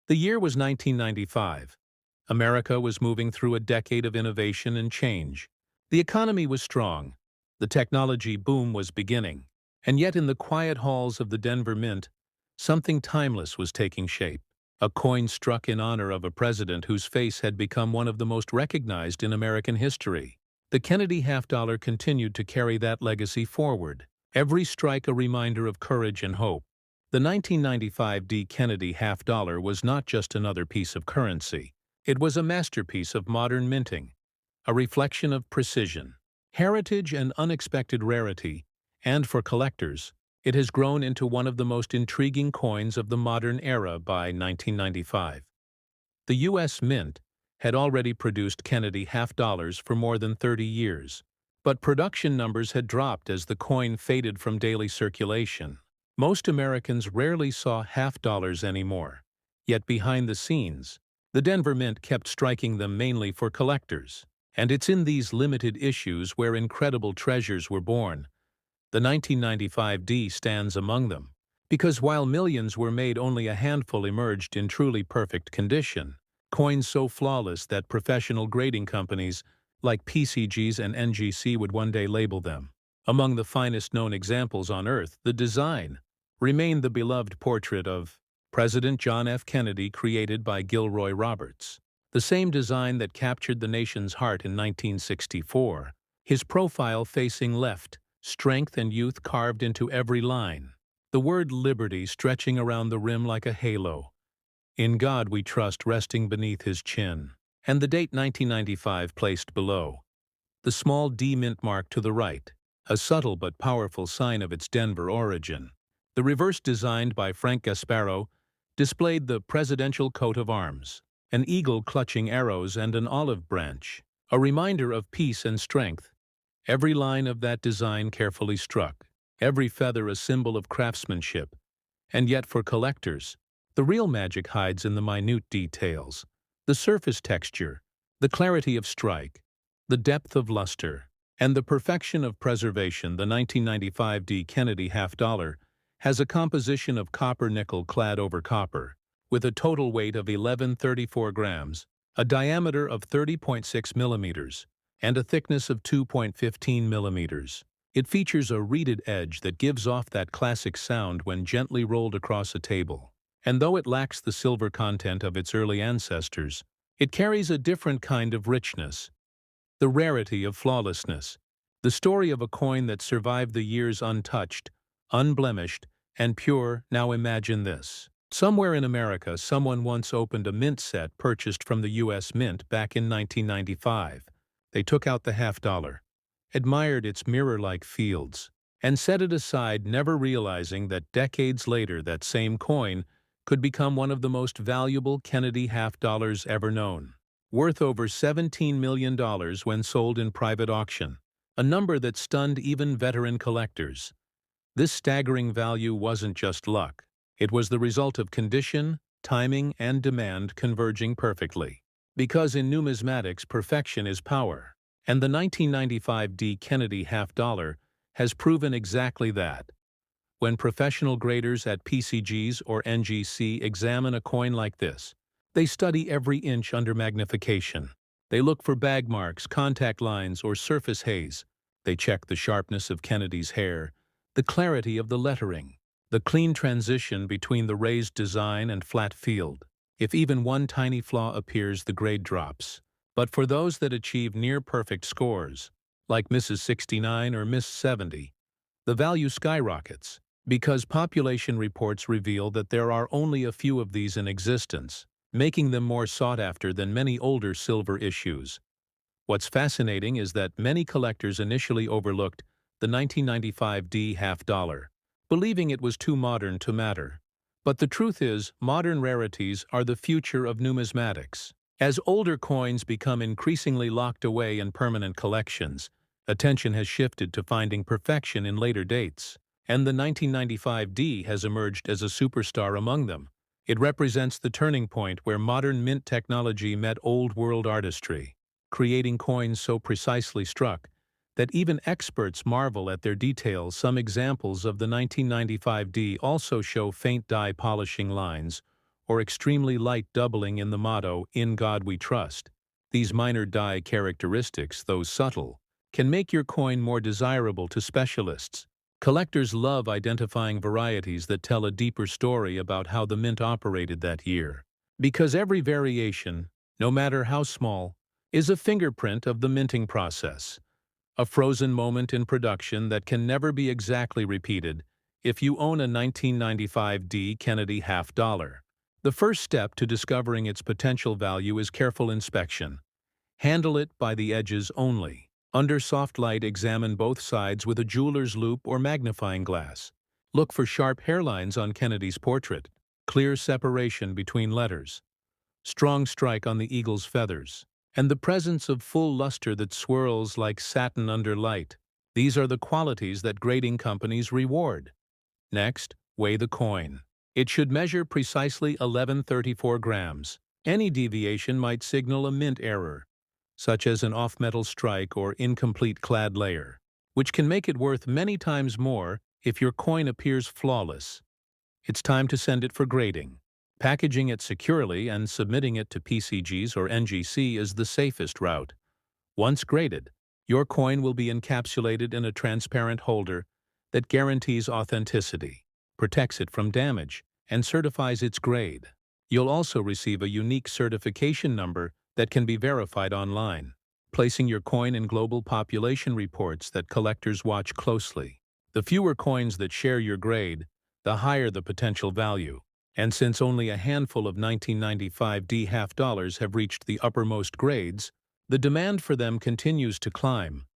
The year was 1995. America was moving through a decade of innovation and change. The economy was strong. The technology boom was beginning. And yet in the quiet halls of the Denver Mint, something timeless was taking shape. A coin struck in honor of a president whose face had become one of the most recognized in American history. The Kennedy half-dollar continued to carry that legacy forward, every strike a reminder of courage and hope. The 1995 D. Kennedy half-dollar was not just another piece of currency. It was a masterpiece of modern minting, a reflection of precision, heritage, and unexpected rarity, and for collectors, it has grown into one of the most intriguing coins of the modern era by 1995. The U.S. Mint had already produced Kennedy half-dollars for more than 30 years, but production numbers had dropped as the coin faded from daily circulation. Most Americans rarely saw half-dollars anymore, yet behind the scenes, the Denver Mint kept striking them mainly for collectors. And it's in these limited issues where incredible treasures were born. The 1995 D stands among them, because while millions were made, only a handful emerged in truly perfect condition, coins so flawless that professional grading companies like PCGs and NGC would one day label them. Among the finest known examples on Earth, the design remained the beloved portrait of President John F. Kennedy, created by Gilroy Roberts. The same design that captured the nation's heart in 1964, his profile facing left, strength and youth carved into every line, the word liberty stretching around the rim like a halo. In God we trust resting beneath his chin, and the date 1995 placed below. The small D mint mark to the right, a subtle but powerful sign of its Denver origin. The reverse, designed by Frank Gasparo, displayed the presidential coat of arms, an eagle clutching arrows and an olive branch, a reminder of peace and strength. Every line of that design carefully struck, every feather a symbol of craftsmanship. And yet for collectors, the real magic hides in the minute details, the surface texture, the clarity of strike, the depth of luster, and the perfection of preservation. The 1995 D. Kennedy half-dollar has a composition of copper-nickel clad over copper, with a total weight of 1134 grams, a diameter of 30.6 millimeters, and a thickness of 2.15 millimeters. It features a reeded edge that gives off that classic sound when gently rolled across a table. And though it lacks the silver content of its early ancestors, it carries a different kind of richness, the rarity of flawlessness, the story of a coin that survived the years untouched, unblemished, and pure. Now imagine this. Somewhere in America, someone once opened a mint set purchased from the U.S. Mint back in 1995. They took out the half-dollar, admired its mirror-like fields, and set it aside, never realizing that decades later that same coin could become one of the most valuable Kennedy half-dollars ever known, worth over $17 million when sold in private auction, a number that stunned even veteran collectors. This staggering value wasn't just luck. It was the result of condition, timing, and demand converging perfectly. Because in numismatics, perfection is power. And the 1995 D. Kennedy half-dollar has proven exactly that. When professional graders at PCGs or NGC examine a coin like this, they study every inch under magnification. They look for bag marks, contact lines, or surface haze. They check the sharpness of Kennedy's hair, the clarity of the lettering, the clean transition between the raised design and flat field. If even one tiny flaw appears, the grade drops. But for those that achieve near-perfect scores, like Mrs. 69 or Miss 70, the value skyrockets, because population reports reveal that there are only a few of these in existence, making them more sought after than many older silver issues. What's fascinating is that many collectors initially overlooked the 1995 D. half-dollar, believing it was too modern to matter. But the truth is, modern rarities are the future of numismatics. As older coins become increasingly locked away in permanent collections, attention has shifted to finding perfection in later dates, and the 1995 D has emerged as a superstar among them. It represents the turning point where modern mint technology met old-world artistry, creating coins so precisely struck that even experts marvel at their details. Some examples of the 1995D also show faint dye polishing lines or extremely light doubling in the motto, "In God We Trust." These minor dye characteristics, though subtle, can make your coin more desirable to specialists. Collectors love identifying varieties that tell a deeper story about how the mint operated that year. Because every variation, no matter how small, is a fingerprint of the minting process, a frozen moment in production that can never be exactly repeated. If you own a 1995D Kennedy half dollar, the first step to discovering its potential value is careful inspection. Handle it by the edges only. Under soft light, examine both sides with a jeweler's loupe or magnifying glass. Look for sharp hairlines on Kennedy's portrait, clear separation between letters, strong strike on the eagle's feathers, and the presence of full luster that swirls like satin under light. These are the qualities that grading companies reward. Next, weigh the coin. It should measure precisely 1134 grams. Any deviation might signal a mint error, such as an off-metal strike or incomplete clad layer, which can make it worth many times more if your coin appears flawless. It's time to send it for grading. Packaging it securely and submitting it to PCGs or NGC is the safest route. Once graded, your coin will be encapsulated in a transparent holder that guarantees authenticity, protects it from damage, and certifies its grade. You'll also receive a unique certification number that can be verified online, placing your coin in global population reports that collectors watch closely. The fewer coins that share your grade, the higher the potential value. And since only a handful of 1995D half dollars have reached the uppermost grades, the demand for them continues to climb.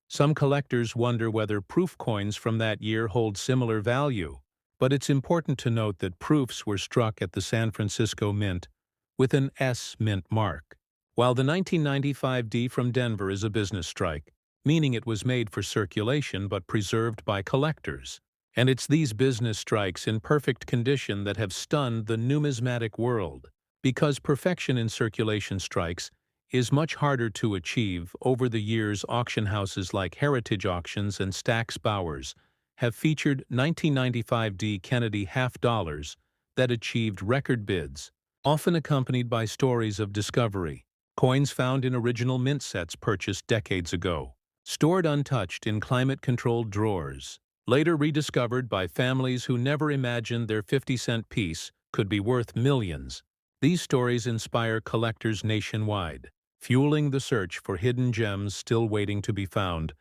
Some collectors wonder whether proof coins from that year hold similar value, but it's important to note that proofs were struck at the San Francisco Mint with an S Mint mark, while the 1995D from Denver is a business strike, meaning it was made for circulation but preserved by collectors. And it's these business strikes in perfect condition that have stunned the numismatic world, because perfection in circulation strikes is much harder to achieve. Over the years, auction houses like Heritage Auctions and Stack's Bowers have featured 1995D Kennedy half dollars that achieved record bids, often accompanied by stories of discovery, coins found in original mint sets purchased decades ago, stored untouched in climate-controlled drawers, later rediscovered by families who never imagined their 50-cent piece could be worth millions. These stories inspire collectors nationwide, fueling the search for hidden gems still waiting to be found.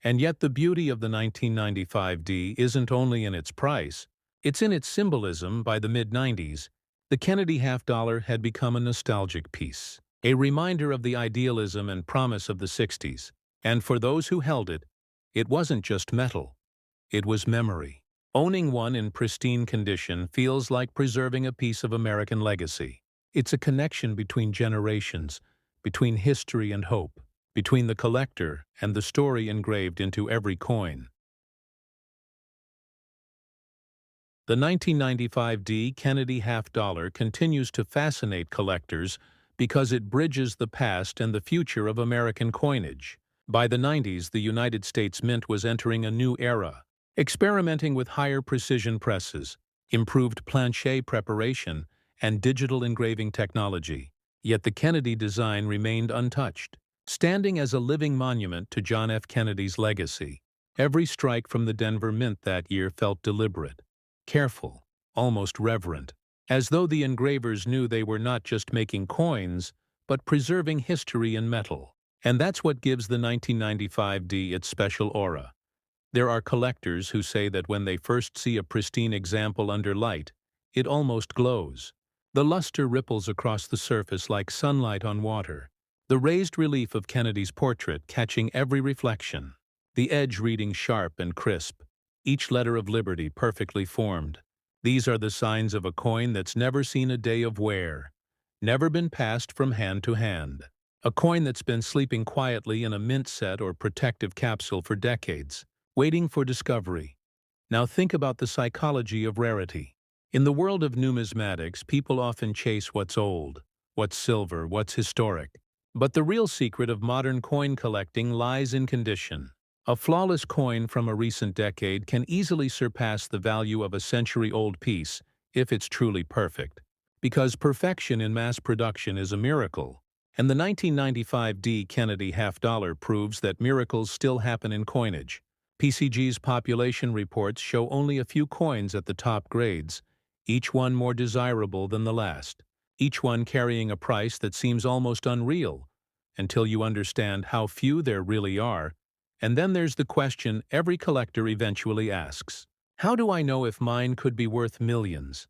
And yet the beauty of the 1995D isn't only in its price, it's in its symbolism. By the mid-90s, the Kennedy half dollar had become a nostalgic piece, a reminder of the idealism and promise of the 60s. And for those who held it, it wasn't just metal. It was memory. Owning one in pristine condition feels like preserving a piece of American legacy. It's a connection between generations, between history and hope, between the collector and the story engraved into every coin. The 1995D Kennedy half dollar continues to fascinate collectors because it bridges the past and the future of American coinage. By the 90s, the United States Mint was entering a new era, experimenting with higher precision presses, improved planche preparation, and digital engraving technology. Yet the Kennedy design remained untouched, standing as a living monument to John F. Kennedy's legacy. Every strike from the Denver Mint that year felt deliberate, careful, almost reverent, as though the engravers knew they were not just making coins, but preserving history in metal. And that's what gives the 1995D its special aura. There are collectors who say that when they first see a pristine example under light, it almost glows. The luster ripples across the surface like sunlight on water, the raised relief of Kennedy's portrait catching every reflection, the edge reading sharp and crisp, each letter of liberty perfectly formed. These are the signs of a coin that's never seen a day of wear, never been passed from hand to hand. A coin that's been sleeping quietly in a mint set or protective capsule for decades, waiting for discovery. Now think about the psychology of rarity. In the world of numismatics, people often chase what's old, what's silver, what's historic. But the real secret of modern coin collecting lies in condition. A flawless coin from a recent decade can easily surpass the value of a century-old piece if it's truly perfect. Because perfection in mass production is a miracle. And the 1995 D. Kennedy half-dollar proves that miracles still happen in coinage. PCG's population reports show only a few coins at the top grades, each one more desirable than the last, each one carrying a price that seems almost unreal, until you understand how few there really are. And then there's the question every collector eventually asks: how do I know if mine could be worth millions?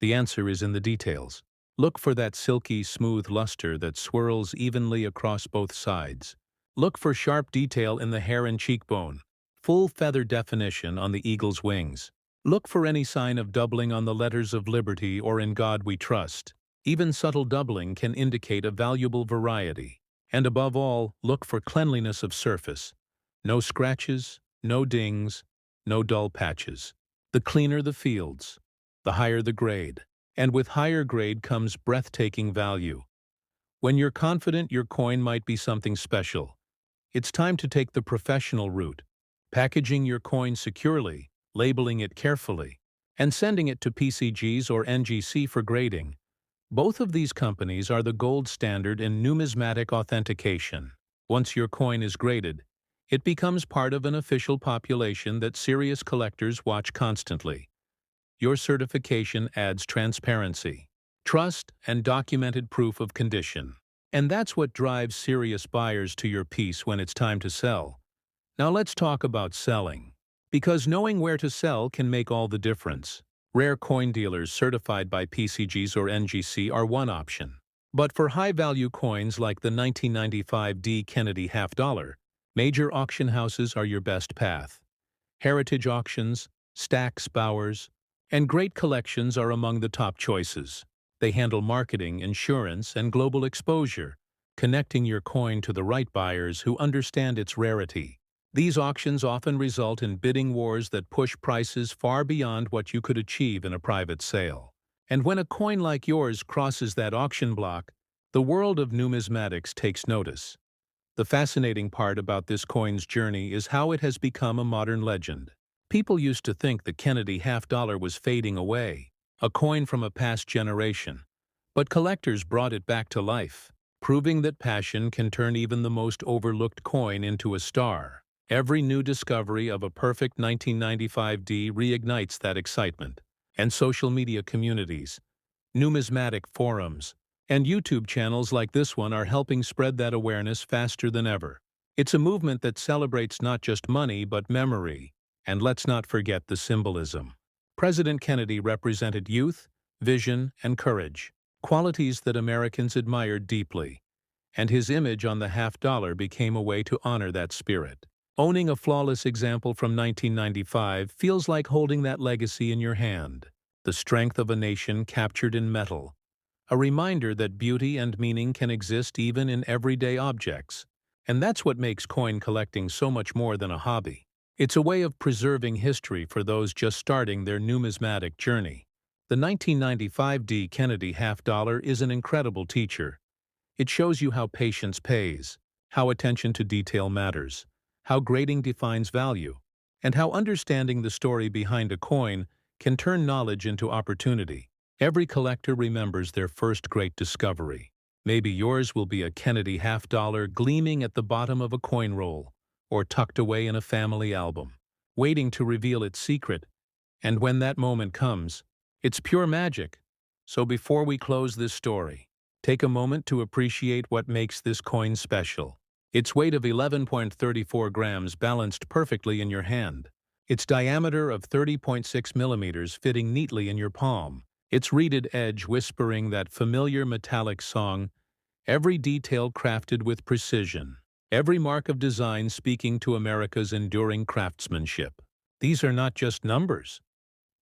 The answer is in the details. Look for that silky, smooth luster that swirls evenly across both sides. Look for sharp detail in the hair and cheekbone, full feather definition on the eagle's wings. Look for any sign of doubling on the letters of liberty or in God we trust. Even subtle doubling can indicate a valuable variety. And above all, look for cleanliness of surface. No scratches, no dings, no dull patches. The cleaner the fields, the higher the grade. And with higher grade comes breathtaking value. When you're confident your coin might be something special, it's time to take the professional route, packaging your coin securely, labeling it carefully, and sending it to PCGs or NGC for grading. Both of these companies are the gold standard in numismatic authentication. Once your coin is graded, it becomes part of an official population that serious collectors watch constantly. Your certification adds transparency, trust, and documented proof of condition. And that's what drives serious buyers to your piece when it's time to sell. Now let's talk about selling. Because knowing where to sell can make all the difference. Rare coin dealers certified by PCGs or NGC are one option. But for high-value coins like the 1995 D. Kennedy half-dollar, major auction houses are your best path. Heritage auctions, Stack's Bowers, and great collections are among the top choices. They handle marketing, insurance, and global exposure, connecting your coin to the right buyers who understand its rarity. These auctions often result in bidding wars that push prices far beyond what you could achieve in a private sale. And when a coin like yours crosses that auction block, the world of numismatics takes notice. The fascinating part about this coin's journey is how it has become a modern legend. People used to think the Kennedy half-dollar was fading away, a coin from a past generation. But collectors brought it back to life, proving that passion can turn even the most overlooked coin into a star. Every new discovery of a perfect 1995 D reignites that excitement. And social media communities, numismatic forums, and YouTube channels like this one are helping spread that awareness faster than ever. It's a movement that celebrates not just money but memory. And let's not forget the symbolism. President Kennedy represented youth, vision, and courage, qualities that Americans admired deeply. And his image on the half-dollar became a way to honor that spirit. Owning a flawless example from 1995 feels like holding that legacy in your hand, the strength of a nation captured in metal. A reminder that beauty and meaning can exist even in everyday objects. And that's what makes coin collecting so much more than a hobby. It's a way of preserving history for those just starting their numismatic journey. The 1995 D. Kennedy half-dollar is an incredible teacher. It shows you how patience pays, how attention to detail matters, how grading defines value, and how understanding the story behind a coin can turn knowledge into opportunity. Every collector remembers their first great discovery. Maybe yours will be a Kennedy half-dollar gleaming at the bottom of a coin roll, or tucked away in a family album, waiting to reveal its secret. And when that moment comes, it's pure magic. So before we close this story, take a moment to appreciate what makes this coin special. Its weight of 11.34 grams balanced perfectly in your hand. Its diameter of 30.6 millimeters fitting neatly in your palm. Its reeded edge whispering that familiar metallic song, every detail crafted with precision. Every mark of design speaking to America's enduring craftsmanship. These are not just numbers.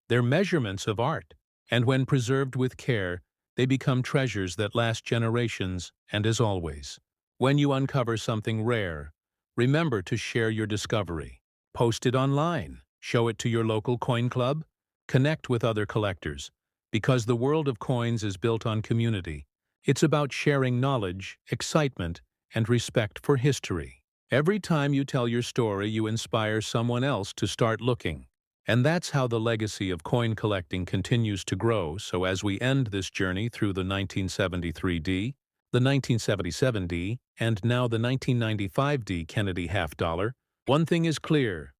They're measurements of art. And when preserved with care, they become treasures that last generations. And as always, when you uncover something rare, remember to share your discovery. Post it online. Show it to your local coin club. Connect with other collectors. Because the world of coins is built on community. It's about sharing knowledge, excitement, and respect for history. Every time you tell your story, you inspire someone else to start looking. And that's how the legacy of coin collecting continues to grow. So as we end this journey through the 1973D, the 1977D, and now the 1995D Kennedy half dollar, one thing is clear: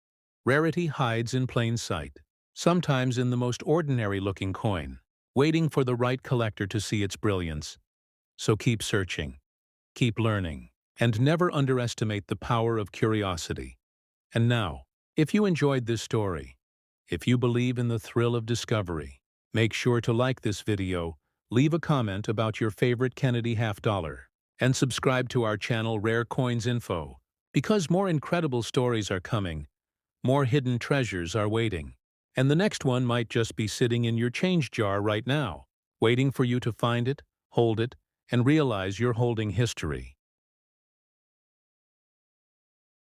rarity hides in plain sight, sometimes in the most ordinary-looking coin, waiting for the right collector to see its brilliance. So keep searching, keep learning, and never underestimate the power of curiosity. And now, if you enjoyed this story, if you believe in the thrill of discovery, make sure to like this video, leave a comment about your favorite Kennedy half dollar, and subscribe to our channel Rare Coins Info, because more incredible stories are coming, more hidden treasures are waiting, and the next one might just be sitting in your change jar right now, waiting for you to find it, hold it, and realize you're holding history.